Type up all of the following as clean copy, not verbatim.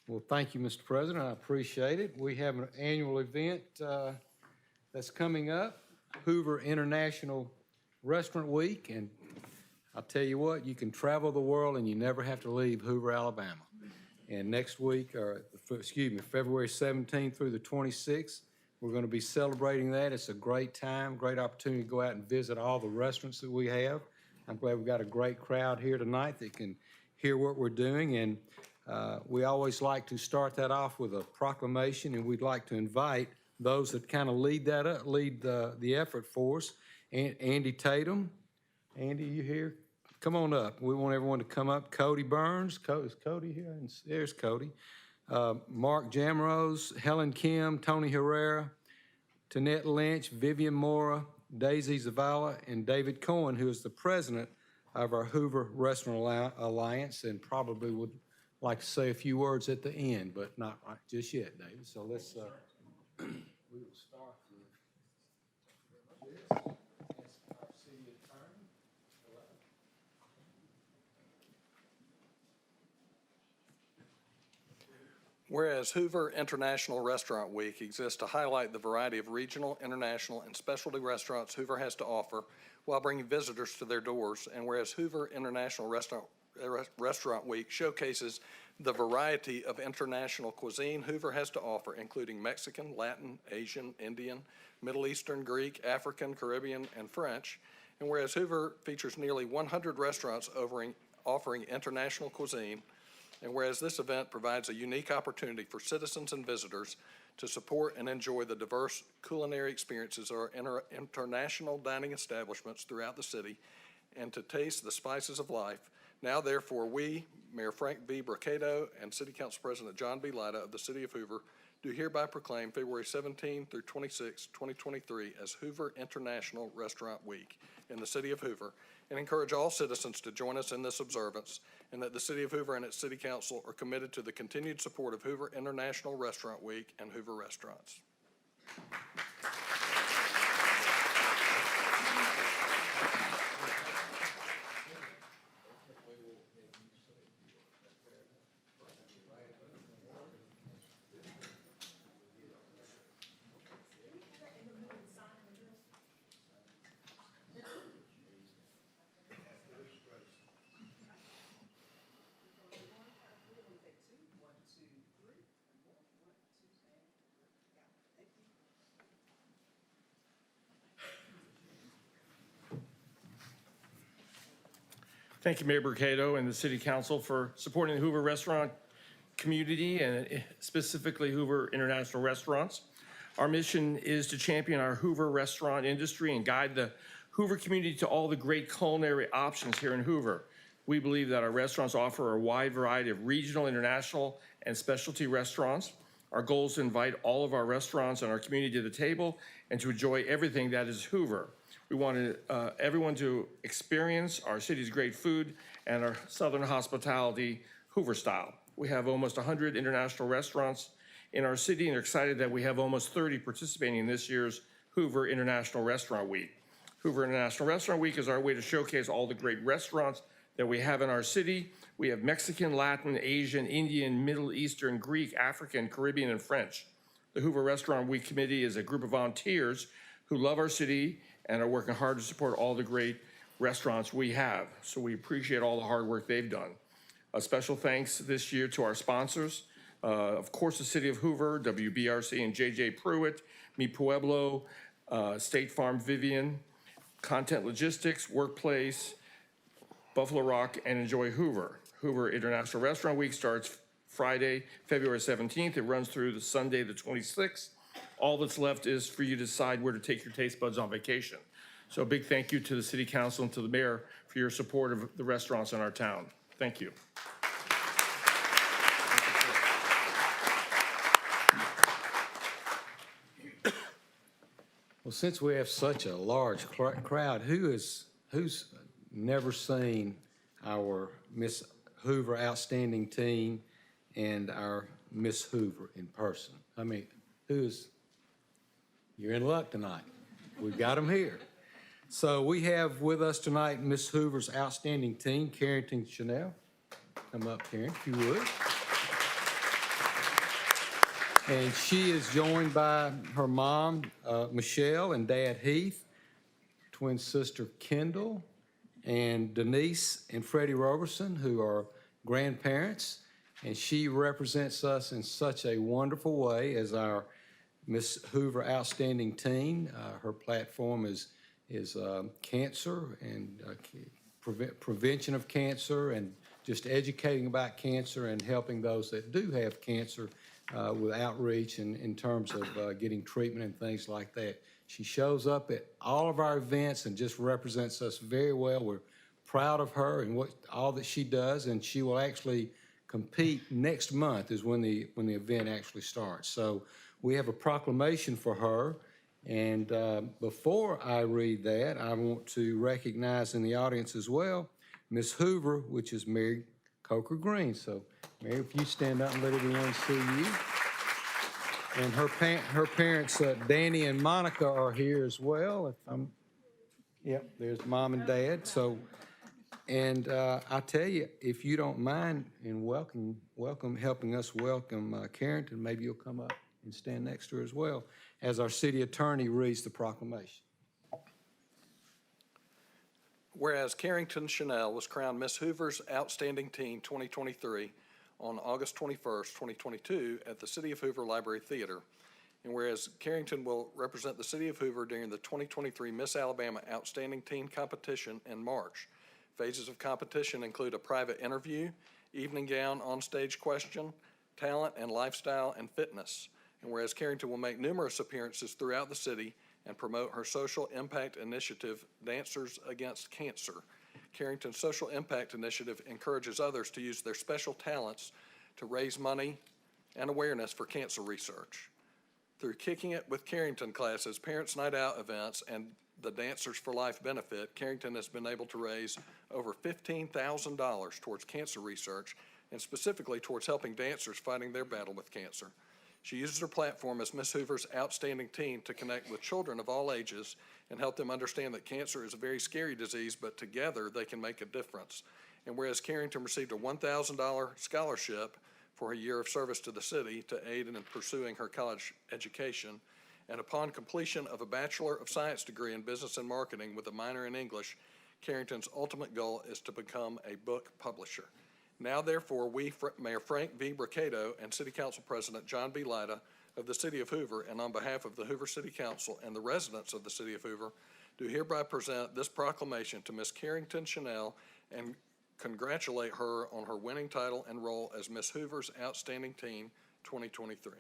Well, thank you, Mr. President. I appreciate it. We have an annual event that's coming up, Hoover International Restaurant Week, and I'll tell you what, you can travel the world and you never have to leave Hoover, Alabama. And next week, February 17th through the 26th, we're going to be celebrating that. It's a great time, great opportunity to go out and visit all the restaurants that we have. I'm glad we've got a great crowd here tonight that can hear what we're doing. And we always like to start that off with a proclamation, and we'd like to invite those that kind of lead the effort for us. Andy Tatum. Andy, you here? Come on up. We want everyone to come up. Cody Burns. Is Cody here? And there's Cody. Mark Jamrose, Helen Kim, Tony Herrera, Tanette Lynch, Vivian Mora, Daisy Zavala, and David Cohen, who is the president of our Hoover Restaurant Alliance, and probably would like to say a few words at the end, but not right just yet, David. So let's we will start with this. That's our city attorney. Hello. Whereas Hoover International Restaurant Week exists to highlight the variety of regional, international, and specialty restaurants Hoover has to offer while bringing visitors to their doors, and whereas Hoover International Restaurant Week showcases the variety of international cuisine Hoover has to offer, including Mexican, Latin, Asian, Indian, Middle Eastern, Greek, African, Caribbean, and French, and whereas Hoover features nearly 100 restaurants offering international cuisine, and whereas this event provides a unique opportunity for citizens and visitors to support and enjoy the diverse culinary experiences of our international dining establishments throughout the city and to taste the spices of life, now therefore we, Mayor Frank V. Bracado and City Council President John B. Lyda of the City of Hoover, do hereby proclaim February 17 through 26, 2023 as Hoover International Restaurant Week in the City of Hoover, and encourage all citizens to join us in this observance, and that the City of Hoover and its City Council are committed to the continued support of Hoover International Restaurant Week and Hoover Restaurants. Thank you, Mayor Bracado and the City Council for supporting the Hoover restaurant community and specifically Hoover International Restaurants. Our mission is to champion our Hoover restaurant industry and guide the Hoover community to all the great culinary options here in Hoover. We believe that our restaurants offer a wide variety of regional, international, and specialty restaurants. Our goal is to invite all of our restaurants and our community to the table and to enjoy everything that is Hoover. We wanted everyone to experience our city's great food and our Southern hospitality Hoover style. We have almost 100 international restaurants in our city and are excited that we have almost 30 participating in this year's Hoover International Restaurant Week. Hoover International Restaurant Week is our way to showcase all the great restaurants that we have in our city. We have Mexican, Latin, Asian, Indian, Middle Eastern, Greek, African, Caribbean, and French. The Hoover Restaurant Week Committee is a group of volunteers who love our city and are working hard to support all the great restaurants we have. So we appreciate all the hard work they've done. A special thanks this year to our sponsors, of course, the City of Hoover, WBRC and JJ Pruitt, Mi Pueblo, State Farm Vivian, Content Logistics, Workplace, Buffalo Rock, and Enjoy Hoover. Hoover International Restaurant Week starts Friday, February 17th. It runs through the Sunday, the 26th. All that's left is for you to decide where to take your taste buds on vacation. So a big thank you to the City Council and to the Mayor for your support of the restaurants in our town. Thank you. Well, since we have such a large crowd, who's never seen our Miss Hoover Outstanding Team and our Miss Hoover in person? I mean, you're in luck tonight. We've got them here. So we have with us tonight Miss Hoover's Outstanding Team, Carrington Chanel. Come up, Karen, if you would. And she is joined by her mom, Michelle, and dad, Heath, twin sister, Kendall, and Denise and Freddie Roberson, who are grandparents. And she represents us in such a wonderful way as our Miss Hoover Outstanding Teen. Her platform is cancer and prevention of cancer and just educating about cancer and helping those that do have cancer with outreach and in terms of getting treatment and things like that. She shows up at all of our events and just represents us very well. We're proud of her and all that she does, and she will actually compete next month is when the event actually starts. So we have a proclamation for her, and before I read that, I want to recognize in the audience as well Miss Hoover, which is Mary Coker Green. So Mary, if you stand up and let everyone see you. And her parents, Danny and Monica, are here as well. Yep, there's mom and dad. So, and I tell you, if you don't mind, and helping us welcome Carrington, maybe you'll come up and stand next to her as well, as our city attorney reads the proclamation. Whereas Carrington Chanel was crowned Miss Hoover's Outstanding Teen 2023 on August 21st, 2022 at the City of Hoover Library Theater. And whereas Carrington will represent the City of Hoover during the 2023 Miss Alabama Outstanding Teen Competition in March. Phases of competition include a private interview, evening gown on-stage question, talent and lifestyle and fitness. And whereas Carrington will make numerous appearances throughout the city and promote her social impact initiative, Dancers Against Cancer. Carrington's Social Impact Initiative encourages others to use their special talents to raise money and awareness for cancer research. Through Kicking It with Carrington classes, Parents Night Out events, and the Dancers for Life benefit, Carrington has been able to raise over $15,000 towards cancer research and specifically towards helping dancers fighting their battle with cancer. She uses her platform as Miss Hoover's Outstanding Teen to connect with children of all ages and help them understand that cancer is a very scary disease, but together they can make a difference. And whereas Carrington received a $1,000 scholarship for her year of service to the city to aid in pursuing her college education, and upon completion of a Bachelor of Science degree in Business and Marketing with a minor in English, Carrington's ultimate goal is to become a book publisher. Now, therefore, we, Mayor Frank V. Bricato and City Council President John B. Lida of the City of Hoover, and on behalf of the Hoover City Council and the residents of the City of Hoover, do hereby present this proclamation to Miss Carrington Chanel and congratulate her on her winning title and role as Miss Hoover's Outstanding Teen 2023.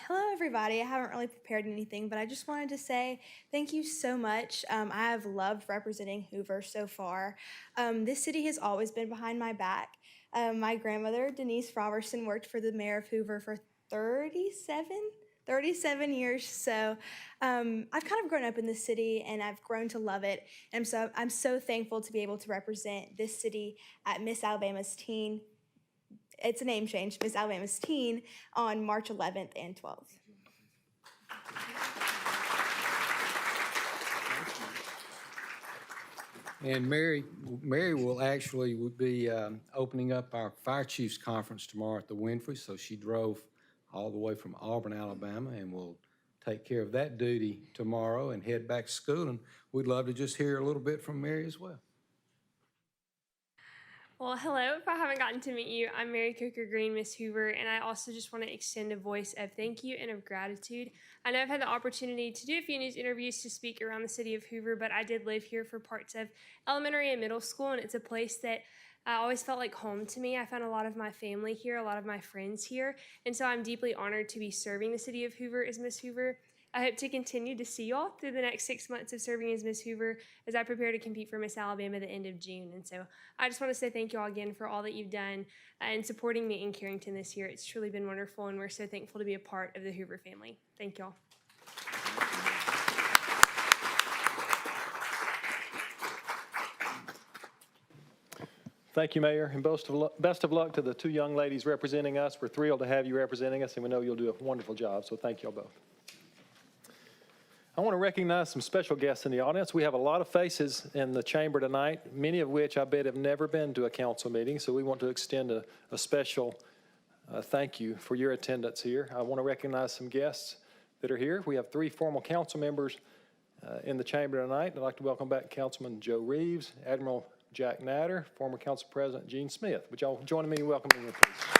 Hello, everybody. I haven't really prepared anything, but I just wanted to say thank you so much. I have loved representing Hoover so far. This city has always been behind my back. My grandmother, Denise Robertson, worked for the mayor of Hoover for 37 years. So I've kind of grown up in this city and I've grown to love it. And so I'm so thankful to be able to represent this city at Miss Alabama's Teen. It's a name change, Miss Alabama's Teen, on March 11th and 12th. And Mary will actually be opening up our Fire Chiefs Conference tomorrow at the Winfrey, so she drove all the way from Auburn, Alabama, and will take care of that duty tomorrow and head back to school. And we'd love to just hear a little bit from Mary as well. Well, hello. If I haven't gotten to meet you, I'm Mary Cooker Green, Miss Hoover, and I also just want to extend a voice of thank you and of gratitude. I know I've had the opportunity to do a few news interviews to speak around the city of Hoover, but I did live here for parts of elementary and middle school, and it's a place that I always felt like home to me. I found a lot of my family here, a lot of my friends here, and so I'm deeply honored to be serving the city of Hoover as Miss Hoover. I hope to continue to see y'all through the next 6 months of serving as Miss Hoover as I prepare to compete for Miss Alabama at the end of June. And so I just want to say thank you all again for all that you've done and supporting me in Carrington this year. It's truly been wonderful, and we're so thankful to be a part of the Hoover family. Thank y'all. Thank you, Mayor, and best of luck to the two young ladies representing us. We're thrilled to have you representing us, and we know you'll do a wonderful job, so thank you all both. I want to recognize some special guests in the audience. We have a lot of faces in the chamber tonight, many of which I bet have never been to a council meeting, so we want to extend a special thank you for your attendance here. I want to recognize some guests that are here. We have 3 formal council members in the chamber tonight. I'd like to welcome back Councilman Joe Reeves, Admiral Jack Natter, former Council President Gene Smith. Would y'all join me in welcoming them, please?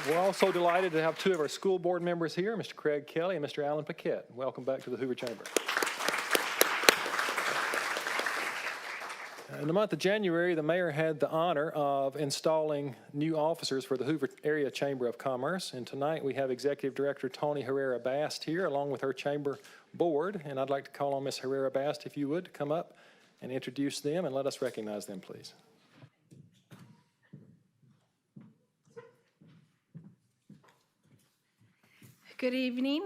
We're also delighted to have 2 of our school board members here, Mr. Craig Kelly and Mr. Alan Paquette. Welcome back to the Hoover Chamber. In the month of January, the mayor had the honor of installing new officers for the Hoover Area Chamber of Commerce. And tonight we have Executive Director Tony Herrera Bast here, along with her chamber board. And I'd like to call on Ms. Herrera Bast, if you would, to come up and introduce them and let us recognize them, please. Good evening.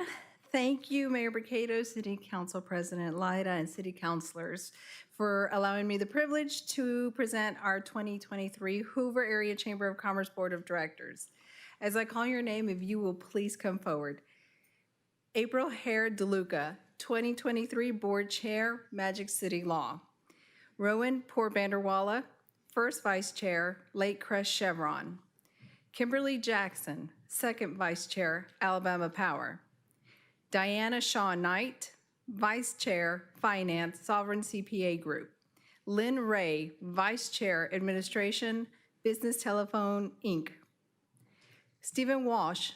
Thank you, Mayor Mercado, City Council President Lyda, and City Councilors for allowing me the privilege to present our 2023 Hoover Area Chamber of Commerce Board of Directors. As I call your name, if you will please come forward. April Hare DeLuca, 2023 Board Chair, Magic City Law. Rowan Poorbanderwalla, First Vice Chair, Lake Crest Chevron. Kimberly Jackson, Second Vice Chair, Alabama Power. Diana Shaw Knight, Vice Chair, Finance, Sovereign CPA Group. Lynn Ray, Vice Chair, Administration, Business Telephone, Inc. Stephen Walsh,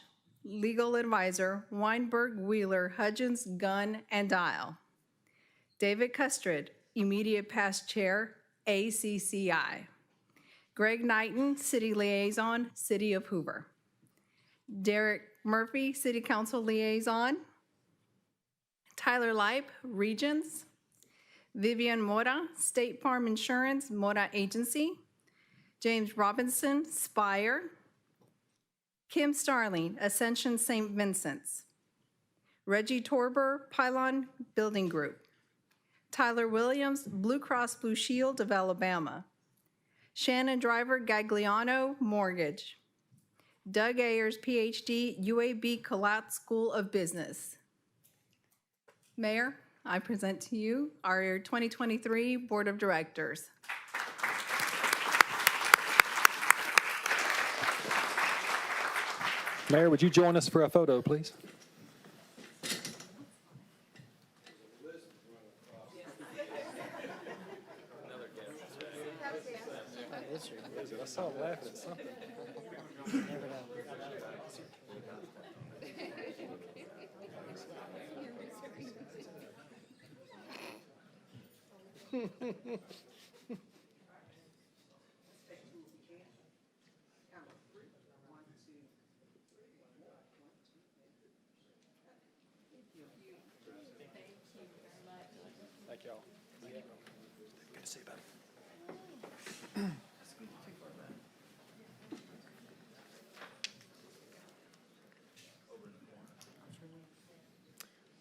Legal Advisor, Weinberg, Wheeler, Hudgens, Gunn, and Dial. David Custard, Immediate Past Chair, ACCI. Greg Knighton, City Liaison, City of Hoover. Derek Murphy, City Council Liaison. Tyler Leip, Regions. Vivian Mora, State Farm Insurance, Mora Agency. James Robinson, Spire. Kim Starling, Ascension St. Vincent's. Reggie Torber, Pylon Building Group. Tyler Williams, Blue Cross Blue Shield of Alabama. Shannon Driver, Gagliano, Mortgage. Doug Ayers, PhD, UAB Collat School of Business. Mayor, I present to you our 2023 Board of Directors. Mayor, would you join us for a photo, please? I saw him laughing at something. Thank y'all. Good to see you, buddy.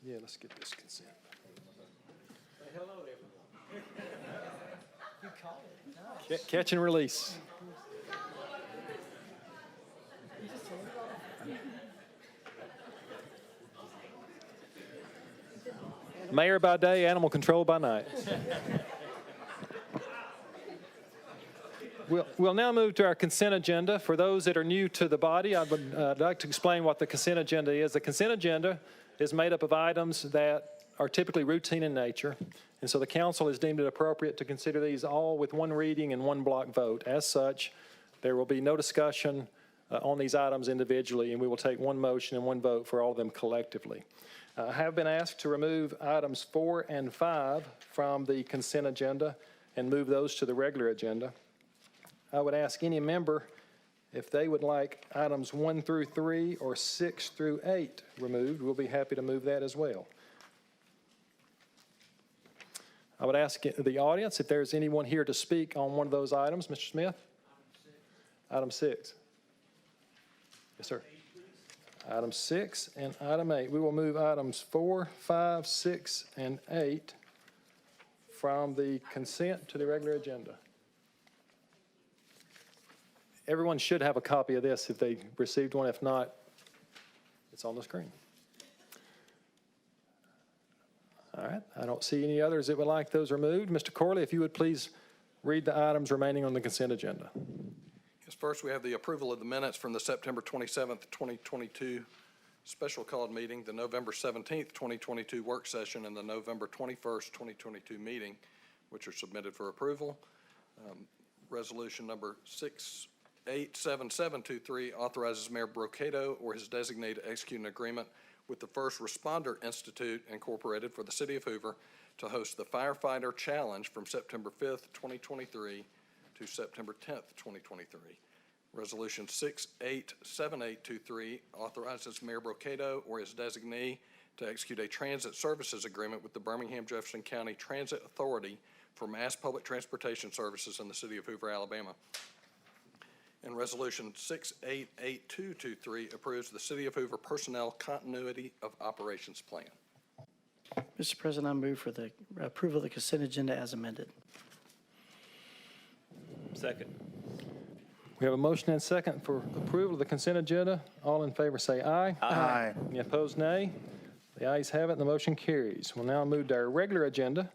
Yeah, let's get this consent. Say hello to everyone. Catch and release. Mayor by day, animal control by night. We'll now move to our consent agenda. For those that are new to the body, I'd like to explain what the consent agenda is. The consent agenda is made up of items that are typically routine in nature, and so the council has deemed it appropriate to consider these all with one reading and one block vote. As such, there will be no discussion on these items individually, and we will take one motion and one vote for all of them collectively. I have been asked to remove items 4 and 5 from the consent agenda and move those to the regular agenda. I would ask any member if they would like items 1 through 3 or 6 through 8 removed. We'll be happy to move that as well. I would ask the audience if there's anyone here to speak on one of those items. Mr. Smith? Item 6. Yes, sir. Item 6 and item 8. We will move items 4, 5, 6, and 8 from the consent to the regular agenda. Everyone should have a copy of this if they received one. If not, it's on the screen. All right, I don't see any others that would like those removed. Mr. Corley, if you would please read the items remaining on the consent agenda. Yes, first we have the approval of the minutes from the September 27th, 2022 special called meeting, the November 17th, 2022 work session, and the November 21st, 2022 meeting, which are submitted for approval. Resolution number 687723 authorizes Mayor Brocato or his designee to execute an agreement with the First Responder Institute Incorporated for the City of Hoover to host the Firefighter Challenge from September 5th, 2023 to September 10th, 2023. Resolution 687823 authorizes Mayor Brocato or his designee to execute a transit services agreement with the Birmingham-Jefferson County Transit Authority for mass public transportation services in the City of Hoover, Alabama. And Resolution 688223 approves the City of Hoover Personnel Continuity of Operations Plan. Mr. President, I move for the approval of the consent agenda as amended. Second. We have a motion and second for approval of the consent agenda. All in favor say aye. Aye. Any opposed, nay? The ayes have it, and the motion carries. We'll now move to our regular agenda.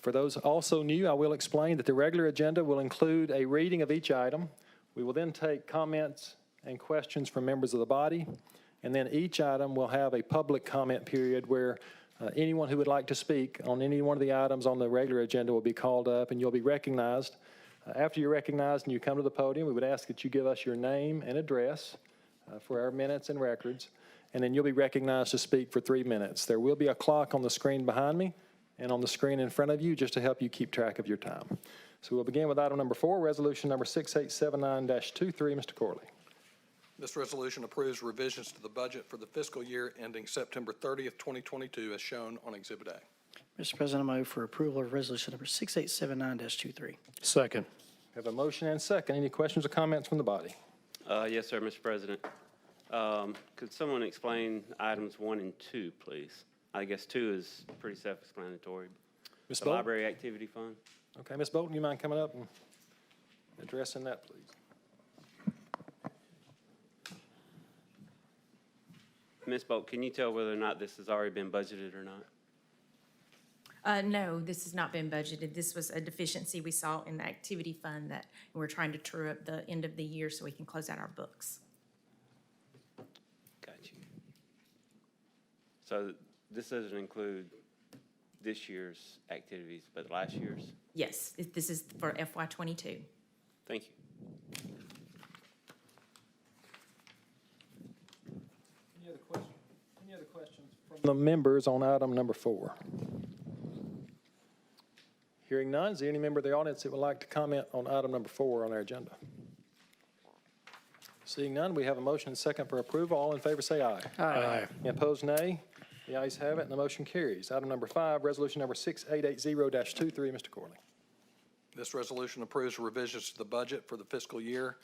For those also new, I will explain that the regular agenda will include a reading of each item. We will then take comments and questions from members of the body, and then each item will have a public comment period where anyone who would like to speak on any one of the items on the regular agenda will be called up, and you'll be recognized. After you're recognized and you come to the podium, we would ask that you give us your name and address for our minutes and records, and then you'll be recognized to speak for 3 minutes. There will be a clock on the screen behind me and on the screen in front of you just to help you keep track of your time. So we'll begin with item number 4, resolution number 6879-23. Mr. Corley. This resolution approves revisions to the budget for the fiscal year ending September 30th, 2022, as shown on Exhibit A. Mr. President, I move for approval of resolution number 6879-23. Second. We have a motion and second. Any questions or comments from the body? Yes, sir, Mr. President. Could someone explain items 1 and 2, please? I guess 2 is pretty self-explanatory. Ms. The Bolton? Library Activity Fund. Okay, Ms. Bolton, you mind coming up and addressing that, please? Ms. Bolt, can you tell whether or not this has already been budgeted or not? No, this has not been budgeted. This was a deficiency we saw in the activity fund that we're trying to true up the end of the year so we can close out our books. Got you. So this doesn't include this year's activities, but last year's? Yes, this is for FY '22. Thank you. Any other questions from the members on item number 4? Hearing none, is there any member of the audience that would like to comment on item number 4 on our agenda? Seeing none, we have a motion and second for approval. All in favor say aye. Aye. Any opposed, nay? The ayes have it, and the motion carries. Item number 5, resolution number 6880-23, Mr. Corley. This resolution approves revisions to the budget for the fiscal year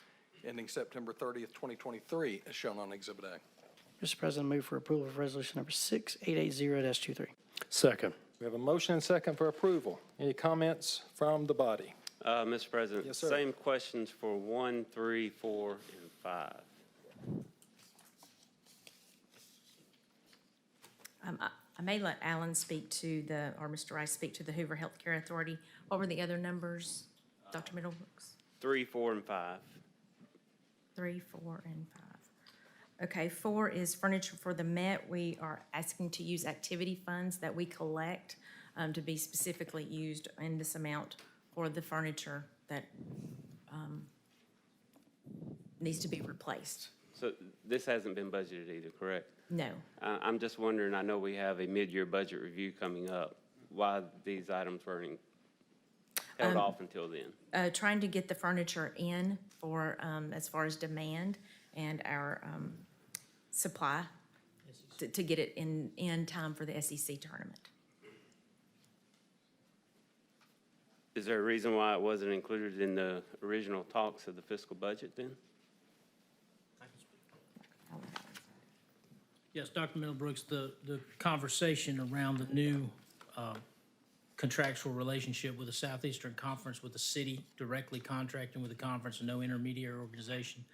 ending September 30th, 2023, as shown on Exhibit A. Mr. President, I move for approval of resolution number 6880-23. Second. We have a motion and second for approval. Any comments from the body? Mr. President. Yes, sir. Same questions for 1, 3, 4, and 5. I may let Alan speak to or Mr. Rice speak to the Hoover Healthcare Authority. What were the other numbers, Dr. Middlebrooks? 3, 4, and 5. 3, 4, and Okay, 4 is furniture for the Met. We are asking to use activity funds that we collect to be specifically used in this amount for the furniture that needs to be replaced. So this hasn't been budgeted either, correct? No. I'm just wondering, I know we have a mid-year budget review coming up, why these items weren't held off until then? Trying to get the furniture in for, as far as demand and our supply to get it in time for the SEC tournament. Is there a reason why it wasn't included in the original talks of the fiscal budget then? Yes, Dr. Middlebrooks, the conversation around the new contractual relationship with the Southeastern Conference, with the city directly contracting with the conference and no intermediary organization,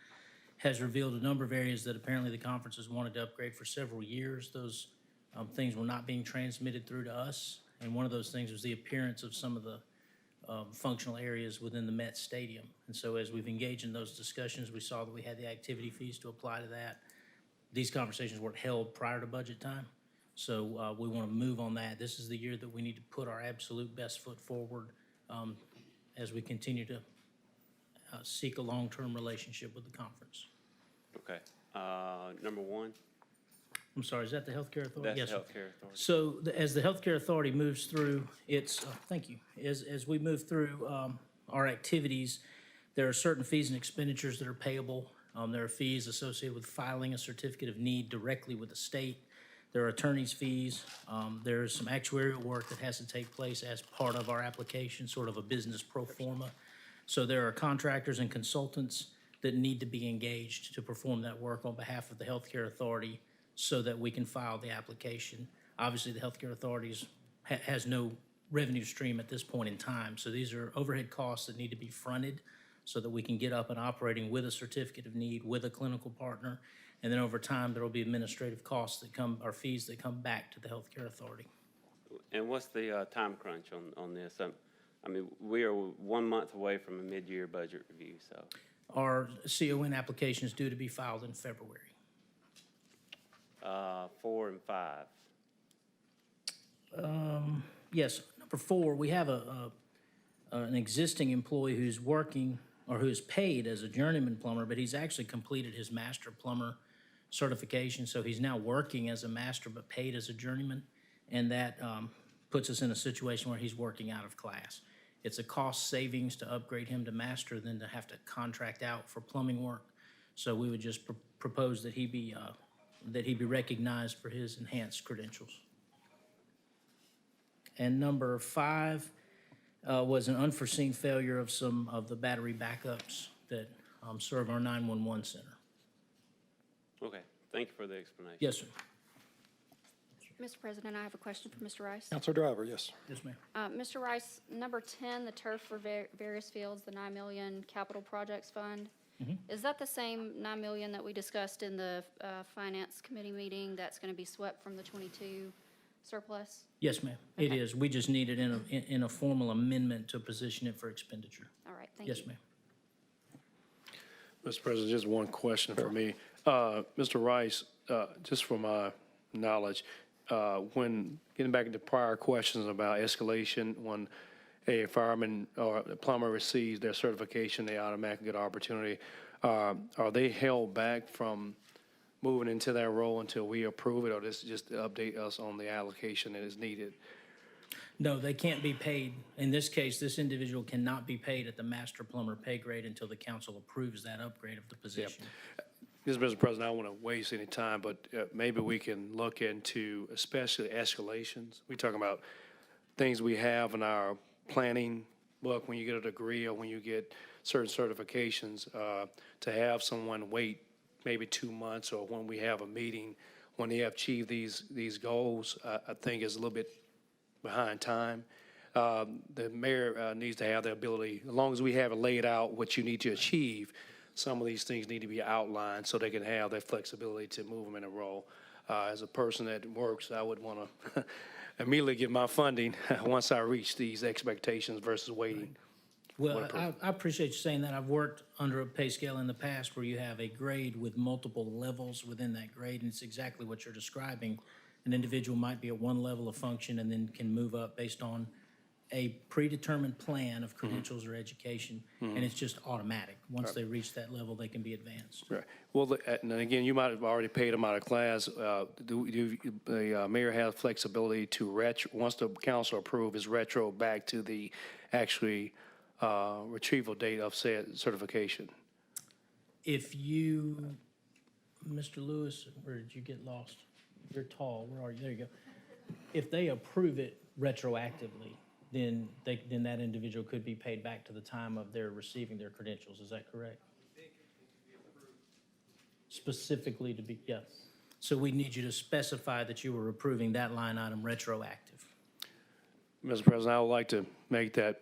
has revealed a number of areas that apparently the conference has wanted to upgrade for several years. Those things were not being transmitted through to us, and one of those things was the appearance of some of the functional areas within the Met Stadium. And so as we've engaged in those discussions, we saw that we had the activity fees to apply to that. These conversations weren't held prior to budget time, so we want to move on that. This is the year that we need to put our absolute best foot forward as we continue to seek a long-term relationship with the conference. Okay. Number 1? I'm sorry, is that the Healthcare Authority? That's Yes, the sir. Healthcare Authority. So as the Healthcare Authority moves through its, thank you, as we move through our activities, there are certain fees and expenditures that are payable. There are fees associated with filing a certificate of need directly with the state. There are attorney's fees. There's some actuarial work that has to take place as part of our application, sort of a business pro forma. So there are contractors and consultants that need to be engaged to perform that work on behalf of the Healthcare Authority so that we can file the application. Obviously, the Healthcare Authority has no revenue stream at this point in time. So these are overhead costs that need to be fronted so that we can get up and operating with a certificate of need, with a clinical partner. And then over time, there will be administrative costs that come, or fees that come back to the Healthcare Authority. And what's the time crunch on this? I mean, we are 1 month away from a mid-year budget review, so. Our CON application is due to be filed in February. 4 and 5. Yes, number 4, we have an existing employee who's working or who's paid as a journeyman plumber, but he's actually completed his master plumber certification, so he's now working as a master but paid as a journeyman, and that puts us in a situation where he's working out of class. It's a cost savings to upgrade him to master than to have to contract out for plumbing work. So we would just propose that he be recognized for his enhanced credentials. And number 5 was an unforeseen failure of some of the battery backups that serve our 911 center. Okay, thank you for the explanation. Yes, sir. Mr. President, I have a question for Mr. Rice. Counselor Driver, yes. Yes, ma'am. Mr. Rice, number 10, the turf for various fields, the $9 million capital projects fund. Is that the same $9 million that we discussed in the Finance Committee meeting that's going to be swept from the 22 surplus? Yes, ma'am. It is. We just need it in a formal amendment to position it for expenditure. All right, thank you. Yes, ma'am. Mr. President, just one question for me. Mr. Rice, just for my knowledge, when getting back into prior questions about escalation, when a fireman or a plumber receives their certification, they automatically get an opportunity. Are they held back from moving into that role until we approve it, or this is just to update us on the allocation that is needed? No, they can't be paid. In this case, this individual cannot be paid at the master plumber pay grade until the council approves that upgrade of the position. Yes, Mr. President, I don't want to waste any time, but maybe we can look into especially escalations. We're talking about things we have in our planning book when you get a degree or when you get certain certifications, to have someone wait maybe 2 months, or when we have a meeting, when they have achieved these goals, I think is a little bit behind time. The mayor needs to have the ability, as long as we have it laid out what you need to achieve, some of these things need to be outlined so they can have that flexibility to move them in a role. As a person that works, I would want to immediately get my funding once I reach these expectations versus waiting Well, I appreciate you saying that. I've worked under a pay scale in the past where you have a grade with multiple levels within that grade, and it's exactly what you're describing. An individual might be at one level of function and then can move up based on a predetermined plan of credentials or education, and it's just automatic. Once they reach that level, they can be advanced. Right. Well, and then again, you might have already paid them out of class. Do the mayor have flexibility to once the council approve, is retro back to the actually retrieval date of said certification? If you, Mr. Lewis, where did you get lost? You're tall, where are you? There you go. If they approve it retroactively, then that individual could be paid back to the time of their receiving their credentials. Is that correct? Specifically to be, yes. So we need you to specify that you were approving that line item retroactive. Mr. President, I would like to make that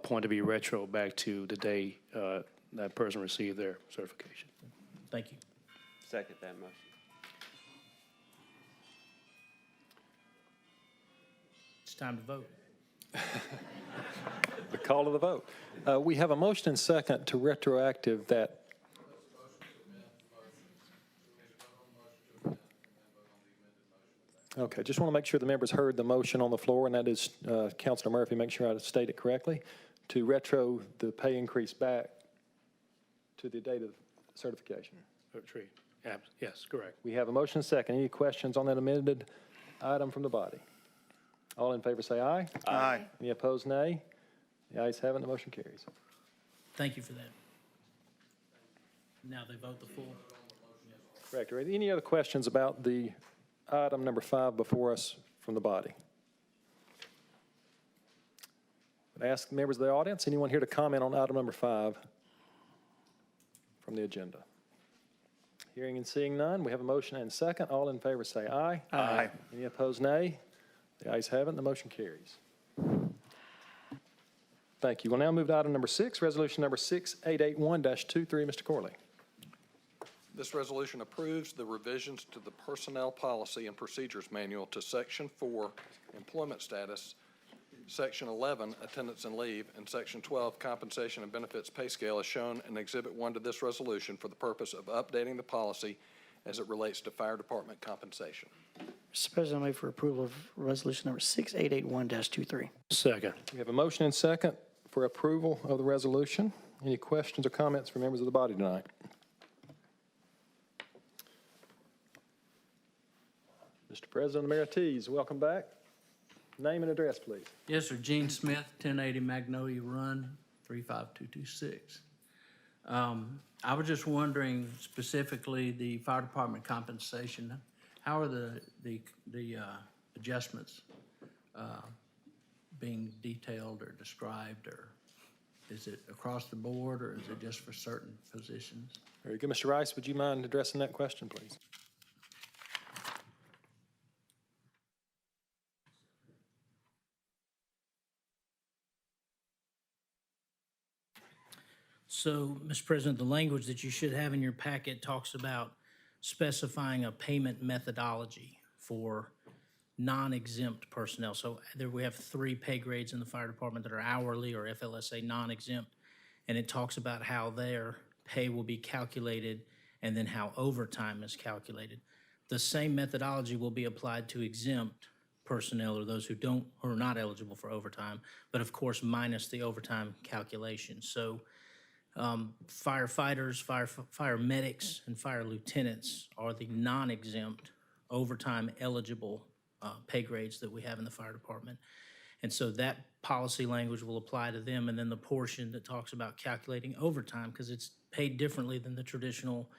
point to be retro back to the day that person received their certification. Thank you. Second that motion. It's time to vote. The call to the vote. We have a motion and second to retroactive that. Okay, just want to make sure the members heard the motion on the floor, and that is, Councilor Murphy, make sure I state it correctly, to retro the pay increase back to the date of certification. Retreat. Yes, correct. We have a motion and second. Any questions on that amended item from the body? All in favor say aye. Aye. Any opposed, nay? The ayes have it, the motion carries. Thank you for that. Now they vote the full. Correct. Are there any other questions about the item number 5 before us from the body? I ask members of the audience, anyone here to comment on item number 5 from the agenda? Hearing and seeing none, we have a motion and second. All in favor say aye. Aye. Any opposed, nay? The ayes have it, and the motion carries. Thank you. We'll now move to item number 6, resolution number 6881-23. Mr. Corley. This resolution approves the revisions to the Personnel Policy and Procedures Manual to Section 4, Employment Status, Section 11, Attendance and Leave, and Section 12, Compensation and Benefits Pay Scale, as shown in Exhibit 1 to this resolution for the purpose of updating the policy as it relates to fire department compensation. Mr. President, I move for approval of resolution number 6881-23. Second. We have a motion and second for approval of the resolution. Any questions or comments from members of the body tonight? Mr. President Emeritus, welcome back. Name and address, please. Yes, sir. Gene Smith, 1080 Magnolia Run, 35226. I was just wondering specifically the fire department compensation. How are the adjustments being detailed or described, or is it across the board, or is it just for certain positions? Very good. Mr. Rice, would you mind addressing that question, please? So, Mr. President, the language that you should have in your packet talks about specifying a payment methodology for non-exempt personnel. So there we have 3 pay grades in the fire department that are hourly or FLSA non-exempt, and it talks about how their pay will be calculated and then how overtime is calculated. The same methodology will be applied to exempt personnel or those who are not eligible for overtime, but of course minus the overtime calculation. So firefighters, fire medics, and fire lieutenants are the non-exempt overtime eligible pay grades that we have in the fire department. And so that policy language will apply to them, and then the portion that talks about calculating overtime, because it's paid differently than the traditional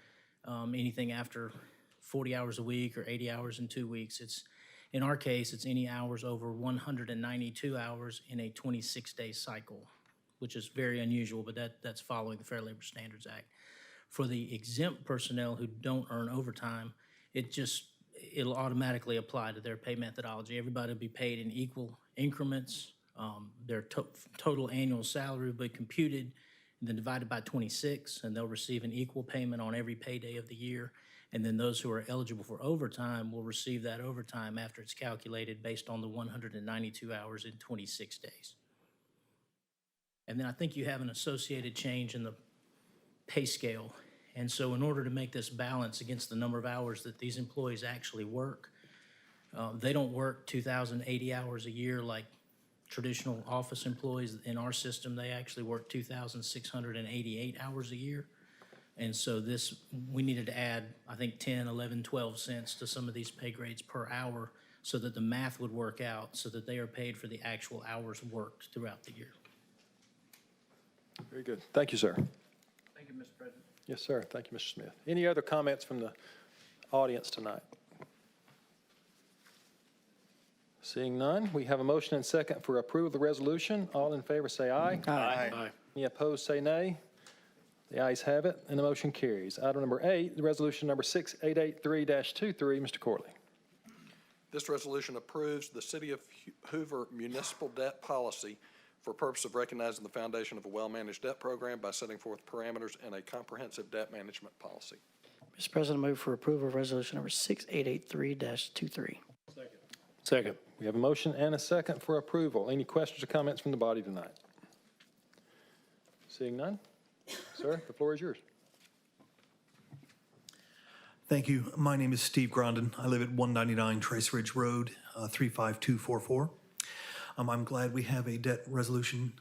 anything after 40 hours a week or 80 hours in 2 weeks. In our case, it's any hours over 192 hours in a 26-day cycle, which is very unusual, but that's following the Fair Labor Standards Act. For the exempt personnel who don't earn overtime, it'll automatically apply to their pay methodology. Everybody will be paid in equal increments. Their total annual salary will be computed and then divided by 26, and they'll receive an equal payment on every payday of the year. And then those who are eligible for overtime will receive that overtime after it's calculated based on the 192 hours in 26 days. And then I think you have an associated change in the pay scale. And so in order to make this balance against the number of hours that these employees actually work, they don't work 2,080 hours a year like traditional office employees. In our system, they actually work 2,688 hours a year. And so we needed to add, I think, 10, 11, 12 cents to some of these pay grades per hour so that the math would work out, so that they are paid for the actual hours worked throughout the year. Very good. Thank you, sir. Thank you, Mr. President. Yes, sir. Thank you, Mr. Smith. Any other comments from the audience tonight? Seeing none, we have a motion and second for approval of the resolution. All in favor say aye. Aye. Any opposed say nay. The ayes have it, and the motion carries. Item number 8, the resolution number 6883-23, Mr. Corley. This resolution approves the City of Hoover municipal debt policy for purpose of recognizing the foundation of a well-managed debt program by setting forth parameters in a comprehensive debt management policy. Mr. President, I move for approval of resolution number 6883-23. Second. We have a motion and a second for approval. Any questions or comments from the body tonight? Seeing none, sir, the floor is yours. Thank you. My name is Steve Grondin. I live at 199 Trace Ridge Road, 35244. I'm glad we have a debt resolution.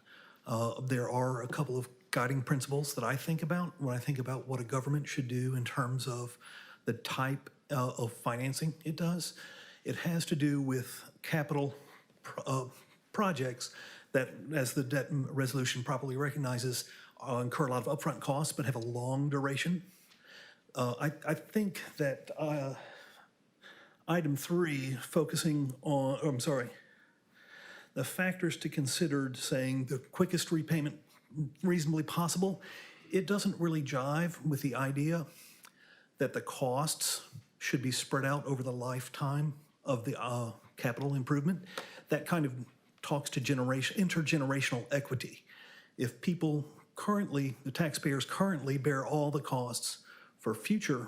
There are a couple of guiding principles that I think about when I think about what a government should do in terms of the type of financing it does. It has to do with capital projects that, as the debt resolution properly recognizes, incur a lot of upfront costs but have a long duration. I think that item 3, focusing on, the factors to consider, saying the quickest repayment reasonably possible, it doesn't really jive with the idea that the costs should be spread out over the lifetime of the capital improvement. That kind of talks to intergenerational equity. If people currently, the taxpayers currently bear all the costs for future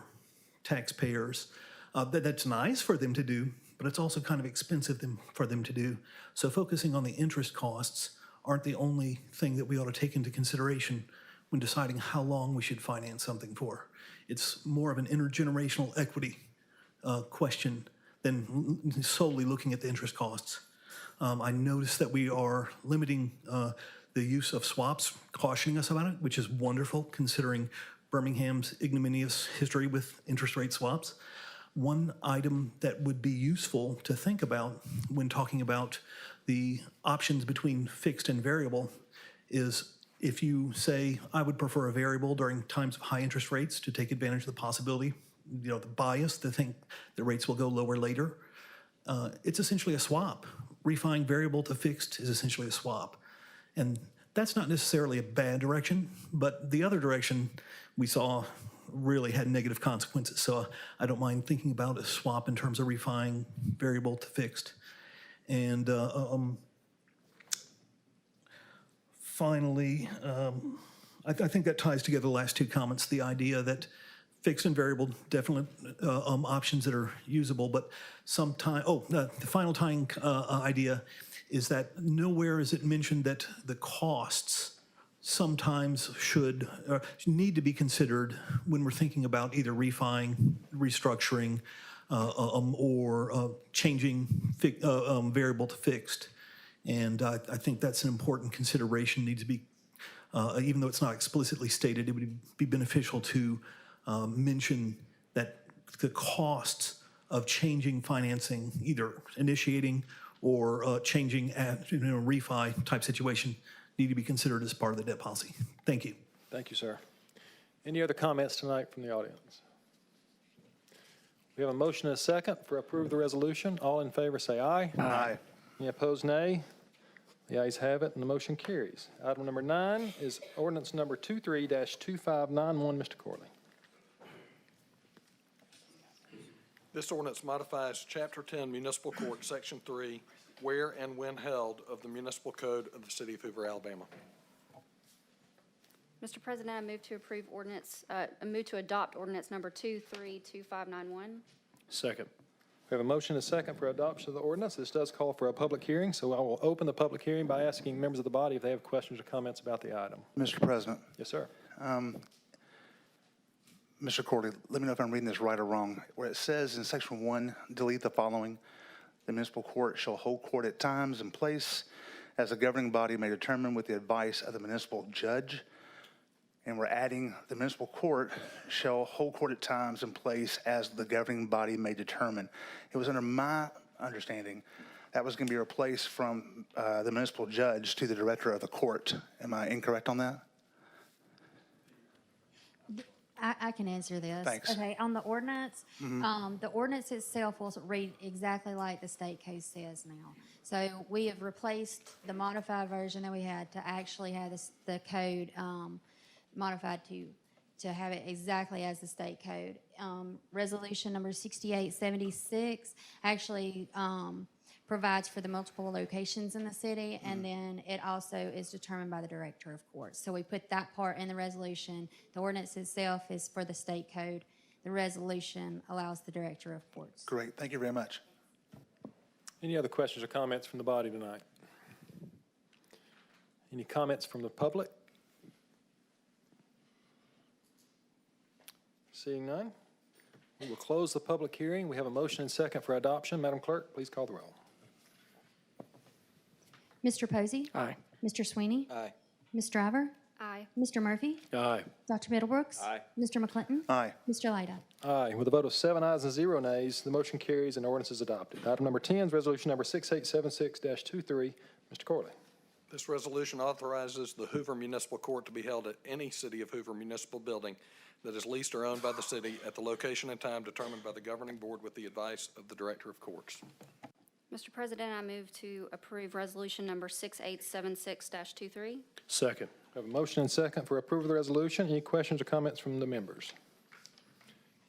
taxpayers, that's nice for them to do, but it's also kind of expensive for them to do. So focusing on the interest costs aren't the only thing that we ought to take into consideration when deciding how long we should finance something for. It's more of an intergenerational equity question than solely looking at the interest costs. I noticed that we are limiting the use of swaps, cautioning us about it, which is wonderful considering Birmingham's ignominious history with interest rate swaps. One item that would be useful to think about when talking about the options between fixed and variable is if you say, I would prefer a variable during times of high interest rates to take advantage of the possibility, the bias to think the rates will go lower later. It's essentially a swap. Refining variable to fixed is essentially a swap. And that's not necessarily a bad direction, but the other direction we saw really had negative consequences. So I don't mind thinking about a swap in terms of refining variable to fixed. And finally, I think that ties together the last two comments, the idea that fixed and variable, definitely options that are usable, but sometimes, the final tying idea is that nowhere is it mentioned that the costs sometimes need to be considered when we're thinking about either refining, restructuring, or changing variable to fixed. And I think that's an important consideration, needs to be, even though it's not explicitly stated, it would be beneficial to mention that the costs of changing financing, either initiating or changing at refi type situation, need to be considered as part of the debt policy. Thank you. Thank you, sir. Any other comments tonight from the audience? We have a motion and a second for approve of the resolution. All in favor say aye. Aye. Any opposed, nay. The ayes have it, and the motion carries. Item number 9 is ordinance number 23-2591. Mr. Corley. This ordinance modifies Chapter 10 Municipal Court, Section 3, where and when held of the Municipal Code of the City of Hoover, Alabama. Mr. President, I move to approve ordinance, I move to adopt ordinance number 232591. Second. We have a motion and a second for adoption of the ordinance. This does call for a public hearing, so I will open the public hearing by asking members of the body if they have questions or comments about the item. Mr. President, Yes, sir. Mr. Corley, let me know if I'm reading this right or wrong. Where it says in section 1, delete the following: the municipal court shall hold court at times and place as the governing body may determine with the advice of the municipal judge. And we're adding the municipal court shall hold court at times and place as the governing body may determine. It was under my understanding that was going to be replaced from the municipal judge to the director of the court. Am I incorrect on that? I can answer this. Thanks. Okay, on the ordinance, the ordinance itself will read exactly like the state code says now. So we have replaced the modified version that we had to actually have the code modified to have it exactly as the state code. Resolution number 6876 actually provides for the multiple locations in the city, and then it also is determined by the director of courts. So we put that part in the resolution. The ordinance itself is for the state code. The resolution allows the director of courts. Great. Thank you very much. Any other questions or comments from the body tonight? Any comments from the public? Seeing none, we will close the public hearing. We have a motion and second for adoption. Madam Clerk, please call the roll. Mr. Posey? Aye. Mr. Sweeney? Aye. Ms. Driver? Aye. Mr. Murphy? Aye. Dr. Middlebrooks? Aye. Mr. McClinton? Aye. Mr. Lyda? Aye. With a vote of 7 ayes and 0 nays, the motion carries and ordinance is adopted. Item number 10 is resolution number 6876-23. Mr. Corley. This resolution authorizes the Hoover Municipal Court to be held at any City of Hoover municipal building that is leased or owned by the city at the location and time determined by the governing board with the advice of the Director of Courts. Mr. President, I move to approve resolution number 6876-23. Second. We have a motion and second for approval of the resolution. Any questions or comments from the members?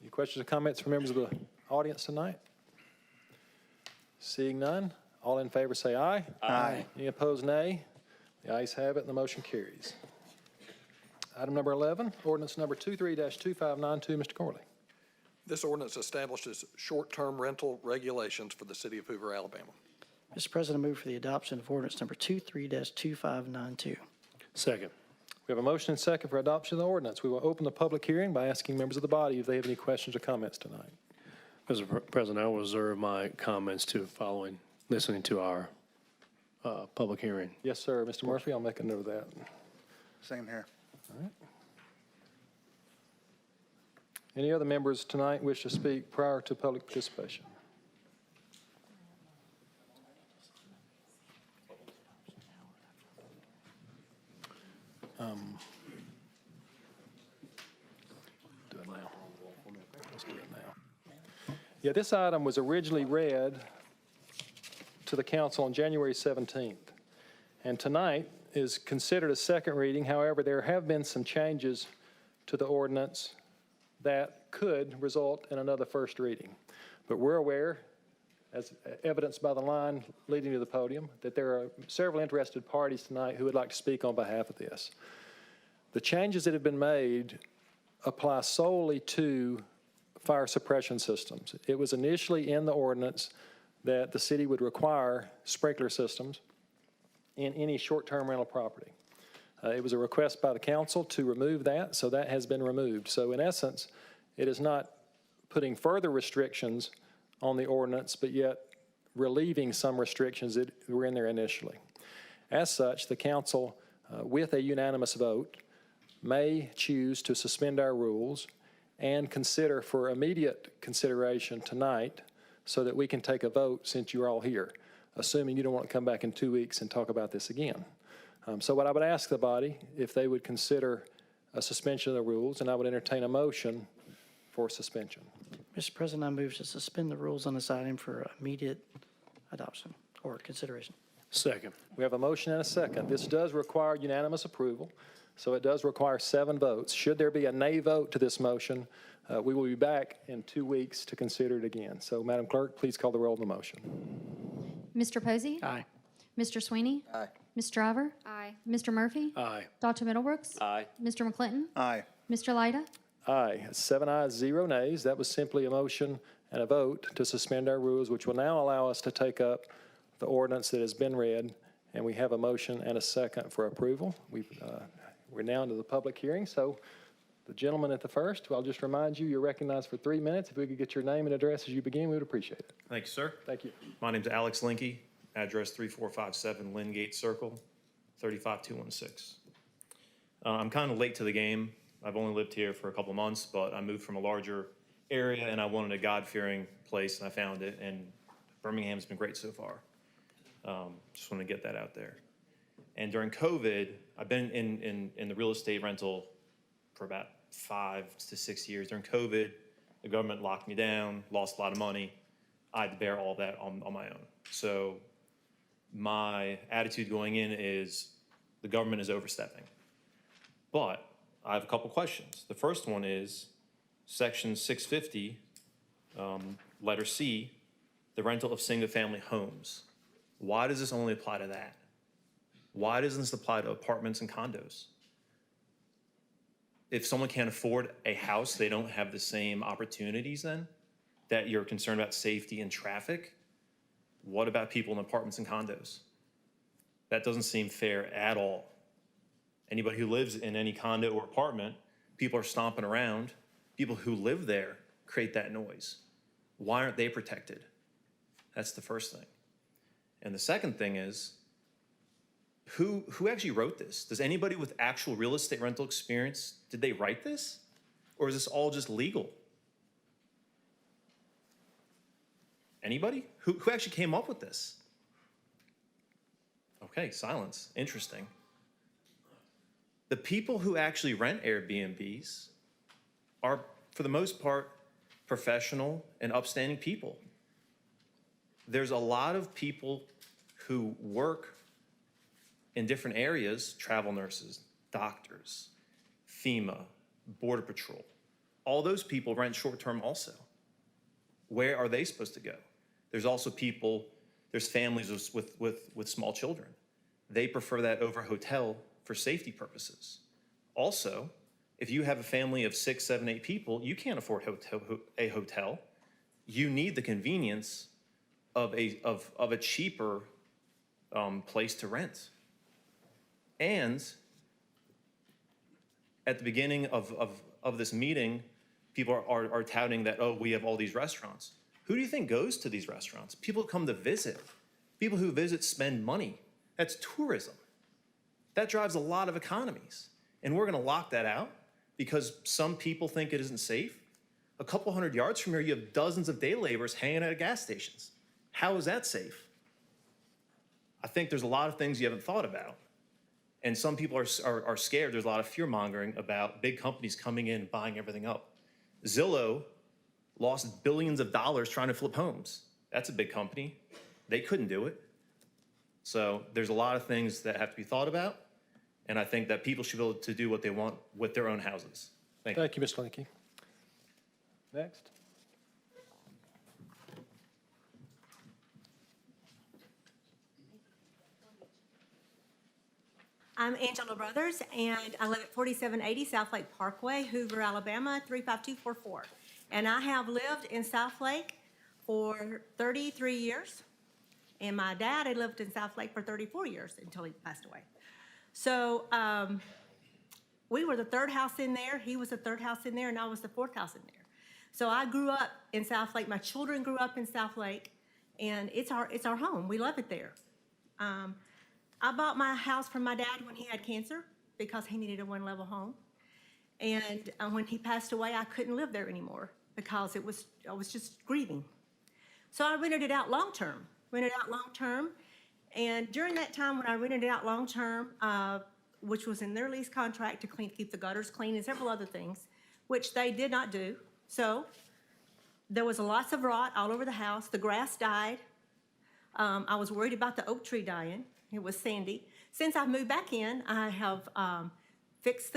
Any questions or comments from members of the audience tonight? Seeing none, all in favor say aye. Aye. Any opposed, nay. The ayes have it and the motion carries. Item number 11, ordinance number 23-2592, Mr. Corley. This ordinance establishes short-term rental regulations for the City of Hoover, Alabama. Mr. President, I move for the adoption of ordinance number 23-2592. Second. We have a motion and second for adoption of the ordinance. We will open the public hearing by asking members of the body if they have any questions or comments tonight. Mr. President, I will reserve my comments to listening to our public hearing. Yes, sir. Mr. Murphy, I'll make a note of that. Same here. All right. Any other members tonight wish to speak prior to public participation? Do it now. Let's do it now. Yeah, this item was originally read to the council on January 17th, and tonight is considered a second reading. However, there have been some changes to the ordinance that could result in another first reading. But we're aware, as evidenced by the line leading to the podium, that there are several interested parties tonight who would like to speak on behalf of this. The changes that have been made apply solely to fire suppression systems. It was initially in the ordinance that the city would require sprinkler systems in any short-term rental property. It was a request by the council to remove that, so that has been removed. So in essence, it is not putting further restrictions on the ordinance, but yet relieving some restrictions that were in there initially. As such, the council, with a unanimous vote, may choose to suspend our rules and consider for immediate consideration tonight so that we can take a vote since you're all here, assuming you don't want to come back in 2 weeks and talk about this again. So what I would ask the body, if they would consider a suspension of the rules, and I would entertain a motion for suspension. Mr. President, I move to suspend the rules on this item for immediate adoption or consideration. Second. We have a motion and a second. This does require unanimous approval, so it does require 7 votes. Should there be a nay vote to this motion, we will be back in 2 weeks to consider it again. So, Madam Clerk, please call the roll of the motion. Mr. Posey? Aye. Mr. Sweeney? Aye. Ms. Driver? Aye. Mr. Murphy? Aye. Dr. Middlebrooks? Aye. Mr. McClinton? Aye. Mr. Lyda? Aye. 7 ayes, 0 nays. That was simply a motion and a vote to suspend our rules, which will now allow us to take up the ordinance that has been read, and we have a motion and a second for approval. We're now into the public hearing, so the gentleman at the first, I'll just remind you, you're recognized for 3 minutes. If we could get your name and address as you begin, we would appreciate it. Thank you, sir. Thank you. My name's Alex Linky, address 3457 Lingate Circle, 35216. I'm kind of late to the game. I've only lived here for a couple months, but I moved from a larger area and I wanted a God-fearing place, and I found it, and Birmingham's been great so far. Just want to get that out there. And during COVID, I've been in the real estate rental for about 5 to 6 years. During COVID, the government locked me down, lost a lot of money. I had to bear all that on my own. So my attitude going in is the government is overstepping. But I have a couple questions. The first one is Section 650, letter C, the rental of single-family homes. Why does this only apply to that? Why doesn't this apply to apartments and condos? If someone can't afford a house, they don't have the same opportunities then? That you're concerned about safety and traffic? What about people in apartments and condos? That doesn't seem fair at all. Anybody who lives in any condo or apartment, people are stomping around. People who live there create that noise. Why aren't they protected? That's the first thing. And the second thing is, who actually wrote this? Does anybody with actual real estate rental experience, did they write this? Or is this all just legal? Anybody? Who actually came up with this? Okay, silence. Interesting. The people who actually rent Airbnbs are, for the most part, professional and upstanding people. There's a lot of people who work in different areas, travel nurses, doctors, FEMA, Border Patrol. All those people rent short-term also. Where are they supposed to go? There's also people, there's families with small children. They prefer that over hotel for safety purposes. Also, if you have a family of 6, 7, 8 people, you can't afford a hotel. You need the convenience of a cheaper place to rent. And at the beginning of this meeting, people are touting that, oh, we have all these restaurants. Who do you think goes to these restaurants? People come to visit. People who visit spend money. That's tourism. That drives a lot of economies. And we're going to lock that out because some people think it isn't safe. A couple hundred yards from here, you have dozens of day laborers hanging out at gas stations. How is that safe? I think there's a lot of things you haven't thought about. And some people are scared. There's a lot of fear-mongering about big companies coming in and buying everything up. Zillow lost billions of dollars trying to flip homes. That's a big company. They couldn't do it. So there's a lot of things that have to be thought about. And I think that people should be able to do what they want with their own houses. Thank you. Thank you, Mr. Linky. Next. I'm Angela Brothers, and I live at 4780 South Lake Parkway, Hoover, Alabama, 35244. And I have lived in South Lake for 33 years, and my dad had lived in South Lake for 34 years until he passed away. So we were the third house in there, he was the third house in there, and I was the fourth house in there. So I grew up in South Lake. My children grew up in South Lake, and it's our home. We love it there. I bought my house from my dad when he had cancer because he needed a one-level home. And when he passed away, I couldn't live there anymore because I was just grieving. So I rented it out long-term, And during that time when I rented it out long-term, which was in their lease contract to keep the gutters clean and several other things, which they did not do. So there was lots of rot all over the house. The grass died. I was worried about the oak tree dying. It was sandy. Since I've moved back in, I have fixed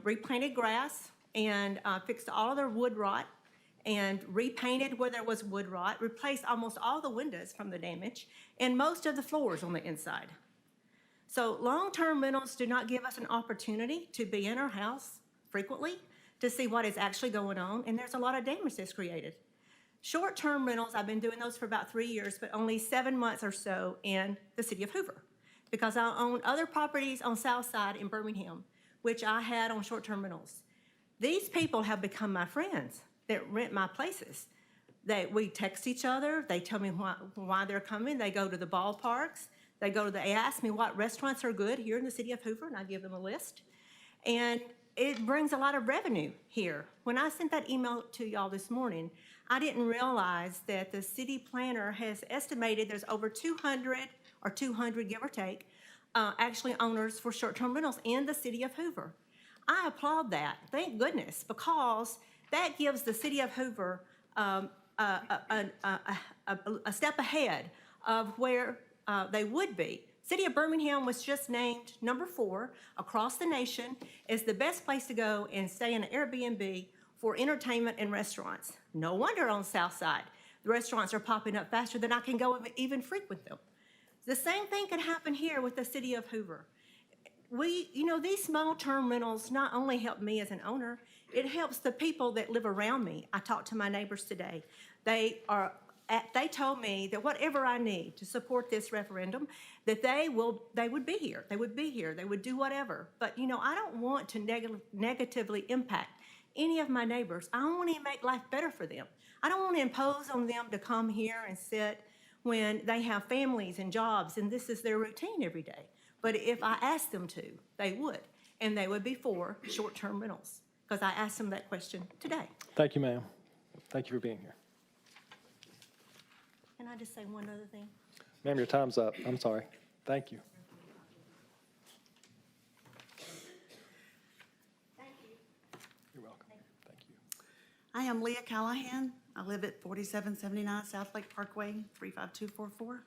replanted grass and fixed all of their wood rot and repainted where there was wood rot, replaced almost all the windows from the damage, and most of the floors on the inside. So long-term rentals do not give us an opportunity to be in our house frequently to see what is actually going on, and there's a lot of damage that's created. Short-term rentals, I've been doing those for about 3 years, but only 7 months or so in the city of Hoover, because I own other properties on South Side in Birmingham, which I had on short-term rentals. These people have become my friends that rent my places. We text each other. They tell me why they're coming. They go to the ballparks. They ask me what restaurants are good here in the city of Hoover, and I give them a list. And it brings a lot of revenue here. When I sent that email to y'all this morning, I didn't realize that the city planner has estimated there's over 200 give or take, actually owners for short-term rentals in the city of Hoover. I applaud that, thank goodness, because that gives the city of Hoover a step ahead of where they would be. City of Birmingham was just named number 4 across the nation as the best place to go and stay in an Airbnb for entertainment and restaurants. No wonder on South Side, the restaurants are popping up faster than I can go and even frequent them. The same thing could happen here with the city of Hoover. These small-term rentals not only help me as an owner, it helps the people that live around me. I talked to my neighbors today. They told me that whatever I need to support this referendum, that they would be here. They would be here. They would do whatever. But, I don't want to negatively impact any of my neighbors. I want to make life better for them. I don't want to impose on them to come here and sit when they have families and jobs and this is their routine every day. But if I asked them to, they would. And they would be for short-term rentals, because I asked them that question today. Thank you, ma'am. Thank you for being here. Can I just say one other thing? Ma'am, your time's up. I'm sorry. Thank you. Thank you. You're welcome. Thank you. I am Leah Callahan. I live at 4779 South Lake Parkway, 35244.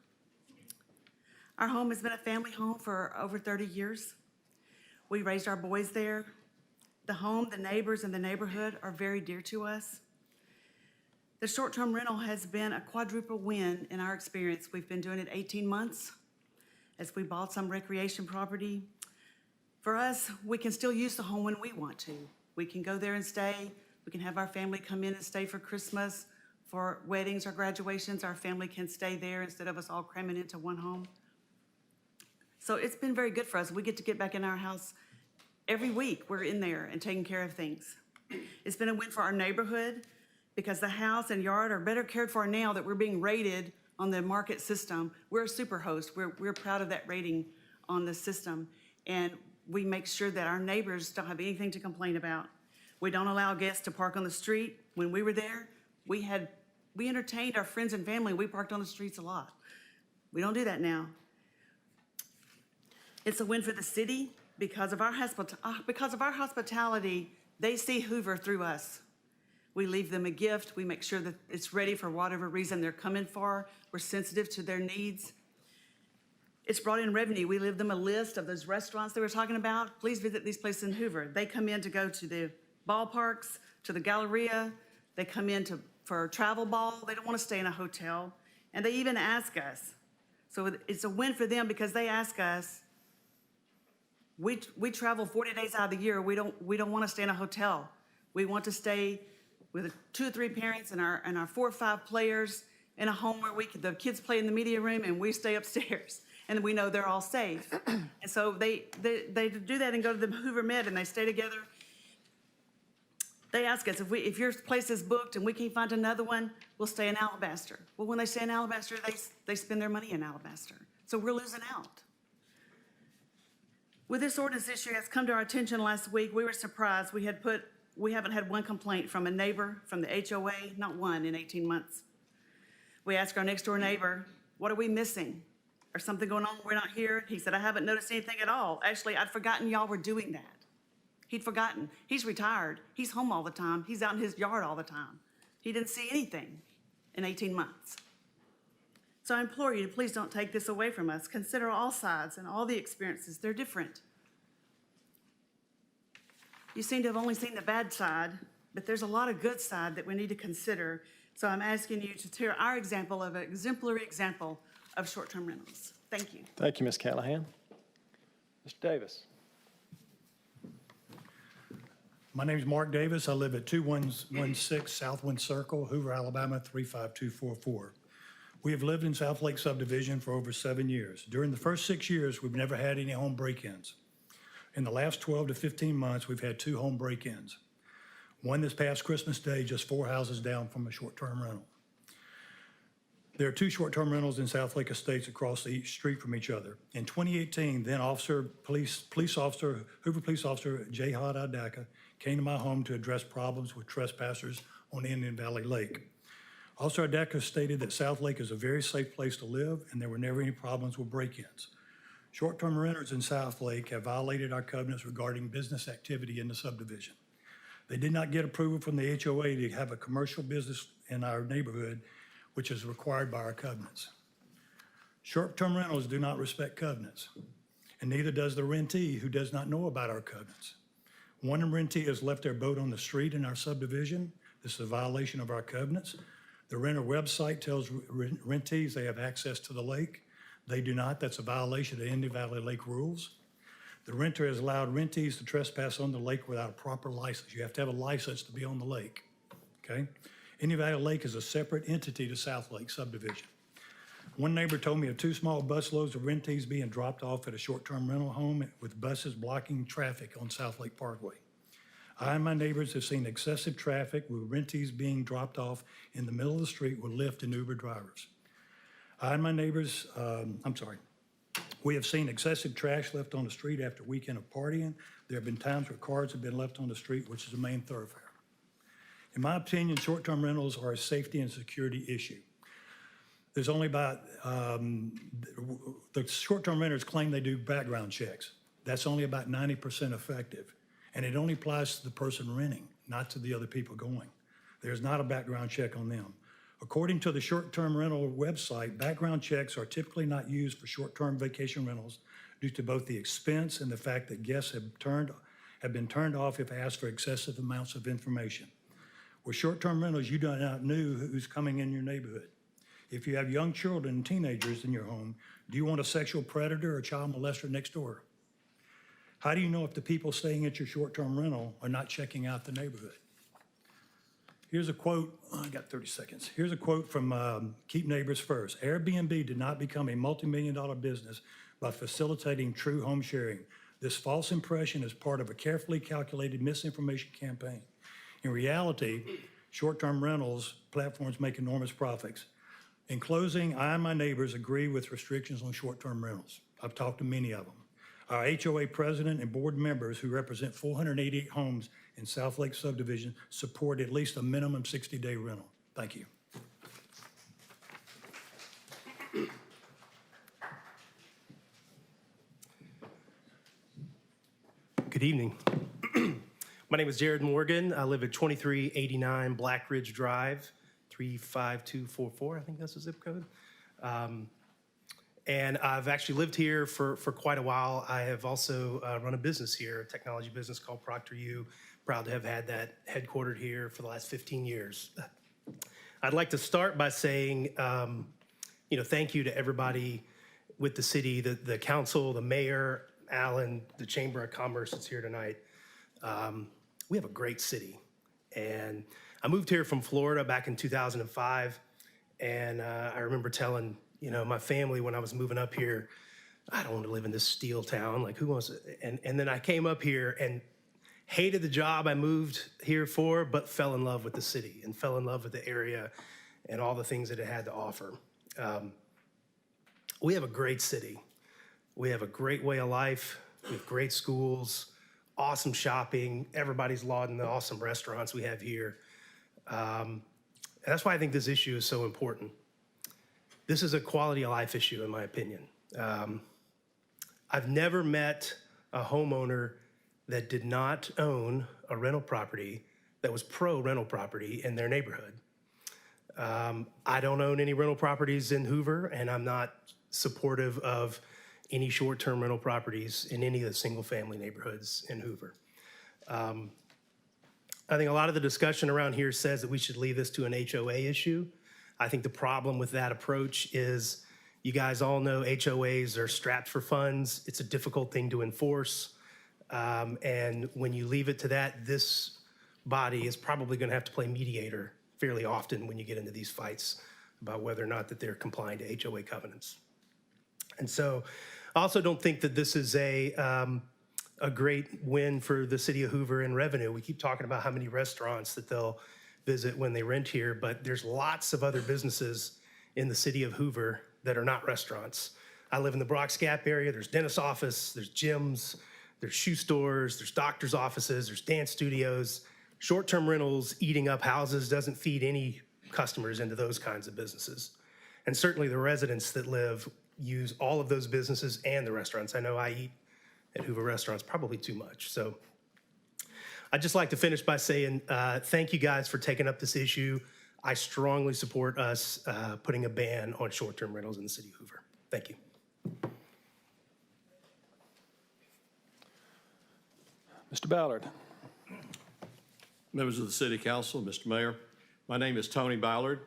Our home has been a family home for over 30 years. We raised our boys there. The home, the neighbors, and the neighborhood are very dear to us. The short-term rental has been a quadruple win in our experience. We've been doing it 18 months as we bought some recreation property. For us, we can still use the home when we want to. We can go there and stay. We can have our family come in and stay for Christmas, for weddings or graduations. Our family can stay there instead of us all cramming into one home. So it's been very good for us. We get to get back in our house every week. We're in there and taking care of things. It's been a win for our neighborhood because the house and yard are better cared for now that we're being rated on the market system. We're a super host. We're proud of that rating on the system. And we make sure that our neighbors don't have anything to complain about. We don't allow guests to park on the street. When we were there, we entertained our friends and family. We parked on the streets a lot. We don't do that now. It's a win for the city because of our hospitality. They see Hoover through us. We leave them a gift. We make sure that it's ready for whatever reason they're coming for. We're sensitive to their needs. It's brought in revenue. We leave them a list of those restaurants they were talking about. Please visit these places in Hoover. They come in to go to the ballparks, to the Galleria. They come in for a travel ball. They don't want to stay in a hotel. And they even ask us. So it's a win for them because they ask us. We travel 40 days out of the year. We don't want to stay in a hotel. We want to stay with 2 or 3 parents and our 4 or 5 players in a home where the kids play in the media room and we stay upstairs. And we know they're all safe. And so they do that and go to the Hoover Med and they stay together. They ask us, if your place is booked and we can't find another one, we'll stay in Alabaster. Well, when they stay in Alabaster, they spend their money in Alabaster. So we're losing out. With this ordinance issue that's come to our attention last week, we were surprised. We haven't had one complaint from a neighbor, from the HOA, not one in 18 months. We asked our next door neighbor, what are we missing? Or something going on, we're not here? He said, I haven't noticed anything at all. Actually, I'd forgotten y'all were doing that. He'd forgotten. He's retired. He's home all the time. He's out in his yard all the time. He didn't see anything in 18 months. So I implore you to please don't take this away from us. Consider all sides and all the experiences. They're different. You seem to have only seen the bad side, but there's a lot of good side that we need to consider. So I'm asking you to hear our example of an exemplary example of short-term rentals. Thank you. Thank you, Ms. Callahan. Mr. Davis. My name's Mark Davis. I live at 2116 Southwind Circle, Hoover, Alabama, 35244. We have lived in South Lake subdivision for over 7 years. During the first 6 years, we've never had any home break-ins. In the last 12 to 15 months, we've had 2 home break-ins. One this past Christmas Day, just 4 houses down from a short-term rental. There are 2 short-term rentals in South Lake Estates across the street from each other. In 2018, then Hoover Police Officer Jihad Adaka came to my home to address problems with trespassers on Indian Valley Lake. Officer Adaka stated that South Lake is a very safe place to live and there were never any problems with break-ins. Short-term renters in South Lake have violated our covenants regarding business activity in the subdivision. They did not get approval from the HOA to have a commercial business in our neighborhood, which is required by our covenants. Short-term rentals do not respect covenants, and neither does the rentee who does not know about our covenants. One rentee has left their boat on the street in our subdivision. This is a violation of our covenants. The renter website tells rentees they have access to the lake. They do not. That's a violation of the Indian Valley Lake rules. The renter has allowed rentees to trespass on the lake without a proper license. You have to have a license to be on the lake, okay? Indian Valley Lake is a separate entity to South Lake subdivision. One neighbor told me of 2 small busloads of rentees being dropped off at a short-term rental home with buses blocking traffic on South Lake Parkway. I and my neighbors have seen excessive traffic with rentees being dropped off in the middle of the street with Lyft and Uber drivers. I and my neighbors, we have seen excessive trash left on the street after a weekend of partying. There have been times where cars have been left on the street, which is a main thoroughfare. In my opinion, short-term rentals are a safety and security issue. There's only about, the short-term renters claim they do background checks. That's only about 90% effective. And it only applies to the person renting, not to the other people going. There's not a background check on them. According to the short-term rental website, background checks are typically not used for short-term vacation rentals due to both the expense and the fact that guests have been turned off if asked for excessive amounts of information. With short-term rentals, you do not know who's coming in your neighborhood. If you have young children and teenagers in your home, do you want a sexual predator or child molester next door? How do you know if the people staying at your short-term rental are not checking out the neighborhood? Here's a quote, I got 30 seconds. Here's a quote from Keep Neighbors First. Airbnb did not become a multi-million-dollar business by facilitating true home sharing. This false impression is part of a carefully calculated misinformation campaign. In reality, short-term rentals platforms make enormous profits. In closing, I and my neighbors agree with restrictions on short-term rentals. I've talked to many of them. Our HOA president and board members who represent 488 homes in South Lake subdivision support at least a minimum 60-day rental. Thank you. Good evening. My name is Jared Morgan. I live at 2389 Black Ridge Drive, 35244, I think that's the zip code. And I've actually lived here for quite a while. I have also run a business here, a technology business called ProctorU. Proud to have had that headquartered here for the last 15 years. I'd like to start by saying, thank you to everybody with the city, the council, the mayor, Alan, the Chamber of Commerce that's here tonight. We have a great city. And I moved here from Florida back in 2005. And I remember telling, my family when I was moving up here, I don't want to live in this steel town. Like, who wants it? And then I came up here and hated the job I moved here for, but fell in love with the city and fell in love with the area and all the things that it had to offer. We have a great city. We have a great way of life. We have great schools, awesome shopping. Everybody's lauding the awesome restaurants we have here. And that's why I think this issue is so important. This is a quality of life issue, in my opinion. I've never met a homeowner that did not own a rental property that was pro-rental property in their neighborhood. I don't own any rental properties in Hoover, and I'm not supportive of any short-term rental properties in any of the single-family neighborhoods in Hoover. I think a lot of the discussion around here says that we should leave this to an HOA issue. I think the problem with that approach is you guys all know HOAs are strapped for funds. It's a difficult thing to enforce. And when you leave it to that, this body is probably going to have to play mediator fairly often when you get into these fights about whether or not that they're complying to HOA covenants. And so I also don't think that this is a great win for the city of Hoover in revenue. We keep talking about how many restaurants that they'll visit when they rent here, but there's lots of other businesses in the city of Hoover that are not restaurants. I live in the Brock's Gap area. There's dentist office, there's gyms, there's shoe stores, there's doctor's offices, there's dance studios. Short-term rentals eating up houses doesn't feed any customers into those kinds of businesses. And certainly the residents that live use all of those businesses and the restaurants. I know I eat at Hoover restaurants probably too much. So I'd just like to finish by saying thank you guys for taking up this issue. I strongly support us putting a ban on short-term rentals in the city of Hoover. Thank you. Mr. Ballard. Members of the City Council, Mr. Mayor, my name is Tony Ballard.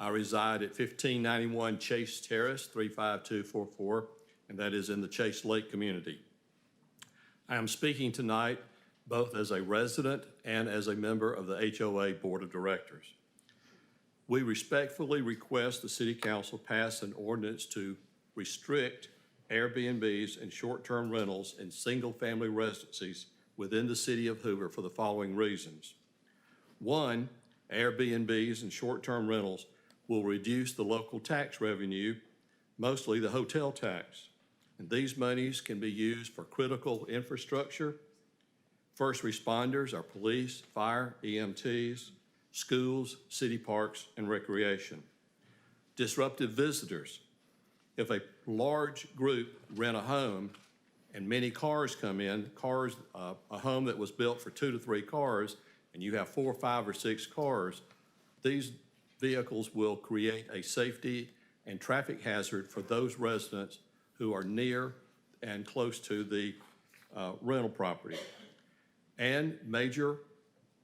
I reside at 1591 Chase Terrace, 35244, and that is in the Chase Lake community. I am speaking tonight both as a resident and as a member of the HOA Board of Directors. We respectfully request the City Council pass an ordinance to restrict Airbnbs and short-term rentals in single-family residencies within the City of Hoover for the following reasons. One, Airbnbs and short-term rentals will reduce the local tax revenue, mostly the hotel tax. And these monies can be used for critical infrastructure, first responders, our police, fire, EMTs, schools, city parks, and recreation. Disruptive visitors. If a large group rent a home and many cars come in, a home that was built for 2 to 3 cars, and you have 4, 5, or 6 cars, these vehicles will create a safety and traffic hazard for those residents who are near and close to the rental property. And major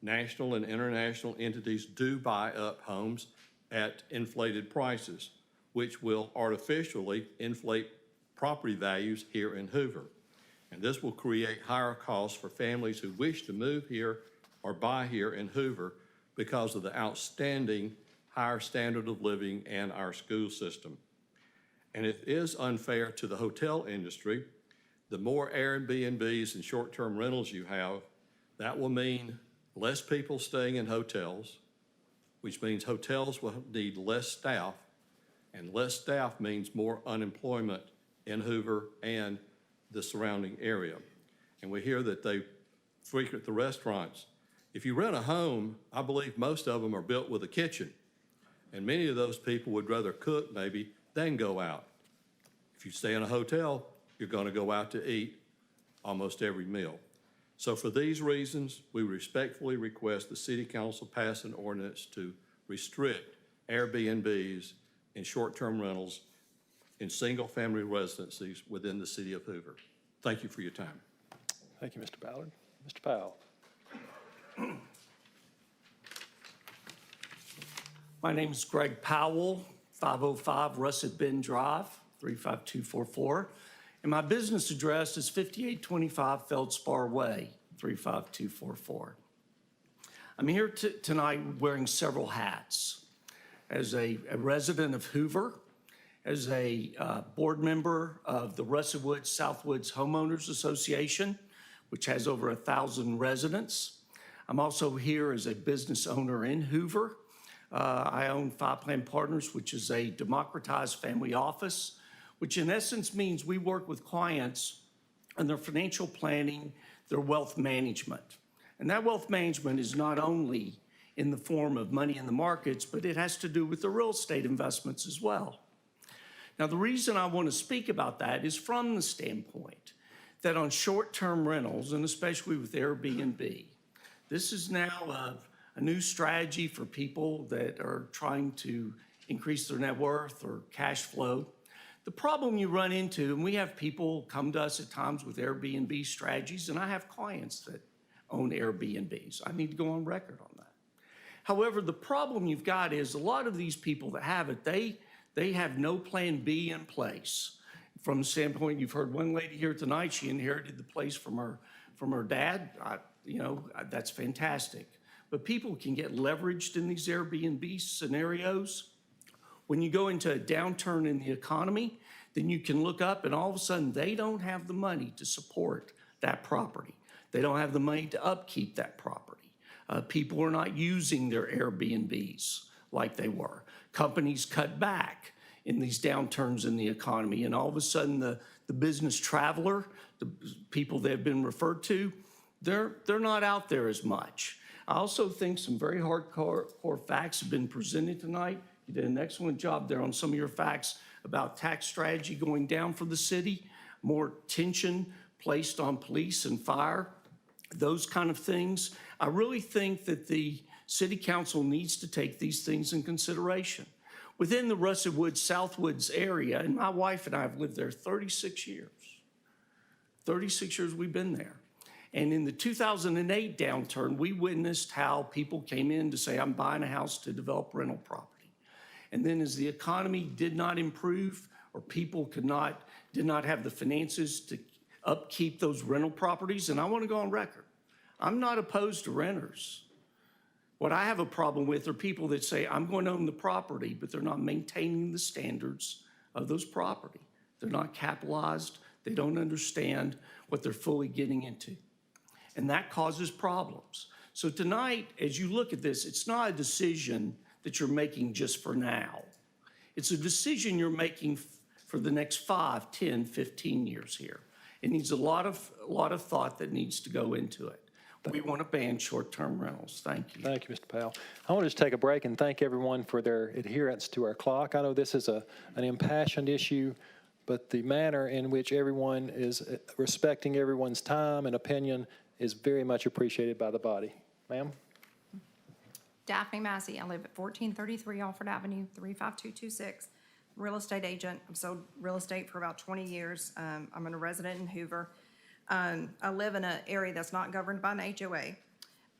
national and international entities do buy up homes at inflated prices, which will artificially inflate property values here in Hoover. And this will create higher costs for families who wish to move here or buy here in Hoover because of the outstanding higher standard of living and our school system. And it is unfair to the hotel industry. The more Airbnbs and short-term rentals you have, that will mean less people staying in hotels, which means hotels will need less staff, and less staff means more unemployment in Hoover and the surrounding area. And we hear that they frequent the restaurants. If you rent a home, I believe most of them are built with a kitchen. And many of those people would rather cook maybe than go out. If you stay in a hotel, you're going to go out to eat almost every meal. So for these reasons, we respectfully request the City Council pass an ordinance to restrict Airbnbs and short-term rentals in single-family residencies within the City of Hoover. Thank you for your time. Thank you, Mr. Ballard. Mr. Powell. My name is Greg Powell, 505 Russet Bend Drive, 35244. And my business address is 5825 Feldspar Way, 35244. I'm here tonight wearing several hats. As a resident of Hoover, as a board member of the Russellwood Southwoods Homeowners Association, which has over 1,000 residents. I'm also here as a business owner in Hoover. I own Five Plan Partners, which is a democratized family office, which in essence means we work with clients on their financial planning, their wealth management. And that wealth management is not only in the form of money in the markets, but it has to do with the real estate investments as well. Now, the reason I want to speak about that is from the standpoint that on short-term rentals, and especially with Airbnb, this is now a new strategy for people that are trying to increase their net worth or cash flow. The problem you run into, and we have people come to us at times with Airbnb strategies, and I have clients that own Airbnbs. I need to go on record on that. However, the problem you've got is a lot of these people that have it, they have no plan B in place. From the standpoint, you've heard one lady here tonight, she inherited the place from her from her dad, that's fantastic. But people can get leveraged in these Airbnb scenarios. When you go into a downturn in the economy, then you can look up and all of a sudden they don't have the money to support that property. They don't have the money to upkeep that property. People are not using their Airbnbs like they were. Companies cut back in these downturns in the economy, and all of a sudden the business traveler, the people that have been referred to, they're not out there as much. I also think some very hardcore facts have been presented tonight. You did an excellent job there on some of your facts about tax strategy going down for the city, more tension placed on police and fire, those kind of things. I really think that the city council needs to take these things in consideration. Within the Russet Woods, Southwoods area, and my wife and I have lived there 36 years. 36 years we've been there. And in the 2008 downturn, we witnessed how people came in to say, I'm buying a house to develop rental property. And then as the economy did not improve, or people did not have the finances to upkeep those rental properties, and I want to go on record, I'm not opposed to renters. What I have a problem with are people that say, I'm going to own the property, but they're not maintaining the standards of those property. They're not capitalized. They don't understand what they're fully getting into. And that causes problems. So tonight, as you look at this, it's not a decision that you're making just for now. It's a decision you're making for the next 5, 10, 15 years here. It needs a lot of thought that needs to go into it. We want to ban short-term rentals. Thank you. Thank you, Mr. Powell. I want to just take a break and thank everyone for their adherence to our clock. I know this is an impassioned issue, but the manner in which everyone is respecting everyone's time and opinion is very much appreciated by the body. Ma'am? Daphne Massey. I live at 1433 Alford Avenue, 35226. Real estate agent. I've sold real estate for about 20 years. I'm a resident in Hoover. I live in an area that's not governed by an HOA.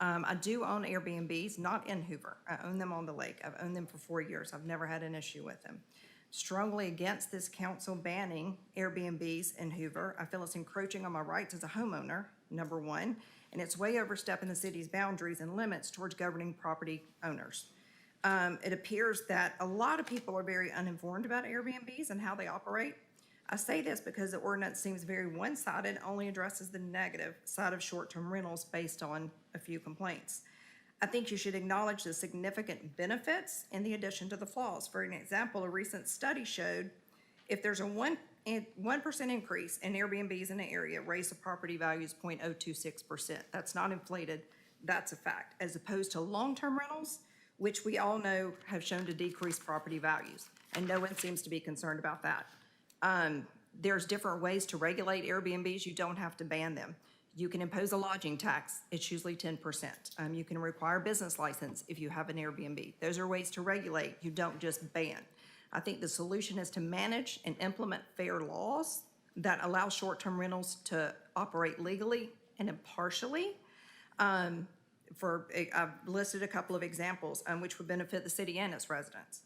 I do own Airbnbs, not in Hoover. I own them on the lake. I've owned them for 4 years. I've never had an issue with them. Strongly against this council banning Airbnbs in Hoover. I feel it's encroaching on my rights as a homeowner, number one, and it's way overstepping the city's boundaries and limits towards governing property owners. It appears that a lot of people are very uninformed about Airbnbs and how they operate. I say this because the ordinance seems very one-sided, only addresses the negative side of short-term rentals based on a few complaints. I think you should acknowledge the significant benefits in the addition to the flaws. For an example, a recent study showed if there's a 1% increase in Airbnbs in the area, raise the property values 0.026%. That's not inflated, that's a fact, as opposed to long-term rentals, which we all know have shown to decrease property values, and no one seems to be concerned about that. There's different ways to regulate Airbnbs. You don't have to ban them. You can impose a lodging tax. It's usually 10%. You can require a business license if you have an Airbnb. Those are ways to regulate. You don't just ban. I think the solution is to manage and implement fair laws that allow short-term rentals to operate legally and impartially. I've listed a couple of examples which would benefit the city and its residents.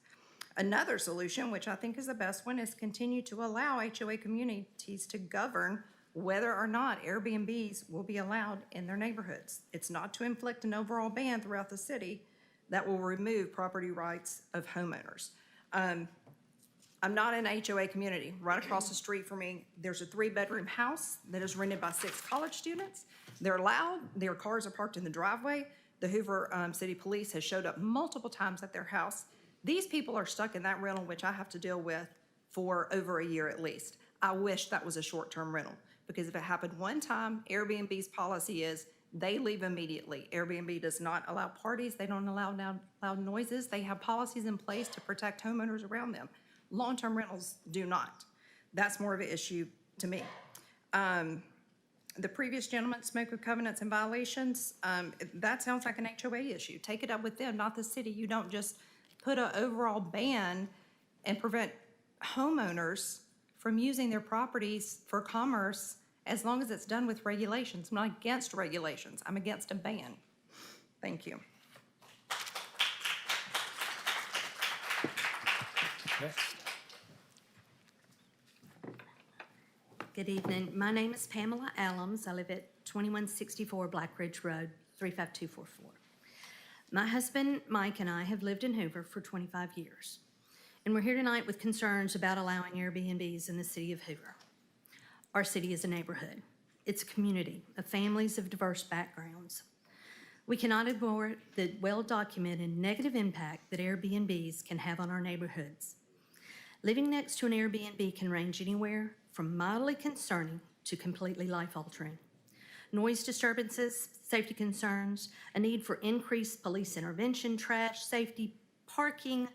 Another solution, which I think is the best one, is continue to allow HOA communities to govern whether or not Airbnbs will be allowed in their neighborhoods. It's not to inflict an overall ban throughout the city that will remove property rights of homeowners. I'm not in an HOA community. Right across the street from me, there's a 3-bedroom house that is rented by 6 college students. They're loud. Their cars are parked in the driveway. The Hoover City Police has showed up multiple times at their house. These people are stuck in that rental, which I have to deal with for over a year at least. I wish that was a short-term rental, because if it happened one time, Airbnb's policy is they leave immediately. Airbnb does not allow parties. They don't allow loud noises. They have policies in place to protect homeowners around them. Long-term rentals do not. That's more of an issue to me. The previous gentleman spoke of covenants and violations. That sounds like an HOA issue. Take it up with them, not the city. You don't just put an overall ban and prevent homeowners from using their properties for commerce as long as it's done with regulations. I'm not against regulations. I'm against a ban. Thank you. Good evening. My name is Pamela Allums. I live at 2164 Black Ridge Road, 35244. My husband, Mike, and I have lived in Hoover for 25 years, and we're here tonight with concerns about allowing Airbnbs in the city of Hoover. Our city is a neighborhood. It's a community of families of diverse backgrounds. We cannot ignore the well-documented negative impact that Airbnbs can have on our neighborhoods. Living next to an Airbnb can range anywhere from mildly concerning to completely life-altering. Noise disturbances, safety concerns, a need for increased police intervention, trash, safety, parking,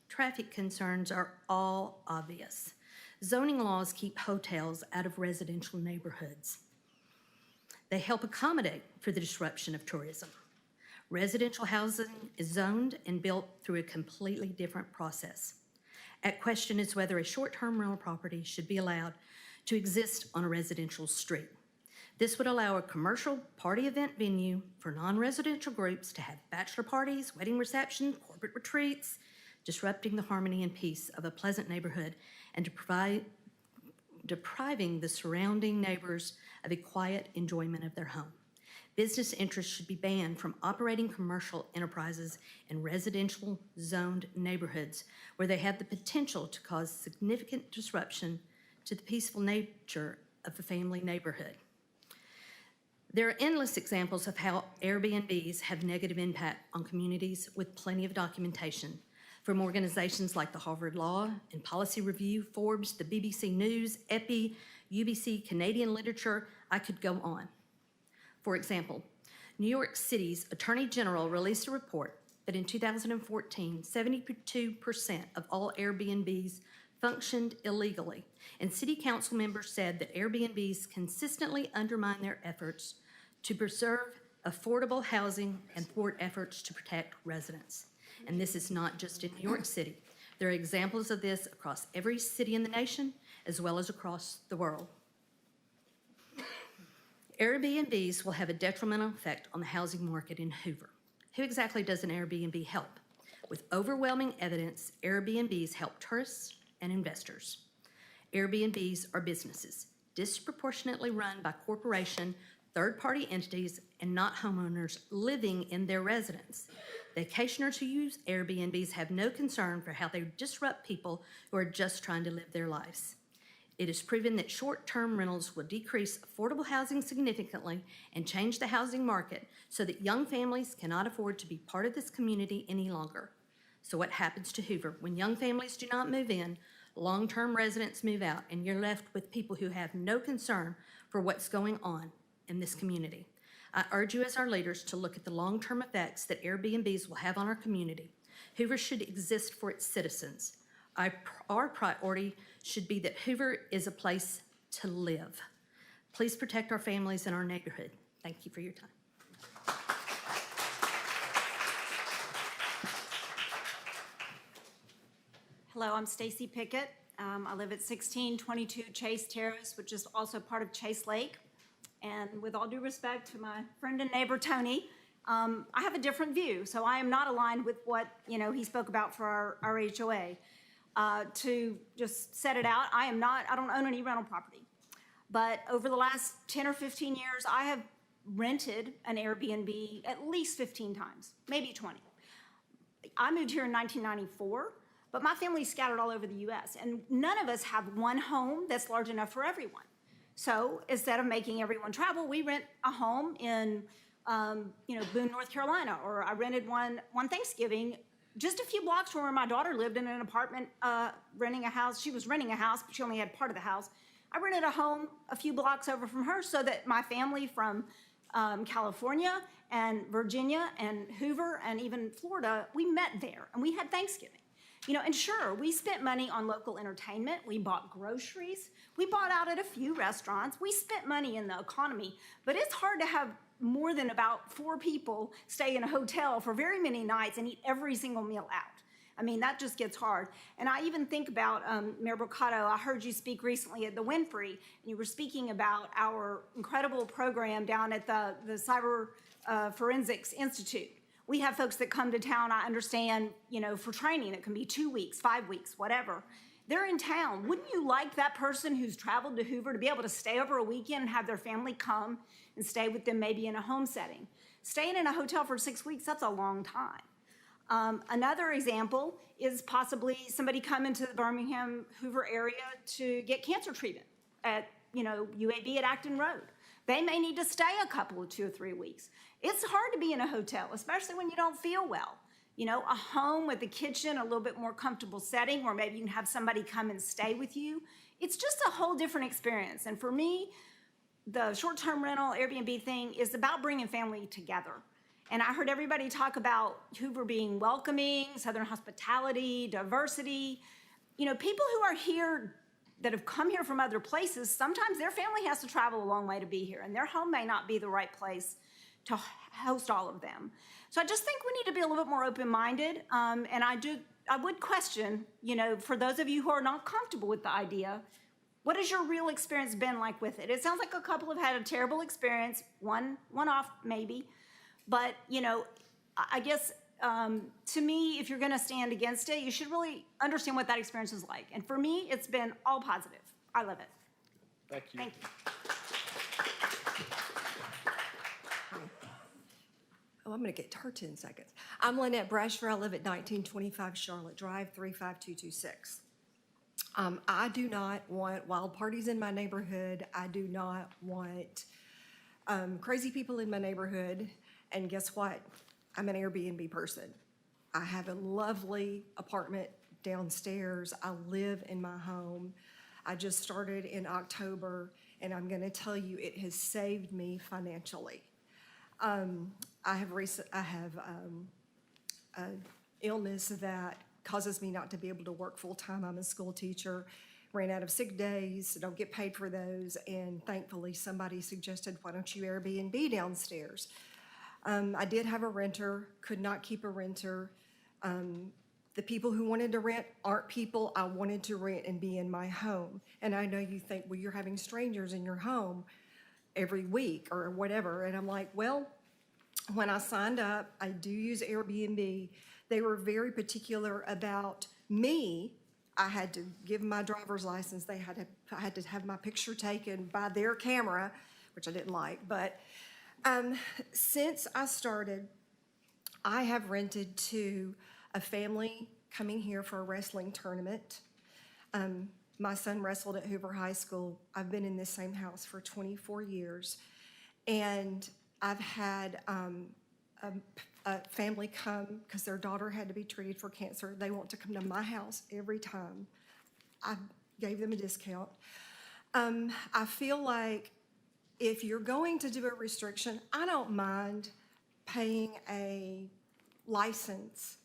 traffic concerns are all obvious. Zoning laws keep hotels out of residential neighborhoods. They help accommodate for the disruption of tourism. Residential housing is zoned and built through a completely different process. At question is whether a short-term rental property should be allowed to exist on a residential street. This would allow a commercial party event venue for non-residential groups to have bachelor parties, wedding receptions, corporate retreats, disrupting the harmony and peace of a pleasant neighborhood and depriving the surrounding neighbors of a quiet enjoyment of their home. Business interests should be banned from operating commercial enterprises in residential zoned neighborhoods where they have the potential to cause significant disruption to the peaceful nature of the family neighborhood. There are endless examples of how Airbnbs have negative impact on communities with plenty of documentation, from organizations like the Harvard Law and Policy Review, Forbes, the BBC News, EPI, UBC, Canadian Literature. I could go on. For example, New York City's Attorney General released a report that in 2014, 72% of all Airbnbs functioned illegally, and city council members said that Airbnbs consistently undermine their efforts to preserve affordable housing and thwart efforts to protect residents. And this is not just in New York City. There are examples of this across every city in the nation, as well as across the world. Airbnbs will have a detrimental effect on the housing market in Hoover. Who exactly does an Airbnb help? With overwhelming evidence, Airbnbs help tourists and investors. Airbnbs are businesses, disproportionately run by corporation, third-party entities, and not homeowners living in their residence. Vacationers who use Airbnbs have no concern for how they disrupt people who are just trying to live their lives. It is proven that short-term rentals will decrease affordable housing significantly and change the housing market so that young families cannot afford to be part of this community any longer. So what happens to Hoover? When young families do not move in, long-term residents move out, and you're left with people who have no concern for what's going on in this community. I urge you as our leaders to look at the long-term effects that Airbnbs will have on our community. Hoover should exist for its citizens. Our priority should be that Hoover is a place to live. Please protect our families and our neighborhood. Thank you for your time. Hello, I'm Stacy Pickett. I live at 1622 Chase Terrace, which is also part of Chase Lake. And with all due respect to my friend and neighbor, Tony, I have a different view. So I am not aligned with what, he spoke about for our HOA. To just set it out, I don't own any rental property. But over the last 10 or 15 years, I have rented an Airbnb at least 15 times, maybe 20. I moved here in 1994, but my family's scattered all over the U.S., and none of us have one home that's large enough for everyone. So instead of making everyone travel, we rent a home in, Boone, North Carolina, or I rented one Thanksgiving just a few blocks from where my daughter lived in an apartment, renting a house. She was renting a house, but she only had part of the house. I rented a home a few blocks over from her so that my family from California and Virginia and Hoover and even Florida, we met there and we had Thanksgiving. And sure, we spent money on local entertainment. We bought groceries. We bought out at a few restaurants. We spent money in the economy, but it's hard to have more than about 4 people stay in a hotel for very many nights and eat every single meal out. I mean, that just gets hard. And I even think about, Mayor Brocato, I heard you speak recently at the Winfrey, and you were speaking about our incredible program down at the Cyber Forensics Institute. We have folks that come to town, I understand, for training. It can be 2 weeks, 5 weeks, whatever. They're in town. Wouldn't you like that person who's traveled to Hoover to be able to stay over a weekend and have their family come and stay with them maybe in a home setting? Staying in a hotel for 6 weeks, that's a long time. Another example is possibly somebody coming to the Birmingham, Hoover area to get cancer treatment at, UAB at Acton Road. They may need to stay a couple of 2 or 3 weeks. It's hard to be in a hotel, especially when you don't feel well. A home with a kitchen, a little bit more comfortable setting where maybe you can have somebody come and stay with you. It's just a whole different experience. And for me, the short-term rental Airbnb thing is about bringing family together. And I heard everybody talk about Hoover being welcoming, Southern hospitality, diversity. People who are here that have come here from other places, sometimes their family has to travel a long way to be here, and their home may not be the right place to host all of them. So I just think we need to be a little bit more open-minded. And I would question, for those of you who are not comfortable with the idea, what has your real experience been like with it? It sounds like a couple have had a terrible experience, one-off maybe. But, I guess to me, if you're going to stand against it, you should really understand what that experience is like. And for me, it's been all positive. I love it. Thank you. Thank you. Oh, I'm going to get to her 10 seconds. I'm Lynette Brasher. I live at 1925 Charlotte Drive, 35226. I do not want wild parties in my neighborhood. I do not want crazy people in my neighborhood. And guess what? I'm an Airbnb person. I have a lovely apartment downstairs. I live in my home. I just started in October, and I'm going to tell you, it has saved me financially. I have an illness that causes me not to be able to work full-time. I'm a school teacher, ran out of sick days, don't get paid for those, and thankfully somebody suggested, why don't you Airbnb downstairs? I did have a renter, could not keep a renter. The people who wanted to rent aren't people I wanted to rent and be in my home. And I know you think, well, you're having strangers in your home every week or whatever. And I'm like, well, when I signed up, I do use Airbnb. They were very particular about me. I had to give my driver's license. I had to have my picture taken by their camera, which I didn't like. But since I started, I have rented to a family coming here for a wrestling tournament. My son wrestled at Hoover High School. I've been in this same house for 24 years. And I've had a family come because their daughter had to be treated for cancer. They want to come to my house every time. I gave them a discount. I feel like if you're going to do a restriction, I don't mind paying a license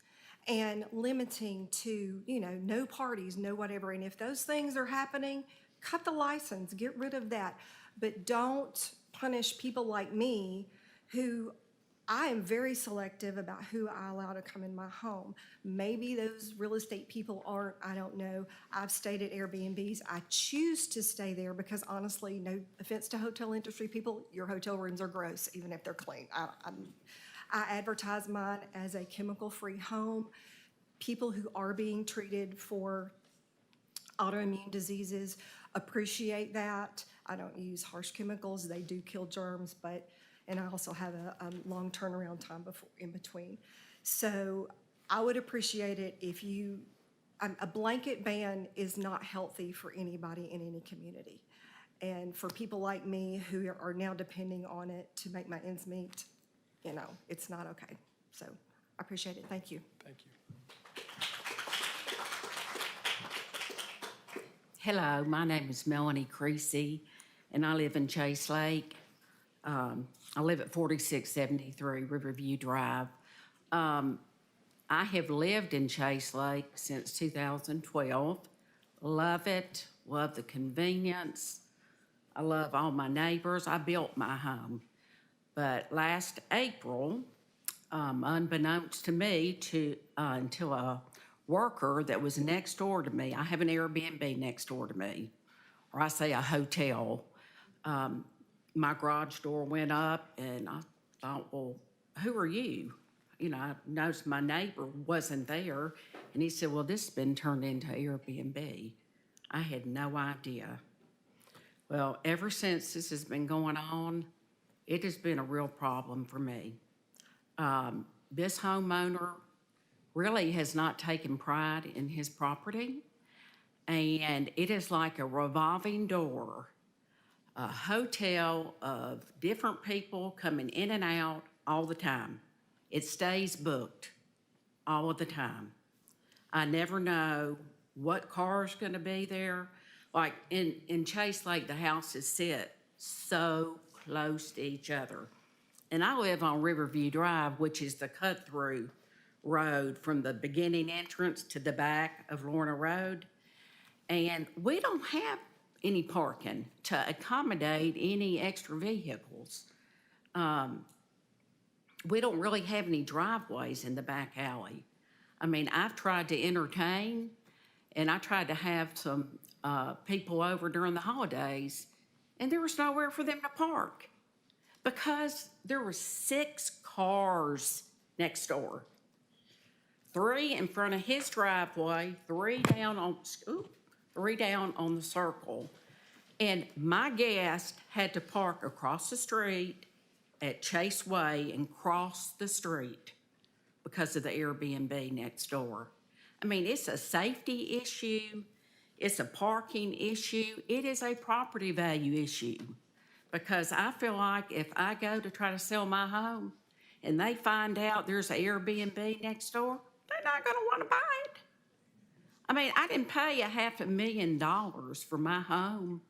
and limiting to, no parties, no whatever. And if those things are happening, cut the license, get rid of that. But don't punish people like me who I am very selective about who I allow to come in my home. Maybe those real estate people aren't, I don't know. I've stayed at Airbnbs. I choose to stay there because honestly, no offense to hotel industry people, your hotel rooms are gross, even if they're clean. I advertise mine as a chemical-free home. People who are being treated for autoimmune diseases appreciate that. I don't use harsh chemicals. They do kill germs, and I also have a long turnaround time in between. So I would appreciate it if a blanket ban is not healthy for anybody in any community. And for people like me who are now depending on it to make my ends meet, it's not okay. So I appreciate it. Thank you. Thank you. Hello, my name is Melanie Creasy, and I live in Chase Lake. I live at 4673 Riverview Drive. I have lived in Chase Lake since 2012. Love it, love the convenience. I love all my neighbors. I built my home. But last April, unbeknownst to me, until a worker that was next door to me, I have an Airbnb next door to me, or I say a hotel. My garage door went up, and I thought, well, who are you? I noticed my neighbor wasn't there, and he said, well, this has been turned into Airbnb. I had no idea. Well, ever since this has been going on, it has been a real problem for me. This homeowner really has not taken pride in his property, and it is like a revolving door, a hotel of different people coming in and out all the time. It stays booked all of the time. I never know what car's gonna be there. Like in Chase Lake, the houses sit so close to each other. And I live on Riverview Drive, which is the cut-through road from the beginning entrance to the back of Lorna Road. And we don't have any parking to accommodate any extra vehicles. We don't really have any driveways in the back alley. I mean, I've tried to entertain, and I tried to have some people over during the holidays, and there was nowhere for them to park because there were 6 cars next door. 3 in front of his driveway, 3 down on the circle. And my guest had to park across the street at Chase Way and cross the street because of the Airbnb next door. I mean, it's a safety issue. It's a parking issue. It is a property value issue. Because I feel like if I go to try to sell my home and they find out there's an Airbnb next door, they're not gonna wanna buy it. I mean, I didn't pay $500,000 for my home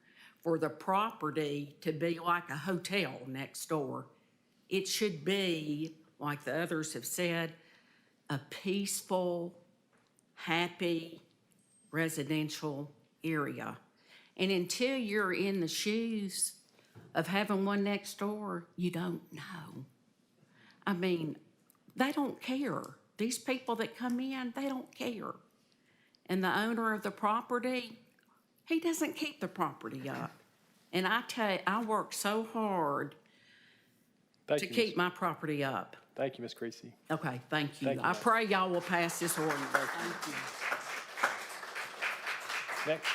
for the property to be like a hotel next door. It should be, like the others have said, a peaceful, happy residential area. And until you're in the shoes of having one next door, you don't know. I mean, they don't care. These people that come in, they don't care. And the owner of the property, he doesn't keep the property up. And I tell you, I work so hard to keep my property up. Thank you, Ms. Creasy. Okay, thank you. Thank you. I pray y'all will pass this ordinance. Thank you. Next.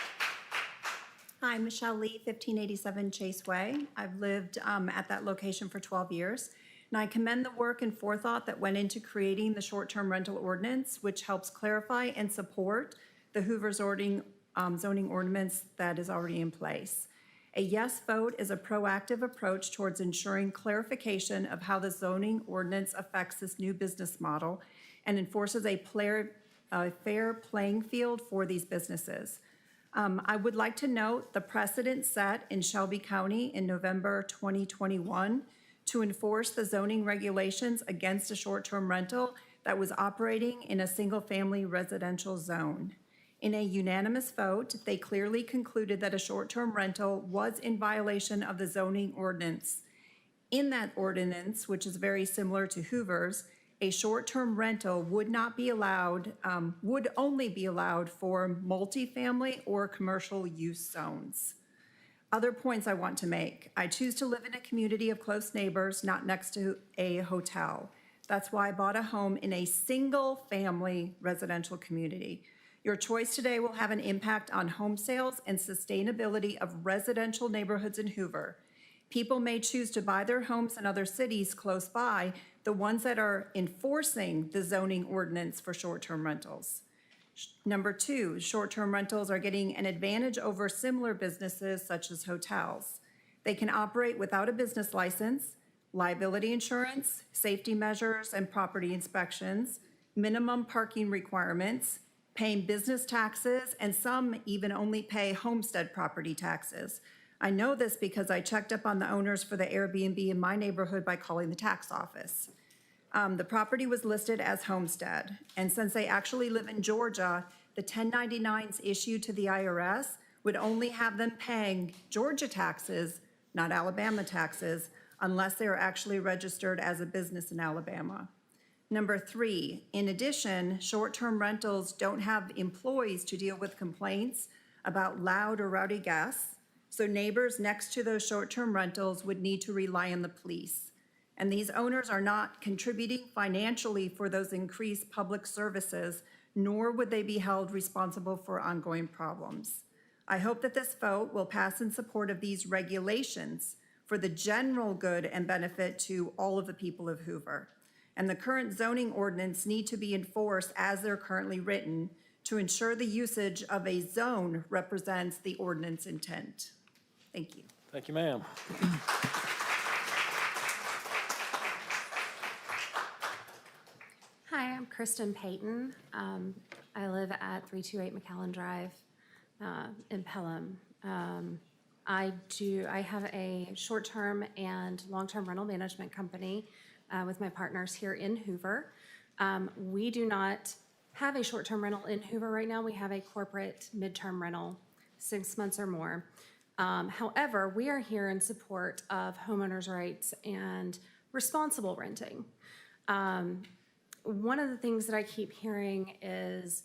Hi, Michelle Lee, 1587 Chase Way. I've lived at that location for 12 years. And I commend the work and forethought that went into creating the short-term rental ordinance, which helps clarify and support the Hoover zoning ordinance that is already in place. A yes vote is a proactive approach towards ensuring clarification of how the zoning ordinance affects this new business model and enforces a fair playing field for these businesses. I would like to note the precedent set in Shelby County in November 2021 to enforce the zoning regulations against a short-term rental that was operating in a single-family residential zone. In a unanimous vote, they clearly concluded that a short-term rental was in violation of the zoning ordinance. In that ordinance, which is very similar to Hoover's, a short-term rental would only be allowed for multifamily or commercial use zones. Other points I want to make. I choose to live in a community of close neighbors, not next to a hotel. That's why I bought a home in a single-family residential community. Your choice today will have an impact on home sales and sustainability of residential neighborhoods in Hoover. People may choose to buy their homes in other cities close by, the ones that are enforcing the zoning ordinance for short-term rentals. Number 2, short-term rentals are getting an advantage over similar businesses such as hotels. They can operate without a business license, liability insurance, safety measures and property inspections, minimum parking requirements, paying business taxes, and some even only pay homestead property taxes. I know this because I checked up on the owners for the Airbnb in my neighborhood by calling the tax office. The property was listed as homestead, and since they actually live in Georgia, the 1099s issued to the IRS would only have them paying Georgia taxes, not Alabama taxes, unless they are actually registered as a business in Alabama. Number 3, in addition, short-term rentals don't have employees to deal with complaints about loud or rowdy guests, so neighbors next to those short-term rentals would need to rely on the police. and these owners are not contributing financially for those increased public services, nor would they be held responsible for ongoing problems. I hope that this vote will pass in support of these regulations for the general good and benefit to all of the people of Hoover. And the current zoning ordinance need to be enforced as they're currently written to ensure the usage of a zone represents the ordinance intent. Thank you. Thank you, ma'am. Hi, I'm Kristen Payton. I live at 328 McAllen Drive in Pelham. I have a short-term and long-term rental management company with my partners here in Hoover. We do not have a short-term rental in Hoover right now. We have a corporate midterm rental, 6 months or more. However, we are here in support of homeowners' rights and responsible renting. One of the things that I keep hearing is,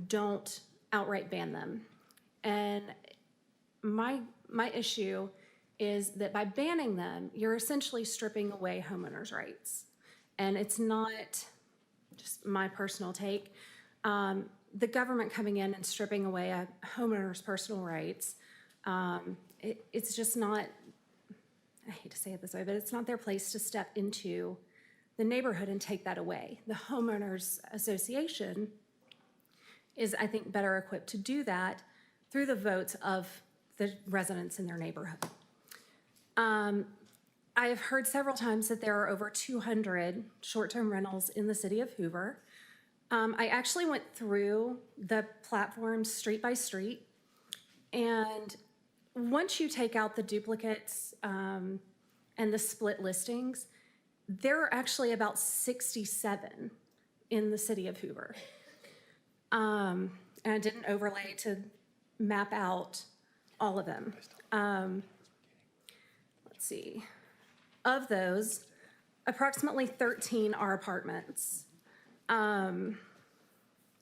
don't outright ban them. And my issue is that by banning them, you're essentially stripping away homeowners' rights. And it's not just my personal take. The government coming in and stripping away a homeowner's personal rights, it's just not, I hate to say it this way, but it's not their place to step into the neighborhood and take that away. The homeowners association is, I think, better equipped to do that through the votes of the residents in their neighborhood. I have heard several times that there are over 200 short-term rentals in the city of Hoover. I actually went through the platforms street by street, and once you take out the duplicates and the split listings, there are actually about 67 in the city of Hoover. And I did an overlay to map out all of them. Let's see. Of those, approximately 13 are apartments.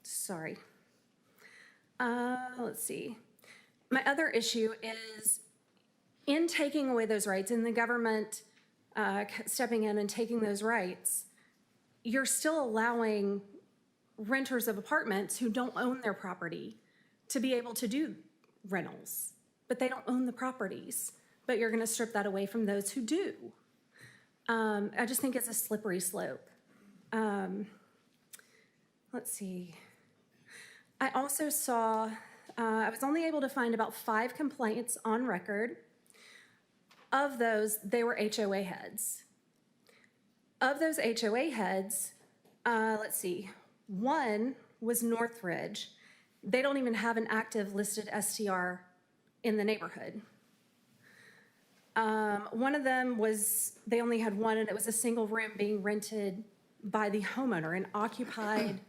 Sorry. Let's see. My other issue is in taking away those rights, in the government stepping in and taking those rights, you're still allowing renters of apartments who don't own their property to be able to do rentals, but they don't own the properties. But you're going to strip that away from those who do. I just think it's a slippery slope. Let's see. I also saw, I was only able to find about 5 complaints on record. Of those, they were HOA heads. Of those HOA heads, let's see, 1 was Northridge. They don't even have an active listed STR in the neighborhood. One of them was, they only had 1, and it was a single room being rented by the homeowner, an occupied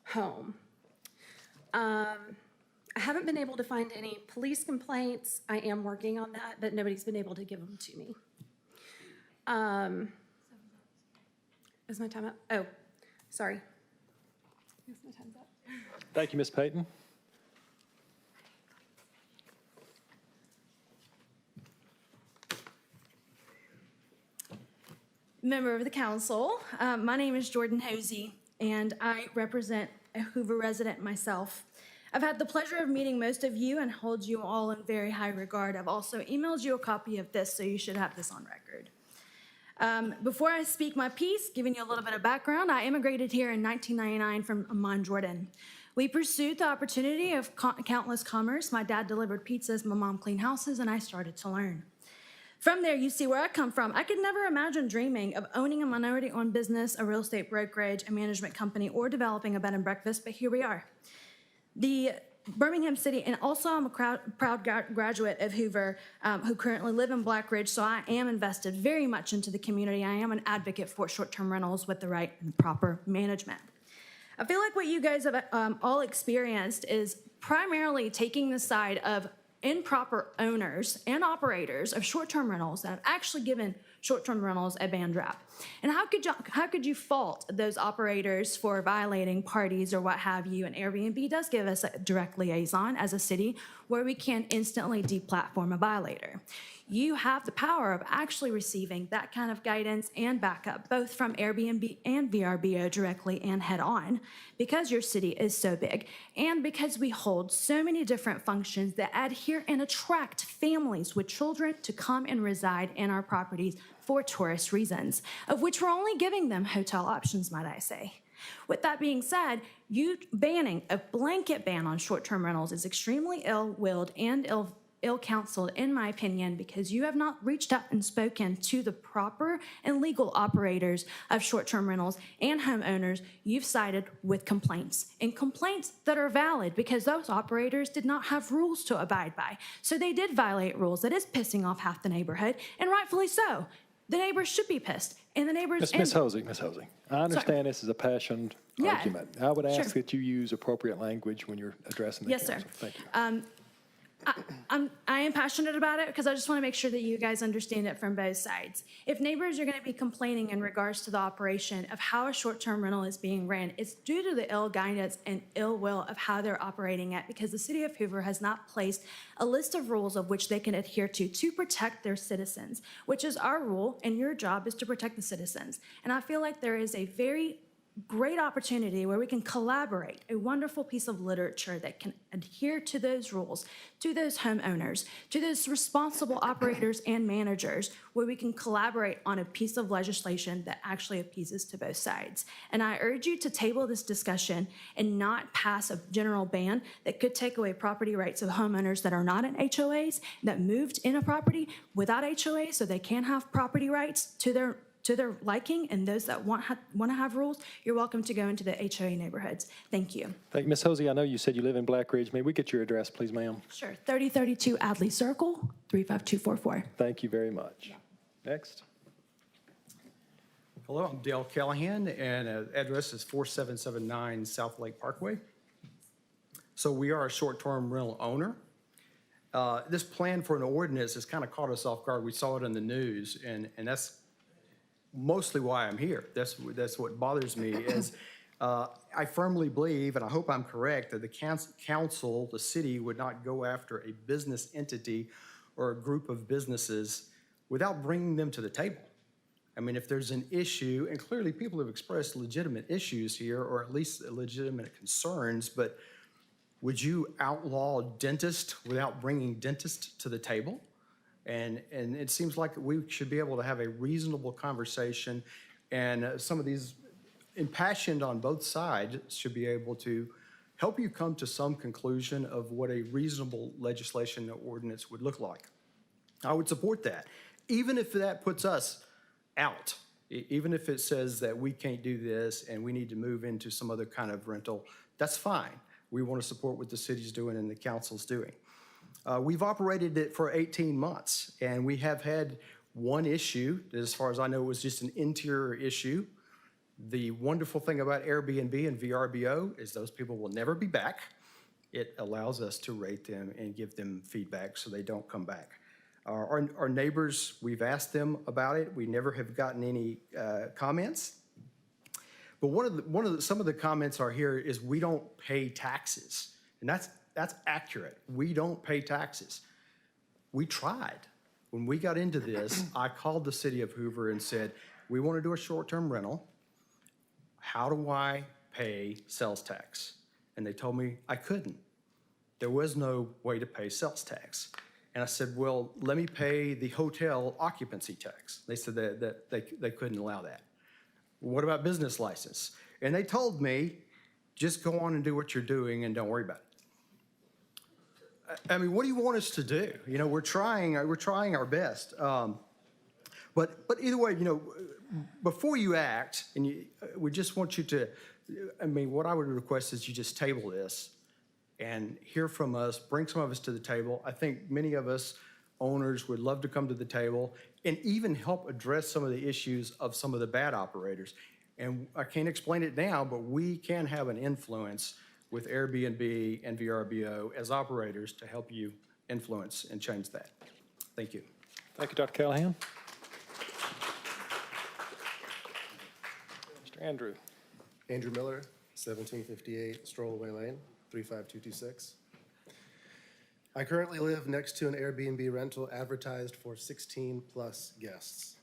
home. I haven't been able to find any police complaints. I am working on that, but nobody's been able to give them to me. Is my time up? Oh, sorry. Yes, my time's up. Thank you, Ms. Payton. Member of the council, my name is Jordan Hosey, and I represent a Hoover resident myself. I've had the pleasure of meeting most of you and hold you all in very high regard. I've also emailed you a copy of this, so you should have this on record. Before I speak my piece, giving you a little bit of background, I immigrated here in 1999 from Amman, Jordan. We pursued the opportunity of countless commerce. My dad delivered pizzas, my mom cleaned houses, and I started to learn. From there, you see where I come from. I could never imagine dreaming of owning a minority-owned business, a real estate brokerage, a management company, or developing a bed and breakfast, but here we are. The Birmingham City, and also I'm a proud graduate of Hoover who currently live in Black Ridge, so I am invested very much into the community. I am an advocate for short-term rentals with the right and proper management. I feel like what you guys have all experienced is primarily taking the side of improper owners and operators of short-term rentals that have actually given short-term rentals a band rap. And how could you fault those operators for violating parties or what have you? And Airbnb does give us a direct liaison as a city where we can instantly deplatform a violator. You have the power of actually receiving that kind of guidance and backup, both from Airbnb and VRBO directly and head on, because your city is so big and because we hold so many different functions that adhere and attract families with children to come and reside in our properties for tourist reasons, of which we're only giving them hotel options, might I say. With that being said, you banning a blanket ban on short-term rentals is extremely ill-willed and ill-counseled, in my opinion, because you have not reached out and spoken to the proper and legal operators of short-term rentals and homeowners you've cited with complaints, and complaints that are valid because those operators did not have rules to abide by. So they did violate rules. That is pissing off half the neighborhood, and rightfully so. The neighbors should be pissed, and the neighbors... Miss Hosey, I understand this is a passionate argument. I would ask sure. that you use appropriate language when you're addressing the Yes, council. sir. Thank you. I am passionate about it because I just want to make sure that you guys understand it from both sides. If neighbors are going to be complaining in regards to the operation of how a short-term rental is being ran, it's due to the ill guidance and ill will of how they're operating it, because the city of Hoover has not placed a list of rules of which they can adhere to protect their citizens, which is our rule, and your job is to protect the citizens. And I feel like there is a very great opportunity where we can collaborate, a wonderful piece of literature that can adhere to those rules, to those homeowners, to those responsible operators and managers, where we can collaborate on a piece of legislation that actually appeases to both sides. And I urge you to table this discussion and not pass a general ban that could take away property rights of homeowners that are not in HOAs, that moved in a property without HOA so they can have property rights to their liking, and those that want to have rules, you're welcome to go into the HOA neighborhoods. Thank you. Thank you. Ms. Hosey, I know you said you live in Black Ridge. May we get your address, please, ma'am? Sure. 3032 Adley Circle, 35244. Thank you very much. Next. Hello, I'm Dale Callahan, and address is 4779 South Lake Parkway. So we are a short-term rental owner. This plan for an ordinance has kind of caught us off guard. We saw it in the news, and that's mostly why I'm here. That's what bothers me is I firmly believe, and I hope I'm correct, that the council, the city, would not go after a business entity or a group of businesses without bringing them to the table. I mean, if there's an issue, and clearly people have expressed legitimate issues here, or at least legitimate concerns, but would you outlaw dentists without bringing dentists to the table? And it seems like we should be able to have a reasonable conversation, and some of these impassioned on both sides should be able to help you come to some conclusion of what a reasonable legislation or ordinance would look like. I would support that, even if that puts us out, even if it says that we can't do this and we need to move into some other kind of rental, that's fine. We want to support what the city's doing and the council's doing. We've operated it for 18 months, and we have had one issue that, as far as I know, was just an interior issue. The wonderful thing about Airbnb and VRBO is those people will never be back. It allows us to rate them and give them feedback so they don't come back. Our neighbors, we've asked them about it. We never have gotten any comments. But some of the comments are here is we don't pay taxes, and that's accurate. We don't pay taxes. We tried. When we got into this, I called the city of Hoover and said, we want to do a short-term rental. How do I pay sales tax? And they told me I couldn't. There was no way to pay sales tax. And I said, well, let me pay the hotel occupancy tax. They said that they couldn't allow that. What about business license? And they told me, just go on and do what you're doing and don't worry about it. I mean, what do you want us to do? You know, we're trying our best. But either way, you know, before you act, and we just want you to, I mean, what I would request is you just table this and hear from us, bring some of us to the table. I think many of us owners would love to come to the table and even help address some of the issues of some of the bad operators. And I can't explain it now, but we can have an influence with Airbnb and VRBO as operators to help you influence and change that. Thank you. Thank you, Dr. Callahan. Mr. Andrew. Andrew Miller, 1758 Strollaway Lane, 35226. I currently live next to an Airbnb rental advertised for 16-plus guests.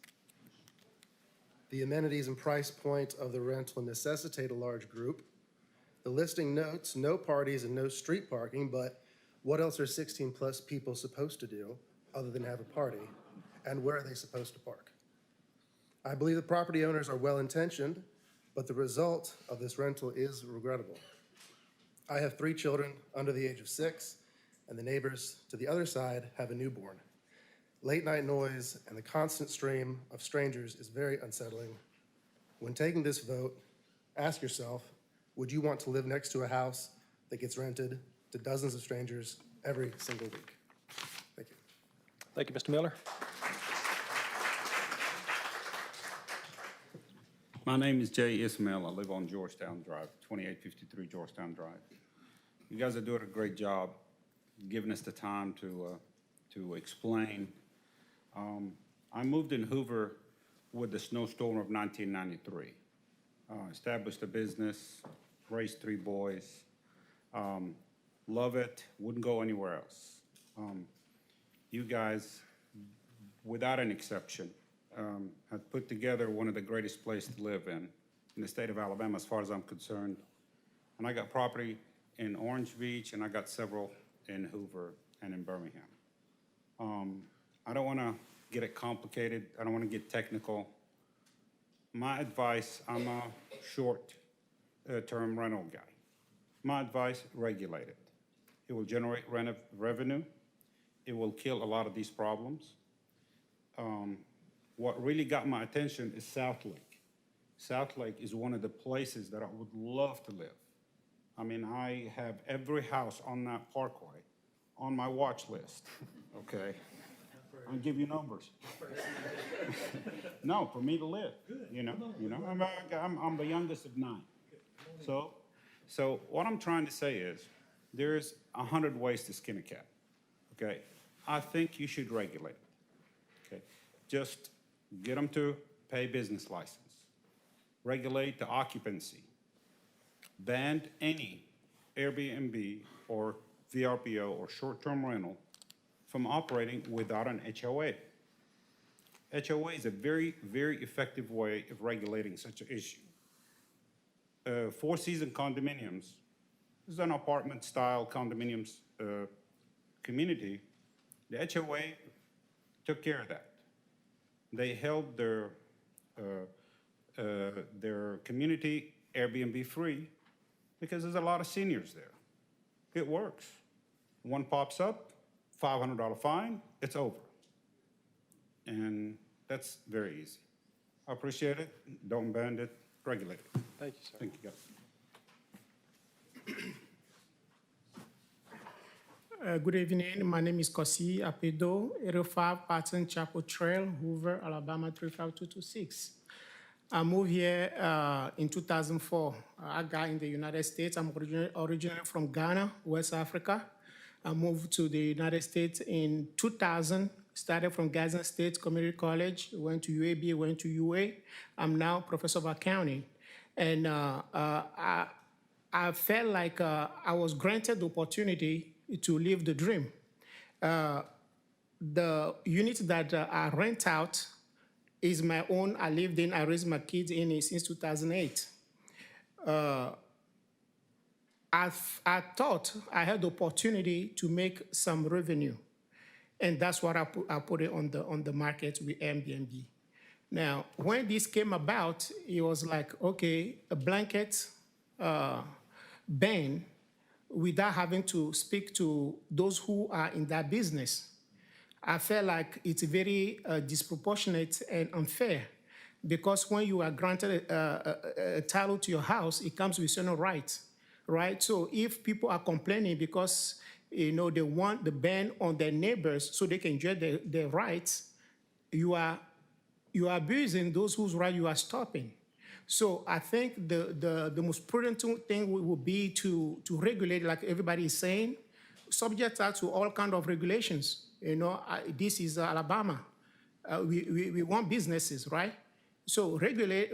The amenities and price point of the rental necessitate a large group. The listing notes no parties and no street parking, but what else are 16-plus people supposed to do other than have a party? And where are they supposed to park? I believe the property owners are well-intentioned, but the result of this rental is regrettable. I have 3 children under the age of 6, and the neighbors to the other side have a newborn. Late night noise and the constant stream of strangers is very unsettling. When taking this vote, ask yourself, would you want to live next to a house that gets rented to dozens of strangers every single week? Thank you. Thank you, Mr. Miller. My name is Jay Ismail. I live on Georgetown Drive, 2853 Georgetown Drive. You guys are doing a great job giving us the time to explain. I moved in Hoover with the snowstorm of 1993. Established a business, raised 3 boys. Love it, wouldn't go anywhere else. You guys, without an exception, have put together one of the greatest places to live in the state of Alabama, as far as I'm concerned. And I got property in Orange Beach, and I got several in Hoover and in Birmingham. I don't want to get it complicated. I don't want to get technical. My advice, I'm a short-term rental guy. My advice, regulate it. It will generate revenue. It will kill a lot of these problems. What really got my attention is South Lake. South Lake is one of the places that I would love to live. I mean, I have every house on that parkway on my watch list, okay? I'll give you numbers. No, for me to live, you know. I'm the youngest of 9. So what I'm trying to say is there's 100 ways to skin a cat, okay? I think you should regulate it, okay? Just get them to pay business license. Regulate the occupancy. Ban any Airbnb or VRBO or short-term rental from operating without an HOA. HOA is a very, very effective way of regulating such an issue. 4-season condominiums is an apartment-style condominiums community. The HOA took care of that. They held their community Airbnb free because there's a lot of seniors there. It works. One pops up, $500 fine, it's over. And that's very easy. I appreciate it. Don't ban it, regulate it. Thank you, sir. Thank you, guys. Good evening. My name is Kosi Apedo, 805 Patton Chapel Trail, Hoover, Alabama 35226. I moved here in 2004. I got in the United States. I'm originally from Ghana, West Africa. I moved to the United States in 2000, started from Gadsden State Community College, went to UAB, went to UA. I'm now professor of accounting. And I felt like I was granted the opportunity to live the dream. The unit that I rent out is my own. I lived in, I raised my kids in it since 2008. I thought I had the opportunity to make some revenue. And that's what I put it on the market with Airbnb. Now, when this came about, it was like, okay, a blanket ban without having to speak to those who are in that business. I felt like it's very disproportionate and unfair because when you are granted a title to your house, it comes with certain rights, right? So if people are complaining because they want the ban on their neighbors so they can enjoy their rights, you are abusing those whose right you are stopping. So I think the most prudent thing would be to regulate, like everybody is saying, subject that to all kinds of regulations. This is Alabama. We want businesses, right? So regulate,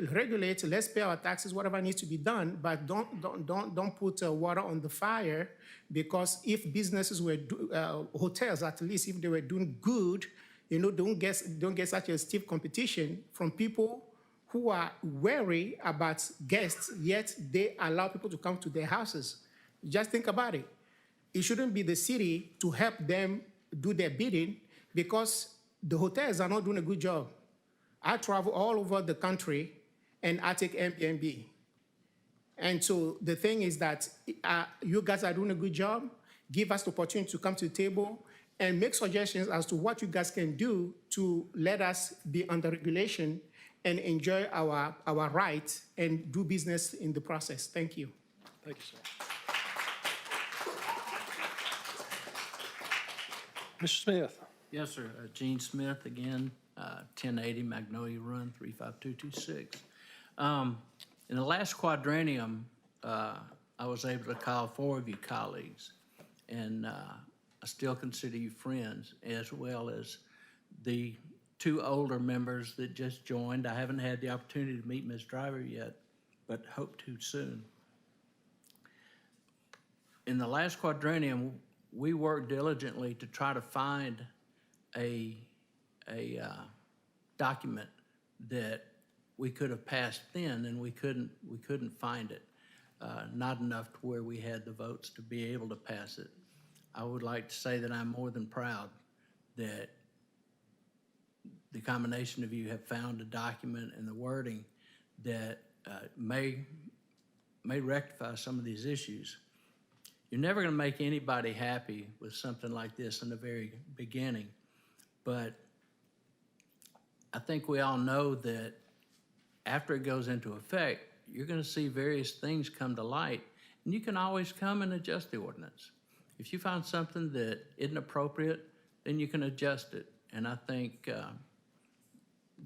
let's pay our taxes, whatever needs to be done, but don't put water on the fire, because if businesses were, hotels at least, if they were doing good, don't get such a stiff competition from people who are wary about guests, yet they allow people to come to their houses. Just think about it. It shouldn't be the city to help them do their bidding, because the hotels are not doing a good job. I travel all over the country and I take Airbnb. And so the thing is that you guys are doing a good job. Give us the opportunity to come to the table and make suggestions as to what you guys can do to let us be under regulation and enjoy our rights and do business in the process. Thank you. Thank you, sir. Mr. Smith. Yes, sir. Gene Smith again, 1080 Magnolia Run, 35226. In the last quadrennium, I was able to call 4 of you colleagues, and I still consider you friends, as well as the 2 older members that just joined. I haven't had the opportunity to meet Ms. Driver yet, but hope to soon. In the last quadrennium, we worked diligently to try to find a document that we could have passed then, and we couldn't find it. Not enough to where we had the votes to be able to pass it. I would like to say that I'm more than proud that the combination of you have found a document and the wording that may rectify some of these issues. You're never going to make anybody happy with something like this in the very beginning, but I think we all know that after it goes into effect, you're going to see various things come to light, and you can always come and adjust the ordinance. If you find something that isn't appropriate, then you can adjust it, and I think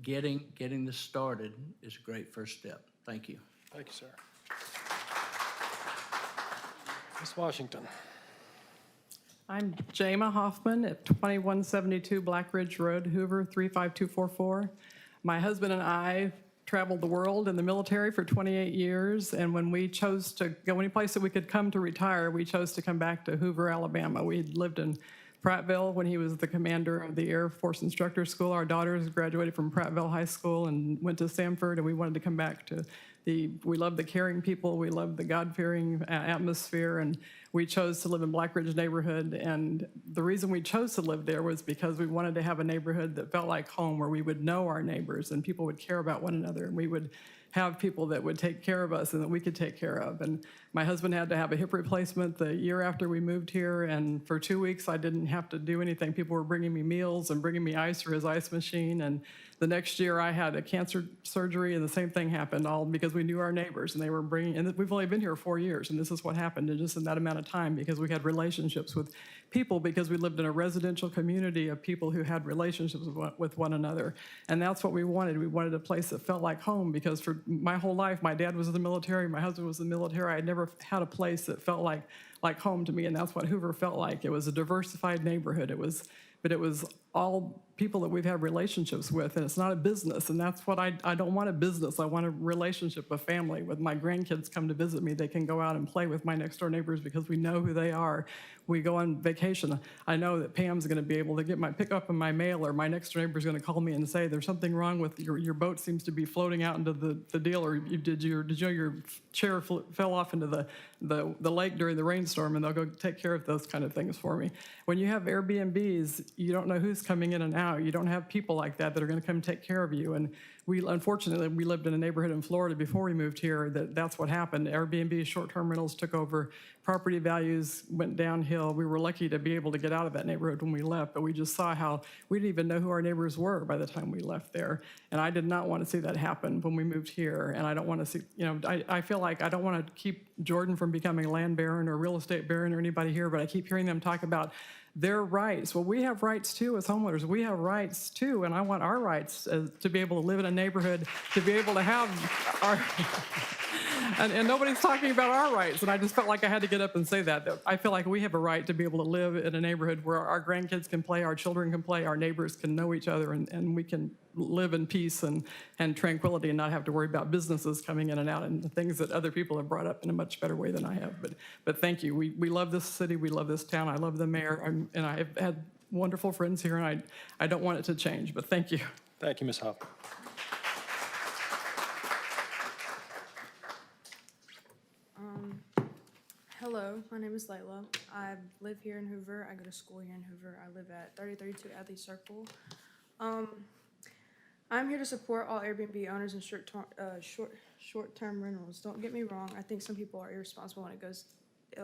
getting this started is a great first step. Thank you. Thank you, sir. Ms. Washington. I'm Jama Hoffman at 2172 Black Ridge Road, Hoover, 35244. My husband and I traveled the world in the military for 28 years, and when we chose to go any place that we could come to retire, we chose to come back to Hoover, Alabama. We lived in Prattville when he was the commander of the Air Force Instructor School. Our daughters graduated from Prattville High School and went to Samford, and we wanted to come back to we love the caring people, we love the God-fearing atmosphere, and we chose to live in Black Ridge neighborhood. And the reason we chose to live there was because we wanted to have a neighborhood that felt like home, where we would know our neighbors and people would care about one another, and we would have people that would take care of us and that we could take care of. And my husband had to have a hip replacement the year after we moved here, and for 2 weeks I didn't have to do anything. People were bringing me meals and bringing me ice for his ice machine, and the next year I had a cancer surgery, and the same thing happened, all because we knew our neighbors, and they were bringing, and we've only been here 4 years, and this is what happened in just in that amount of time, because we had relationships with people, because we lived in a residential community of people who had relationships with one another. And that's what we wanted. We wanted a place that felt like home, because for my whole life, my dad was in the military, my husband was in the military. I had never had a place that felt like home to me, and that's what Hoover felt like. It was a diversified neighborhood. But it was all people that we've had relationships with, and it's not a business, and that's what I don't want a business. I want a relationship, a family. When my grandkids come to visit me, they can go out and play with my next door neighbors because we know who they are. We go on vacation. I know that Pam's going to be able to pick up in my mail, or my next door neighbor's going to call me and say, there's something wrong with your boat seems to be floating out into the deal, or did you know your chair fell off into the lake during the rainstorm, and they'll go take care of those kind of things for me. When you have Airbnbs, you don't know who's coming in and out. You don't have people like that are going to come take care of you. And unfortunately, we lived in a neighborhood in Florida before we moved here that's what happened. Airbnb short-term rentals took over. Property values went downhill. We were lucky to be able to get out of that neighborhood when we left, but we just saw how we didn't even know who our neighbors were by the time we left there. And I did not want to see that happen when we moved here. And I don't want to see, I feel like I don't want to keep Jordan from becoming a land baron or real estate baron or anybody here, but I keep hearing them talk about their rights. Well, we have rights too as homeowners. We have rights too, and I want our rights to be able to live in a neighborhood, to be able to have our And nobody's talking about our rights, and I just felt like I had to get up and say that. That I feel like we have a right to be able to live in a neighborhood where our grandkids can play, our children can play, our neighbors can know each other, and we can live in peace and tranquility and not have to worry about businesses coming in and out and the things that other people have brought up in a much better way than I have. But thank you. We love this city. We love this town. I love the mayor, and I have had wonderful friends here, and I don't want it to change, but thank you. Thank you, Ms. Hoffman. Hello, my name is Layla. I live here in Hoover. I go to school here in Hoover. I live at 3032 Athlete Circle. I'm here to support all Airbnb owners and short-term rentals. Don't get me wrong. I think some people are irresponsible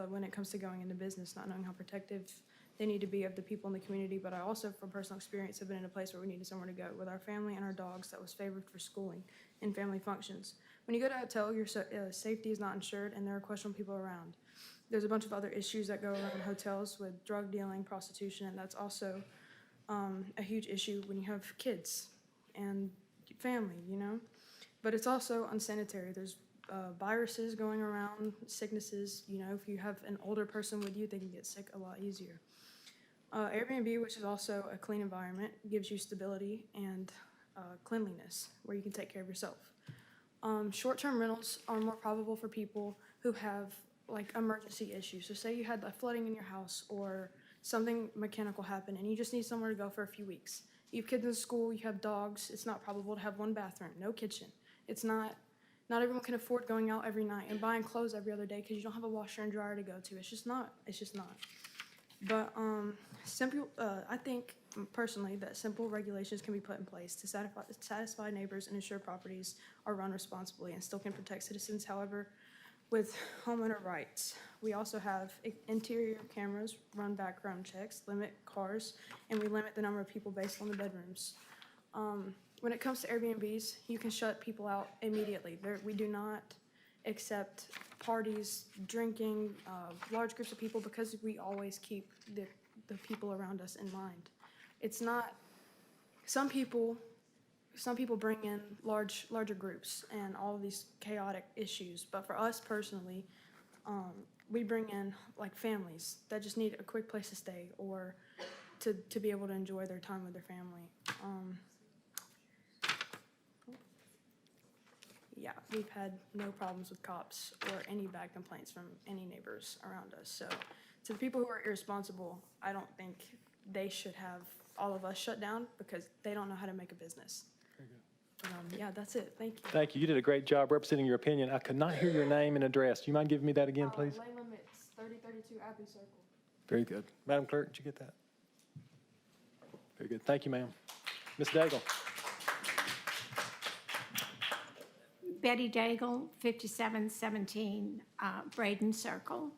when it comes to going into business, not knowing how protective they need to be of the people in the community. But I also, from personal experience, have been in a place where we needed somewhere to go with our family and our dogs that was favored for schooling and family functions. When you go to a hotel, your safety is not insured, and there are questionable people around. There's a bunch of other issues that go around hotels with drug dealing, prostitution, and that's also a huge issue when you have kids and family, you know? But it's also unsanitary. There's viruses going around, sicknesses, you know, if you have an older person with you, they can get sick a lot easier. Airbnb, which is also a clean environment, gives you stability and cleanliness where you can take care of yourself. Short-term rentals are more probable for people who have like emergency issues. So say you had a flooding in your house or something mechanical happened and you just need somewhere to go for a few weeks. You have kids in school, you have dogs, it's not probable to have one bathroom, no kitchen. It's not everyone can afford going out every night and buying clothes every other day because you don't have a washer and dryer to go to. It's just not. But I think personally that simple regulations can be put in place to satisfy neighbors and ensure properties are run responsibly and still can protect citizens. However, with homeowner rights, we also have interior cameras, run background checks, limit cars, and we limit the number of people based on the bedrooms. When it comes to Airbnbs, you can shut people out immediately. We do not accept parties, drinking, large groups of people because we always keep the people around us in mind. It's not, some people bring in larger groups and all of these chaotic issues, but for us personally, we bring in like families that just need a quick place to stay or to be able to enjoy their time with their family. Yeah, we've had no problems with cops or any bad complaints from any neighbors around us. So to the people who are irresponsible, I don't think they should have all of us shut down because they don't know how to make a business. Yeah, that's it. Thank you. Thank you. You did a great job representing your opinion. I could not hear your name and address. Do you mind giving me that again, please? Layla Mix, 3032 Abbey Circle. Very good. Madam Clerk, did you get that? Very good. Thank you, ma'am. Ms. Daigle. Betty Daigle, 5717 Braden Circle.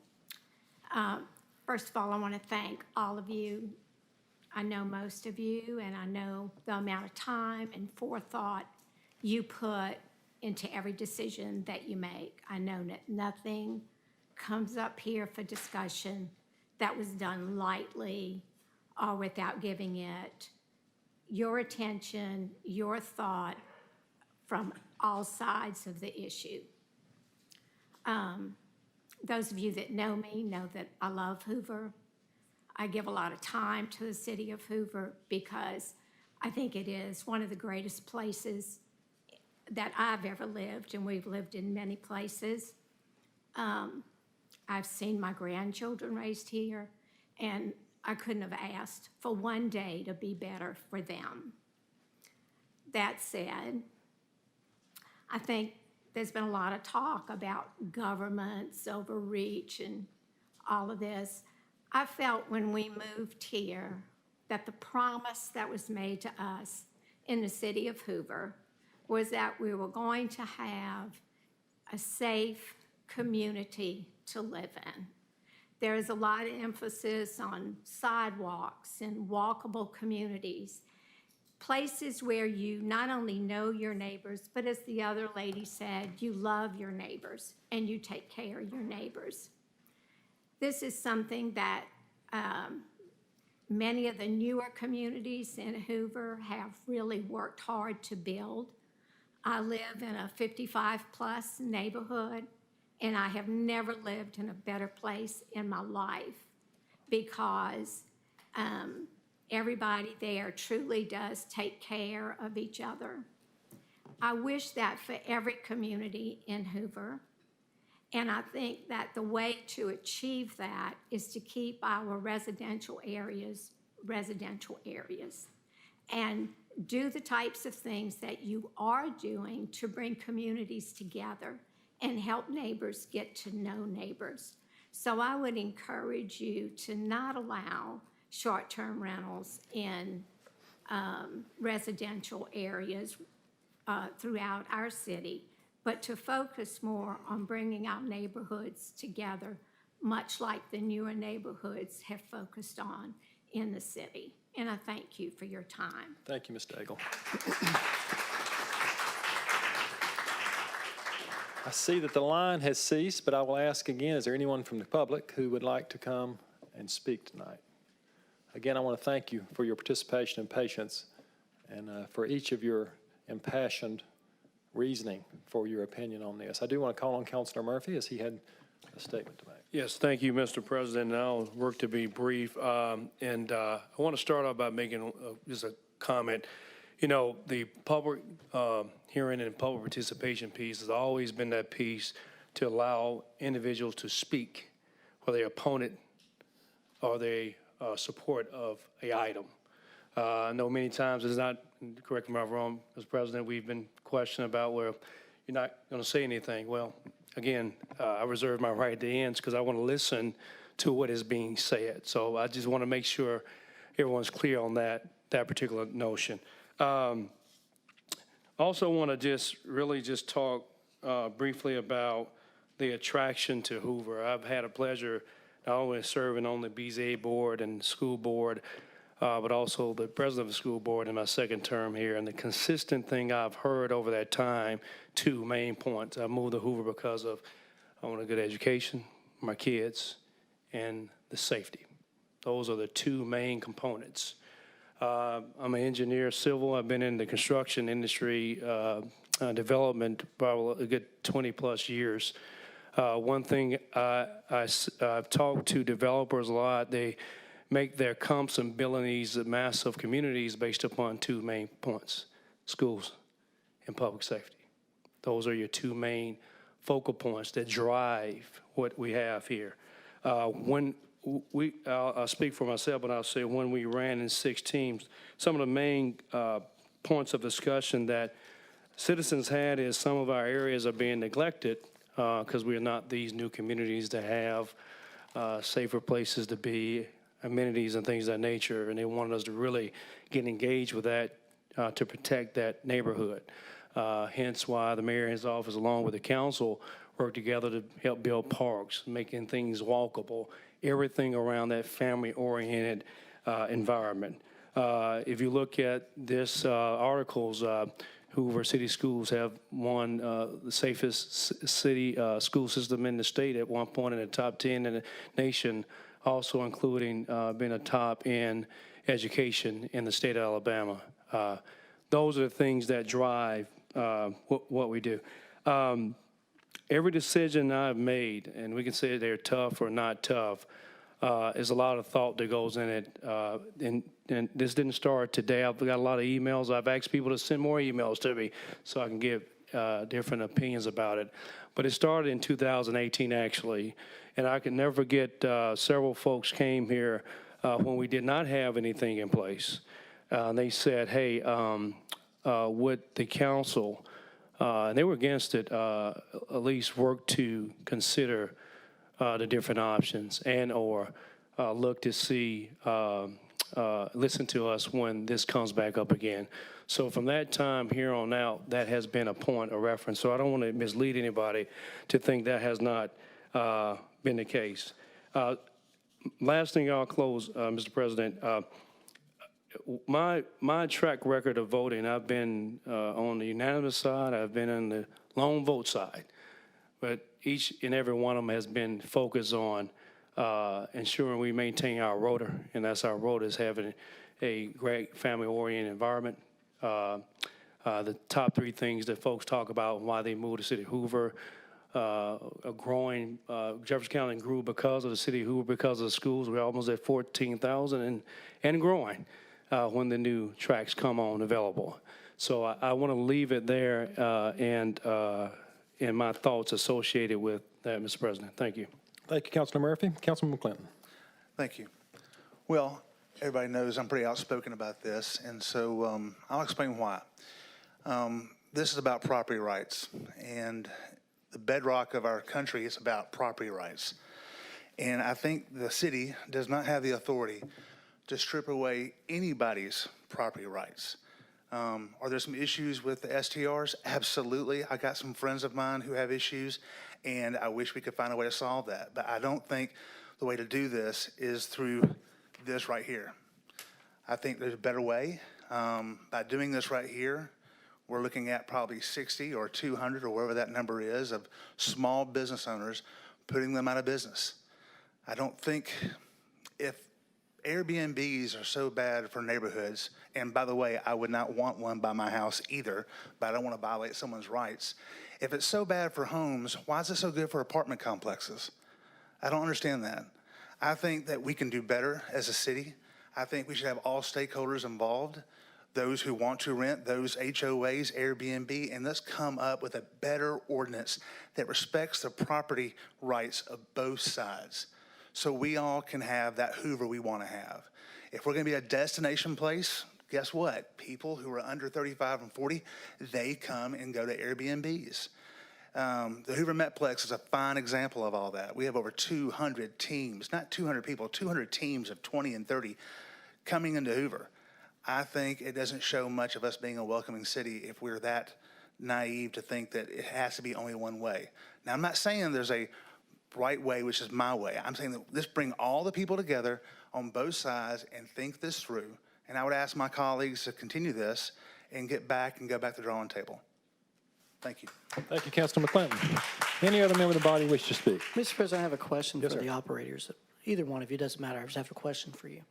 First of all, I want to thank all of you. I know most of you, and I know the amount of time and forethought you put into every decision that you make. I know that nothing comes up here for discussion that was done lightly or without giving it your attention, your thought from all sides of the issue. Those of you that know me know that I love Hoover. I give a lot of time to the city of Hoover because I think it is one of the greatest places that I've ever lived, and we've lived in many places. I've seen my grandchildren raised here, and I couldn't have asked for one day to be better for them. That said, I think there's been a lot of talk about government's overreach and all of this. I felt when we moved here that the promise that was made to us in the city of Hoover was that we were going to have a safe community to live in. There is a lot of emphasis on sidewalks and walkable communities, places where you not only know your neighbors, but as the other lady said, you love your neighbors and you take care of your neighbors. This is something that many of the newer communities in Hoover have really worked hard to build. I live in a 55-plus neighborhood, and I have never lived in a better place in my life because everybody there truly does take care of each other. I wish that for every community in Hoover, and I think that the way to achieve that is to keep our residential areas, and do the types of things that you are doing to bring communities together and help neighbors get to know neighbors. So I would encourage you to not allow short-term rentals in residential areas throughout our city, but to focus more on bringing our neighborhoods together, much like the newer neighborhoods have focused on in the city. And I thank you for your time. Thank you, Ms. Daigle. I see that the line has ceased, but I will ask again, is there anyone from the public who would like to come and speak tonight? Again, I want to thank you for your participation and patience, and for each of your impassioned reasoning for your opinion on this. I do want to call on Councilor Murphy, as he had a statement to make. Yes, thank you, Mr. President, and I'll work to be brief. I want to start off by making just a comment. You know, the public hearing and public participation piece has always been that piece to allow individuals to speak, whether they're opponent or they support of a item. I know many times it's not, correct me if I'm wrong, Mr. President, we've been questioned about where you're not going to say anything. Well, again, I reserve my right to end because I want to listen to what is being said. So I just want to make sure everyone's clear on that particular notion. Also want to just talk briefly about the attraction to Hoover. I've had a pleasure not only serving on the BZA board and school board, but also the president of the school board in my second term here. And the consistent thing I've heard over that time, two main points. I moved to Hoover because I want a good education, my kids, and the safety. Those are the two main components. I'm an engineer, civil. I've been in the construction industry, development, probably a good 20-plus years. One thing I've talked to developers a lot. They make their comps and billing these massive communities based upon two main points: schools and public safety. Those are your two main focal points that drive what we have here. I'll speak for myself, but I'll say when we ran in 6 teams, some of the main points of discussion that citizens had is some of our areas are being neglected because we are not these new communities that have safer places to be, amenities and things of that nature, and they wanted us to really get engaged with that to protect that neighborhood. Hence why the mayor and his office, along with the council, work together to help build parks, making things walkable, everything around that family-oriented environment. If you look at this articles, Hoover City Schools have won the safest city school system in the state at one point in the top 10 in the nation, also including being a top in education in the state of Alabama. Those are the things that drive what we do. Every decision I've made, and we can say they're tough or not tough, is a lot of thought that goes in it. And this didn't start today. I've got a lot of emails. I've asked people to send more emails to me so I can give different opinions about it. But it started in 2018, actually. And I can never forget several folks came here when we did not have anything in place. And they said, hey, would the council, and they were against it, at least work to consider the different options and or look to see, listen to us when this comes back up again. So from that time here on out, that has been a point of reference. So I don't want to mislead anybody to think that has not been the case. Last thing I'll close, Mr. President. My track record of voting, I've been on the unanimous side, I've been on the lone vote side, but each and every one of them has been focused on ensuring we maintain our rota, and that's our rota is having a great family-oriented environment. the top three things that folks talk about why they moved to the city of Hoover. Jefferson County grew because of the city of Hoover, because of the schools. We're almost at 14,000 and growing when the new tracks come on available. So I want to leave it there and my thoughts associated with that, Mr. President. Thank you. Thank you, Councilman Murphy. Councilman McClinton. Thank you. Well, everybody knows I'm pretty outspoken about this, and so I'll explain why. This is about property rights, and the bedrock of our country is about property rights. And I think the city does not have the authority to strip away anybody's property rights. Are there some issues with the STRs? Absolutely. I got some friends of mine who have issues, and I wish we could find a way to solve that. But I don't think the way to do this is through this right here. I think there's a better way. By doing this right here, we're looking at probably 60 or 200 or wherever that number is of small business owners, putting them out of business. I don't think if Airbnbs are so bad for neighborhoods, and by the way, I would not want one by my house either, but I don't want to violate someone's rights. If it's so bad for homes, why is it so good for apartment complexes? I don't understand that. I think that we can do better as a city. I think we should have all stakeholders involved, those who want to rent, those HOAs, Airbnb, and let's come up with a better ordinance that respects the property rights of both sides so we all can have that Hoover we want to have. If we're going to be a destination place, guess what? People who are under 35 and 40, they come and go to Airbnbs. The Hoover Metplex is a fine example of all that. We have over 200 teams, not 200 people, 200 teams of 20 and 30 coming into Hoover. I think it doesn't show much of us being a welcoming city if we're that naive to think that it has to be only one way. Now, I'm not saying there's a right way, which is my way. I'm saying that let's bring all the people together on both sides and think this through. And I would ask my colleagues to continue this and get back and go back to the drawing table. Thank you. Thank you, Councilman McClinton. Any other member of the body wish to speak? Mr. President, I have a question Yes, for sir. the operators. Either one of you, doesn't matter. I just have a question for you.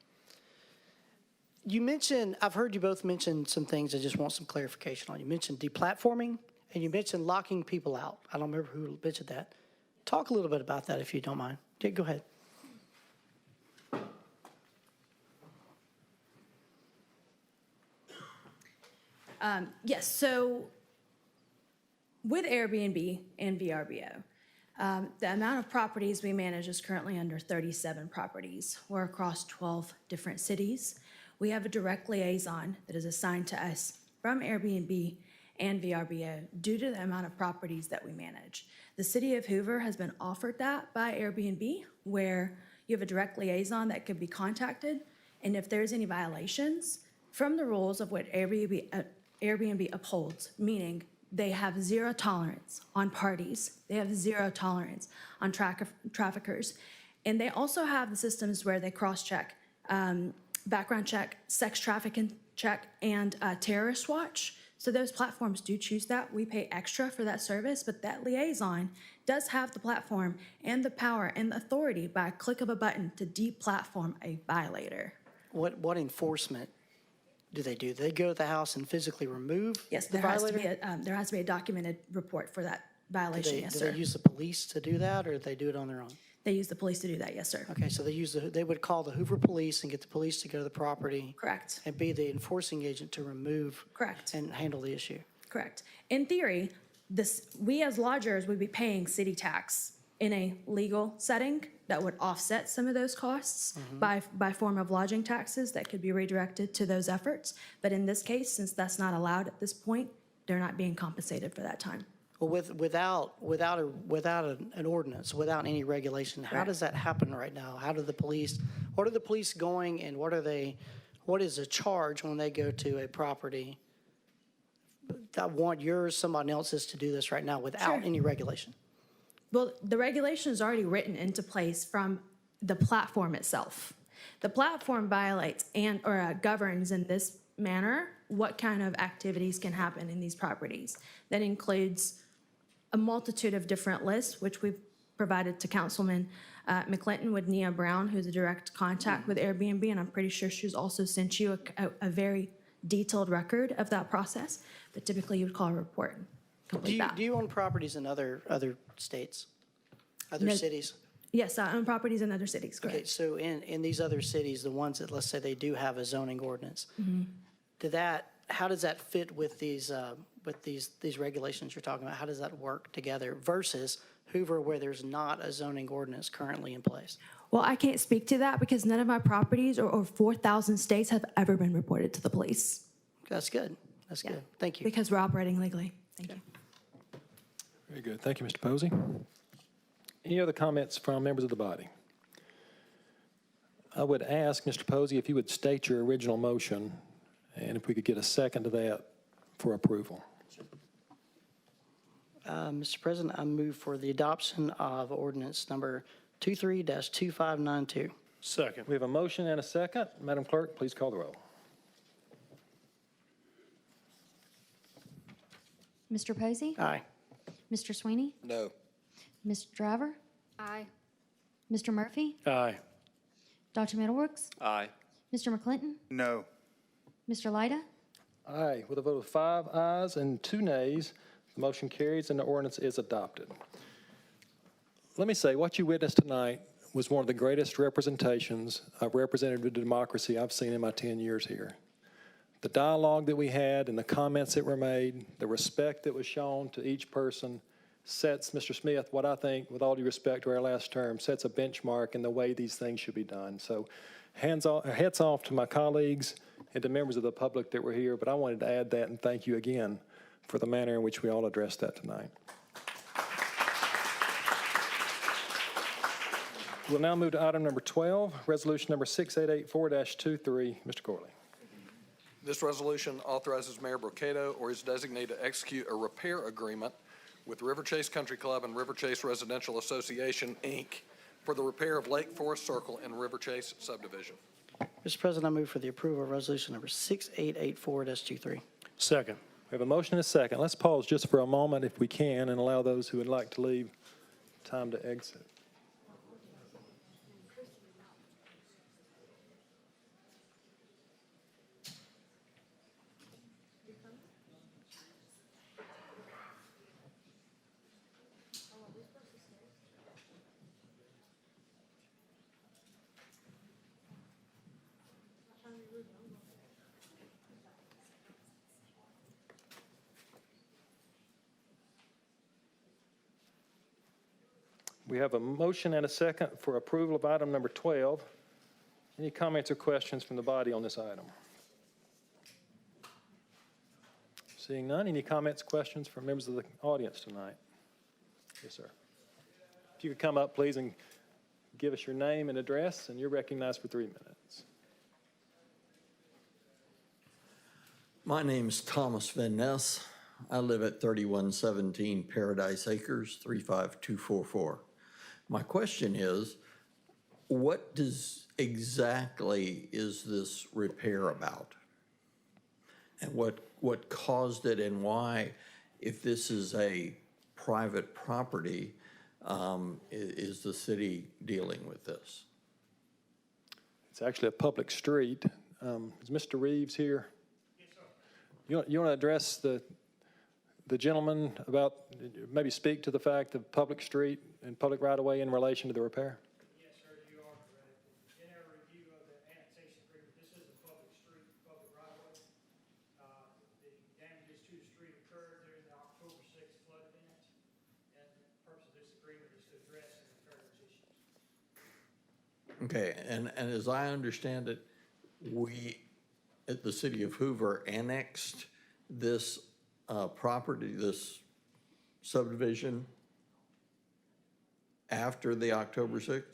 You mentioned, I've heard you both mention some things I just want some clarification on. You mentioned deplatforming and you mentioned locking people out. I don't remember who mentioned that. Talk a little bit about that if you don't mind. Yeah, go ahead. Yes, so with Airbnb and VRBO, the amount of properties we manage is currently under 37 properties. We're across 12 different cities. We have a direct liaison that is assigned to us from Airbnb and VRBO due to the amount of properties that we manage. The city of Hoover has been offered that by Airbnb, where you have a direct liaison that could be contacted, and if there's any violations from the rules of what Airbnb upholds, meaning they have zero tolerance on parties, they have zero tolerance on traffickers, and they also have the systems where they cross-check, background check, sex trafficking check, and terrorist watch. So those platforms do choose that. We pay extra for that service, but that liaison does have the platform and the power and the authority by a click of a button to deplatform a violator. What enforcement do they do? Do they go to the house and physically remove Yes, the there has to violator? be there has to be a documented report for that violation, yes, Do sir. they use the police to do that, or do they do it on their own? They use the police to do that, yes, sir. Okay, so they would call the Hoover Police and get the police to go to the property. Correct. And be the enforcing agent to remove. Correct. And handle the issue. Correct. In theory, we as lodgers would be paying city tax in a legal setting that would offset some of those costs by form of lodging taxes that could be redirected to those efforts. But in this case, since that's not allowed at this point, they're not being compensated for that time. Well, without an ordinance, without any regulation, how does that happen right now? What are the police going and what is the charge when they go to a property? I want yours, somebody else's to do this right now without any regulation. Well, the regulation is already written into place from the platform itself. The platform violates or governs in this manner what kind of activities can happen in these properties. That includes a multitude of different lists, which we've provided to Councilman McClinton with Nia Brown, who's a direct contact with Airbnb, and I'm pretty sure she's also sent you a very detailed record of that process. but typically you would call a report and Do complete you, that. do you own properties in other states, other No. cities? Yes, I own properties in other cities, Okay, correct? so in these other cities, the ones that, let's say they do have a zoning ordinance, how does that fit with these regulations you're talking about? How does that work together versus Hoover, where there's not a zoning ordinance currently in place? Well, I can't speak to that because none of my properties or 4,000 states have ever been reported to the police That's good. That's good. Thank you. because we're operating legally. Thank you. Very good. Thank you, Mr. Posey. Any other comments from members of the body? I would ask Mr. Posey if you would state your original motion, and if we could get a second to that for approval. Mr. President, I move for the adoption of ordinance number 23-2592. Second. We have a motion and a second. Madam Clerk, please call the roll. Mr. Posey? Aye. Mr. Sweeney? No. Mr. Driver? Aye. Mr. Murphy? Aye. Dr. Middleworks? Aye. Mr. McClinton? No. Mr. Lyda? Aye. With a vote of 5 ayes and 2 nays, the motion carries and the ordinance is adopted. Let me say, what you witnessed tonight was one of the greatest representations of representative democracy I've seen in my 10 years here. The dialogue that we had and the comments that were made, the respect that was shown to each person sets, Mr. Smith, what I think, with all due respect to our last term, sets a benchmark in the way these things should be done. So hats off to my colleagues and to members of the public that were here, but I wanted to add that and thank you again for the manner in which we all addressed that tonight. We'll now move to item number 12, resolution number 6884-23. Mr. Corley. This resolution authorizes Mayor Brocato or his designee to execute a repair agreement with River Chase Country Club and River Chase Residential Association, Inc., for the repair of Lake Forest Circle in River Chase subdivision. Mr. President, I move for the approval of resolution number 6884-23. Second. We have a motion and a second. Let's pause just for a moment if we can and allow those who would like to leave time to exit. We have a motion and a second for approval of item number 12. Any comments or questions from the body on this item? Seeing none, any comments, questions from members of the audience tonight? Yes, sir. If you could come up, please, and give us your name and address, and you're recognized for 3 minutes. My name is Thomas Van Ness. I live at 3117 Paradise Acres, 35244. My question is, what exactly is this repair about? And what caused it and why, if this is a private property, is the city dealing with this? It's actually a public street. Is Mr. Reeves here? Yes, sir. You want to address the gentleman about, maybe speak to the fact of public street and public right-of-way in relation to the repair? Yes, sir, you are correct. In our review of the annexation agreement, this is a public street, public right-of-way. The damages to the street occurred during the October 6th flood event, and the purpose of this agreement is to address and repair those issues. Okay, and as I understand it, we, at the city of Hoover, annexed this property, this subdivision, after the October 6th?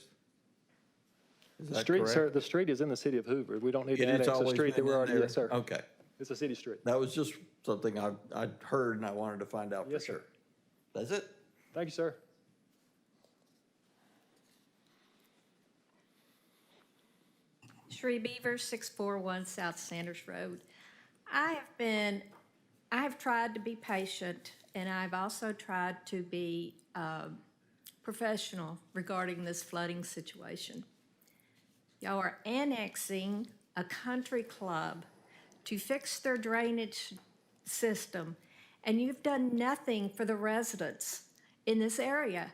Is that Street, correct? sir, the street is in the city of Hoover. We don't need to It has annex the always street that been we're in already, there? yes, sir. Okay. It's a city street. That was just something I'd heard and I wanted to find out for sure. That's it? Thank you, sir. Shree Beaver, 641 South Sanders Road. I have tried to be patient, and I've also tried to be professional regarding this flooding situation. Y'all are annexing a country club to fix their drainage system, and you've done nothing for the residents in this area.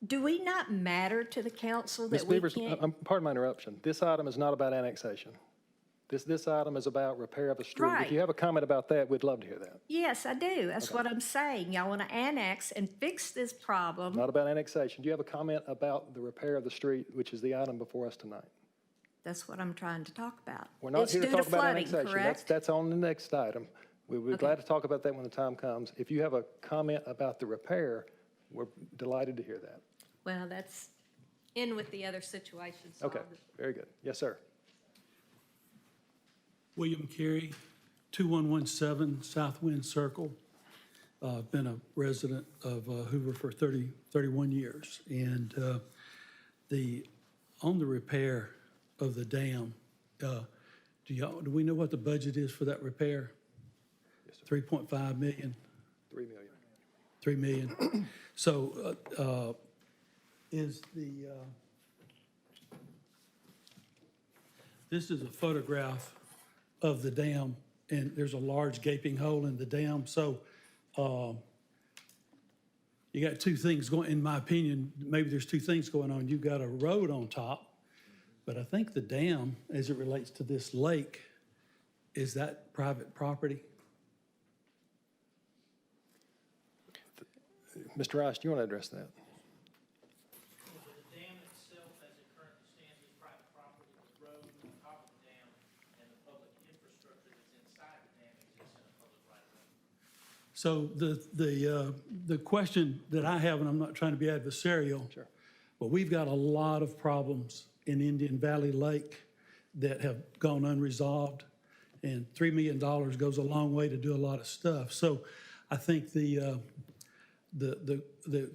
Do we not matter to the council Ms. that we Beavers, can't? pardon my interruption. This item is not about annexation. This item is about repair of a street. If Right. you have a comment about that, we'd love to hear that. Yes, I do. That's what I'm saying. Y'all want to annex and fix this problem. Not about annexation. Do you have a comment about the repair of the street, which is the item before us tonight? That's what I'm trying to talk about. We're not It's here to due talk about flooding, annexation. correct? That's on the next item. We'll be Okay. glad to talk about that when the time comes. If you have a comment about the repair, we're delighted to hear that. Well, that's in with the other situations. so Okay, I'll just- very good. Yes, sir. William Carey, 2117 Southwind Circle. Been a resident of Hoover for 31 years. And on the repair of the dam, do we know what the budget is for that repair? Yes, sir. 3.5 million? 3 million. 3 million. So this is a photograph of the dam, and there's a large gaping hole in the dam. So you got two things going, in my opinion, maybe there's two things going on. You've got a road on top, but I think the dam, as it relates to this lake, is that private property? Mr. Rice, do you want to address that? The dam itself, as it currently stands, is private property. The road on top of the dam and the public infrastructure that's inside the dam exists in a public right of way. So the question that I have, and I'm not trying to be adversarial, Sure. but we've got a lot of problems in Indian Valley Lake that have gone unresolved, and $3 million goes a long way to do a lot of stuff. So I think the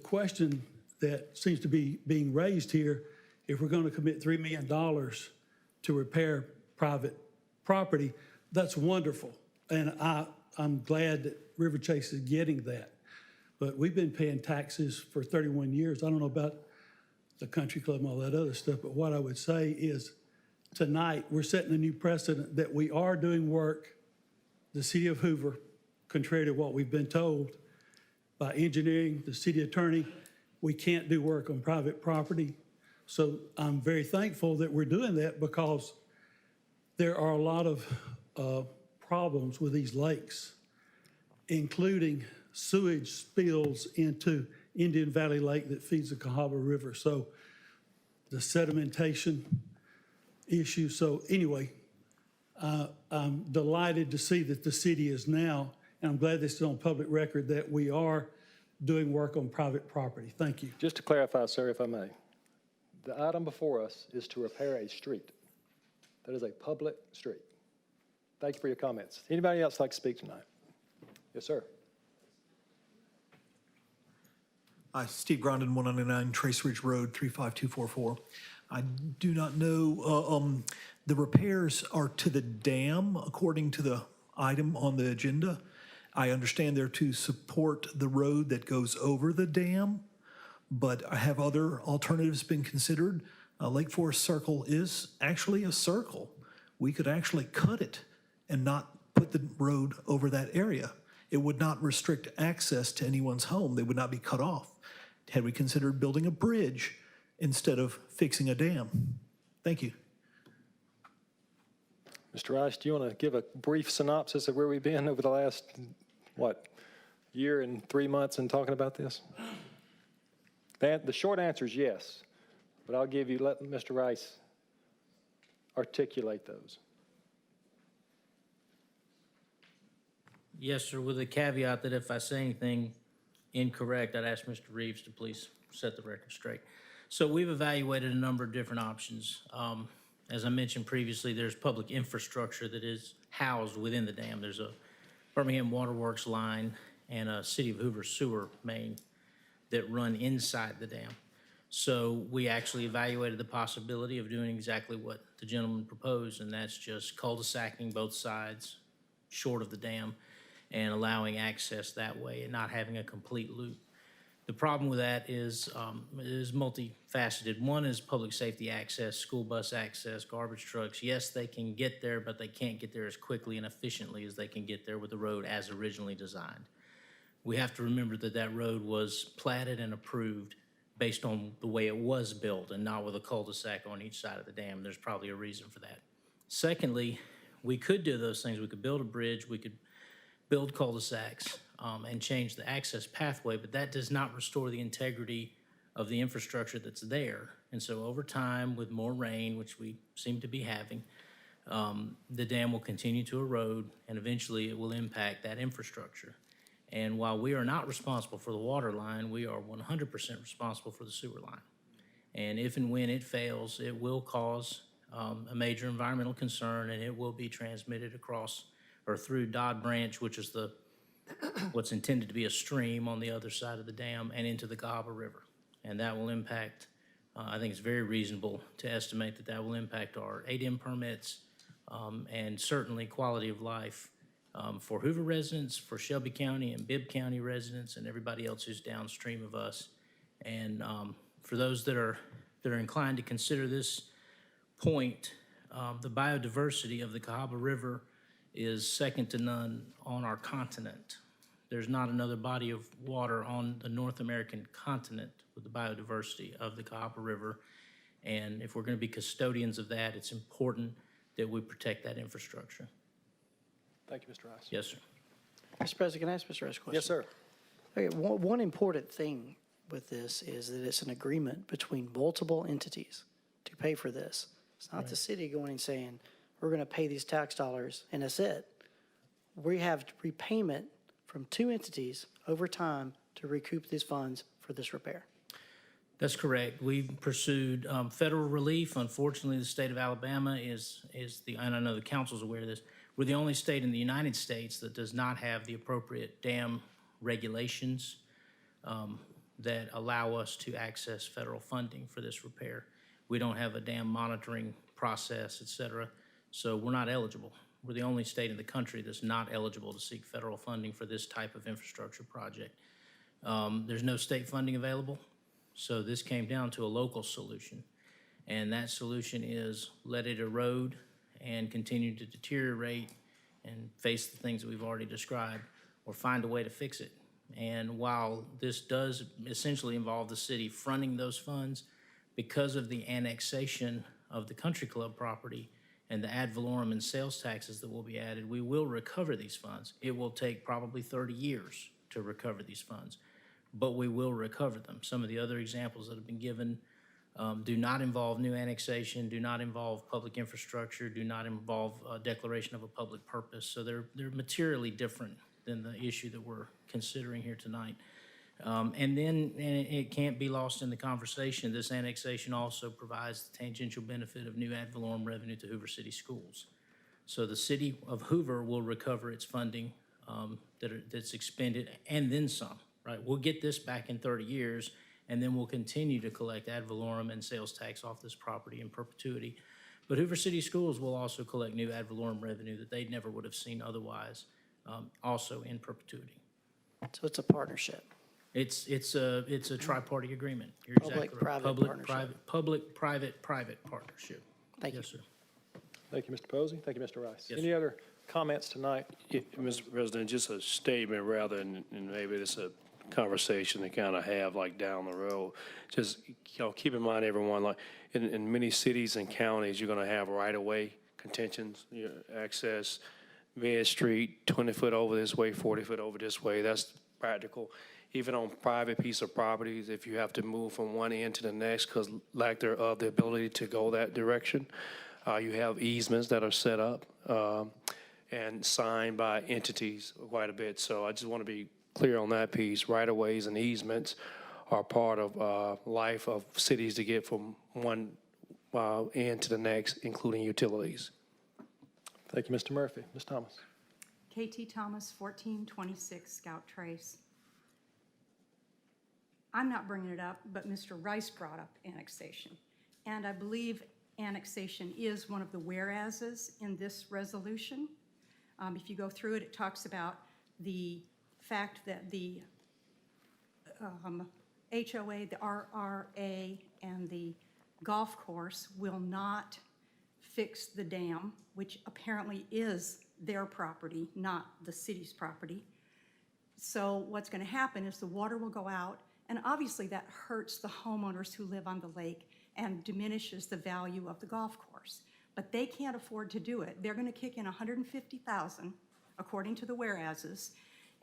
question that seems to be being raised here, if we're going to commit $3 million to repair private property, that's wonderful. And I'm glad that River Chase is getting that. But we've been paying taxes for 31 years. I don't know about the country club and all that other stuff, but what I would say is tonight we're setting a new precedent that we are doing work, the city of Hoover, contrary to what we've been told by engineering, the city attorney, we can't do work on private property. So I'm very thankful that we're doing that because there are a lot of problems with these lakes, including sewage spills into Indian Valley Lake that feeds the Cahaba River. So the sedimentation issue. So anyway, I'm delighted to see that the city is now, and I'm glad this is on public record, that we are doing work on private property. Thank you. Just to clarify, sir, if I may, the item before us is to repair a street. That is a public street. Thank you for your comments. Anybody else like to speak tonight? Yes, sir. Hi, Steve Grondin, 199 Trace Ridge Road, 35244. I do not know, the repairs are to the dam according to the item on the agenda. I understand they're to support the road that goes over the dam, but have other alternatives been considered? Lake Forest Circle is actually a circle. We could actually cut it and not put the road over that area. It would not restrict access to anyone's home. They would not be cut off. Had we considered building a bridge instead of fixing a dam? Thank you. Mr. Rice, do you want to give a brief synopsis of where we've been over the last, year and 3 months in talking about this? The short answer is yes, but let Mr. Rice articulate those. Yes, sir, with the caveat that if I say anything incorrect, I'd ask Mr. Reeves to please set the record straight. So we've evaluated a number of different options. As I mentioned previously, there's public infrastructure that is housed within the dam. There's a Birmingham Waterworks line and a City of Hoover sewer main that run inside the dam. So we actually evaluated the possibility of doing exactly what the gentleman proposed, and that's just cul-de-sacing both sides short of the dam and allowing access that way and not having a complete loop. The problem with that is multifaceted. One is public safety access, school bus access, garbage trucks. Yes, they can get there, but they can't get there as quickly and efficiently as they can get there with the road as originally designed. We have to remember that that road was platted and approved based on the way it was built and not with a cul-de-sac on each side of the dam. There's probably a reason for that. Secondly, we could do those things. We could build a bridge, we could build cul-de-sacs, and change the access pathway, but that does not restore the integrity of the infrastructure that's there. And so over time, with more rain, which we seem to be having, the dam will continue to erode, and eventually it will impact that infrastructure. And while we are not responsible for the water line, we are 100% responsible for the sewer line. And if and when it fails, it will cause a major environmental concern, and it will be transmitted across or through Dodd Branch, which is what's intended to be a stream on the other side of the dam, and into the Cahaba River. And that will impact, I think it's very reasonable to estimate that that will impact our ADM permits and certainly quality of life for Hoover residents, for Shelby County and Bibb County residents, and everybody else who's downstream of us. And for those that are inclined to consider this point, the biodiversity of the Cahaba River is second to none on our continent. There's not another body of water on the North American continent with the biodiversity of the Cahaba River. And if we're going to be custodians of that, it's important that we protect that infrastructure. Thank you, Mr. Rice. Yes, sir. Mr. President, can I ask Mr. Rice a question? Yes, sir. Okay, one important thing with this is that it's an agreement between multiple entities to pay for this. It's not the city going and saying, we're going to pay these tax dollars, and that's it. We have repayment from two entities over time to recoup these funds for this repair. That's correct. We pursued federal relief. Unfortunately, the state of Alabama is and I know the council's aware of this, we're the only state in the United States that does not have the appropriate dam regulations that allow us to access federal funding for this repair. We don't have a dam monitoring process, et cetera, so we're not eligible. We're the only state in the country that's not eligible to seek federal funding for this type of infrastructure project. There's no state funding available, so this came down to a local solution. And that solution is let it erode and continue to deteriorate and face the things that we've already described, or find a way to fix it. And while this does essentially involve the city fronting those funds, because of the annexation of the country club property and the ad valorem and sales taxes that will be added, we will recover these funds. It will take probably 30 years to recover these funds, but we will recover them. Some of the other examples that have been given do not involve new annexation, do not involve public infrastructure, do not involve a declaration of a public purpose. So they're materially different than the issue that we're considering here tonight. And it can't be lost in the conversation, this annexation also provides the tangential benefit of new ad valorem revenue to Hoover City Schools. So the city of Hoover will recover its funding that's expended and then some, right? We'll get this back in 30 years, and then we'll continue to collect ad valorem and sales tax off this property in perpetuity. But Hoover City Schools will also collect new ad valorem revenue that they never would have seen otherwise, also in perpetuity. So it's a partnership. It's a tri-party agreement. You're exactly right. Public-private partnership. Thank you. Yes, sir. Thank you, Mr. Posey. Thank you, Mr. Rice. Yes, Any other comments tonight? Mr. President, just a statement rather than maybe it's a conversation to kind of have like down the road. Just, keep in mind, everyone, like in many cities and counties, you're going to have right-of-way contentions, access, Ved Street, 20 foot over this way, 40 foot over this way. That's practical. Even on private piece of properties, if you have to move from one end to the next because lack thereof the ability to go that direction, you have easements that are set up and signed by entities quite a bit. So I just want to be clear on that piece. Right-of-ways and easements are part of life of cities to get from one end to the next, including utilities. Thank you, Mr. Murphy. Ms. Thomas. KT Thomas, 1426 Scout Trace. I'm not bringing it up, but Mr. Rice brought up annexation. And I believe annexation is one of the whereases in this resolution. If you go through it, it talks about the fact that the HOA, the RRA, and the golf course will not fix the dam, which apparently is their property, not the city's property. So what's going to happen is the water will go out, and obviously that hurts the homeowners who live on the lake and diminishes the value of the golf course. But they can't afford to do it. They're going to kick in $150,000, according to the whereases,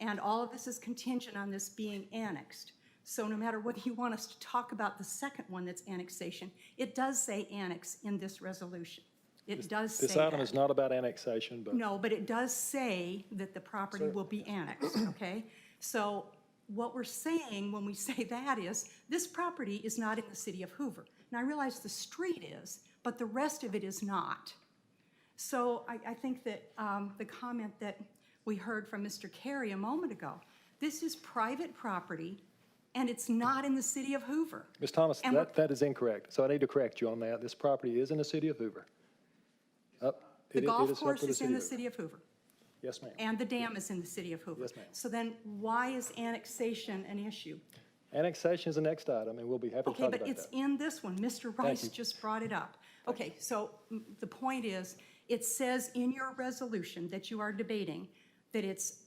and all of this is contingent on this being annexed. So no matter whether you want us to talk about the second one that's annexation, it does say annex in this resolution. It does say This item that. is not about annexation, but. No, but it does say that the property will be annexed, okay? So what we're saying when we say that is, this property is not in the city of Hoover. And I realize the street is, but the rest of it is not. So I think that the comment that we heard from Mr. Carey a moment ago, this is private property, and it's not in the city of Hoover. Ms. Thomas, And that is incorrect. So I need to correct you on that. This property is in the city of Hoover. The golf not course for is in the of Hoover. city of Hoover. Yes, ma'am. And the dam is in the city of Hoover. Yes, ma'am. So then why is annexation an issue? Annexation is the next item, and we'll be happy to Okay, talk but about it's that. in this one. Mr. Rice you. just brought it up. Okay, so the point is, it says in your resolution that you are debating that it's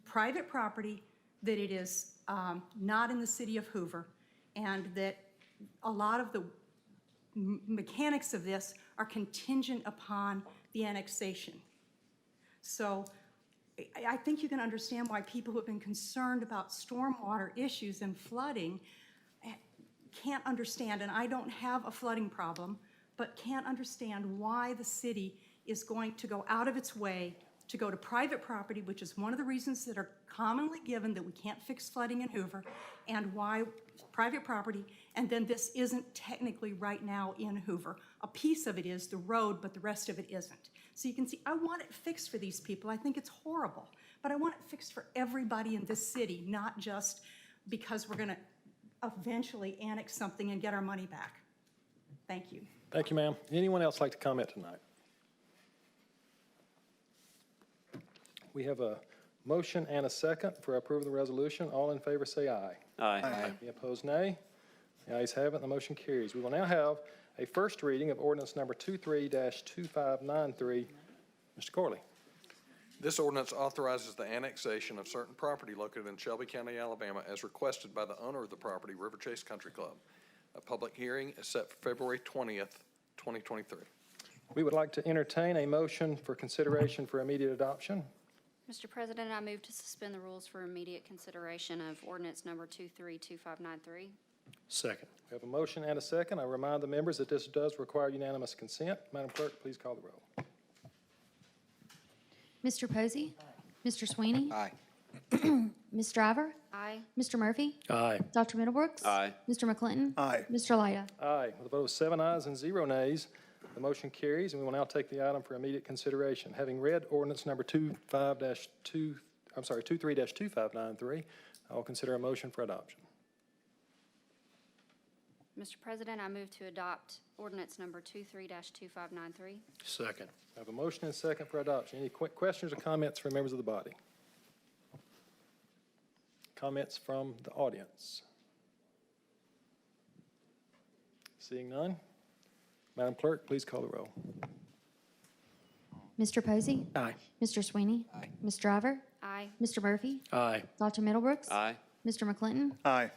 private property, that it is not in the city of Hoover, and that a lot of the mechanics of this are contingent upon the annexation. So I think you can understand why people who have been concerned about stormwater issues and flooding can't understand, and I don't have a flooding problem, but can't understand why the city is going to go out of its way to go to private property, which is one of the reasons that are commonly given that we can't fix flooding in Hoover, and why private property, and then this isn't technically right now in Hoover. A piece of it is the road, but the rest of it isn't. So you can see, I want it fixed for these people. I think it's horrible, but I want it fixed for everybody in this city, not just because we're gonna eventually annex something and get our money back. Thank you. Thank you, ma'am. Anyone else like to comment tonight? We have a motion and a second for approval of the resolution. All in favor say aye. Aye. Any opposed, nay? The ayes have it, and the motion carries. We will now have a first reading of ordinance number 23-2593. Mr. Corley. This ordinance authorizes the annexation of certain property located in Shelby County, Alabama, as requested by the owner of the property, River Chase Country Club. A public hearing is set for February 20th, 2023. We would like to entertain a motion for consideration for immediate adoption. Mr. President, I move to suspend the rules for immediate consideration of ordinance number 232593. Second. We have a motion and a second. I remind the members that this does require unanimous consent. Madam Clerk, please call the roll. Mr. Posey? Mr. Sweeney? Aye. Ms. Driver? Aye. Mr. Murphy? Aye. Dr. Middlebrooks? Aye. Mr. McClinton? Aye. Mr. Lyda? Aye. With a vote of 7 ayes and 0 nays, the motion carries, and we will now take the item for immediate consideration. Having read ordinance number 23-2593, I will consider a motion for adoption. Mr. President, I move to adopt ordinance number 23-2593. Second. I have a motion and a second for adoption. Any questions or comments from members of the body? Comments from the audience? Seeing none, Madam Clerk, please call the roll. Mr. Posey? Aye. Mr. Sweeney? Aye. Ms. Driver? Aye. Mr. Murphy? Aye. Dr. Middlebrooks? Aye. Mr. McClinton? Aye.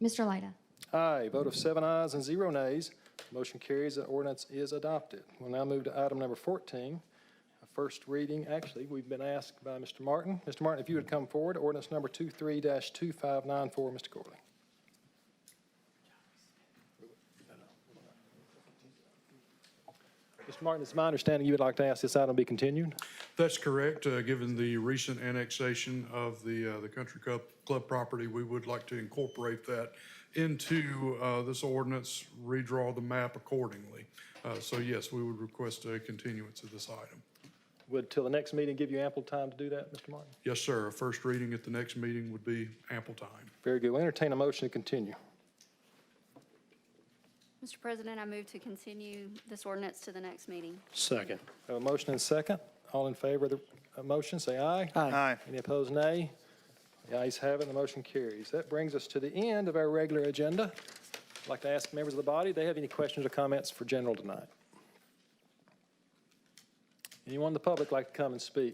Mr. Lyda? Aye. Vote of 7 ayes and 0 nays. Motion carries. The ordinance is adopted. We'll now move to item number 14. A first reading. Actually, we've been asked by Mr. Martin. Mr. Martin, if you would come forward, ordinance number 23-2594, Mr. Corley. Mr. Martin, it's my understanding you would like to ask this item be continued? That's correct. Given the recent annexation of the Country Club property, we would like to incorporate that into this ordinance, redraw the map accordingly. So yes, we would request a continuance of this item. Would till the next meeting give you ample time to do that, Mr. Martin? Yes, sir. A first reading at the next meeting would be ample time. Very good. We'll entertain a motion to continue. Mr. President, I move to continue this ordinance to the next meeting. Second. We have a motion and a second. All in favor of the motion, say aye. Aye. Any opposed, nay? The ayes have it, and the motion carries. That brings us to the end of our regular agenda. I'd like to ask members of the body, do they have any questions or comments for General tonight? Anyone in the public like to come and speak?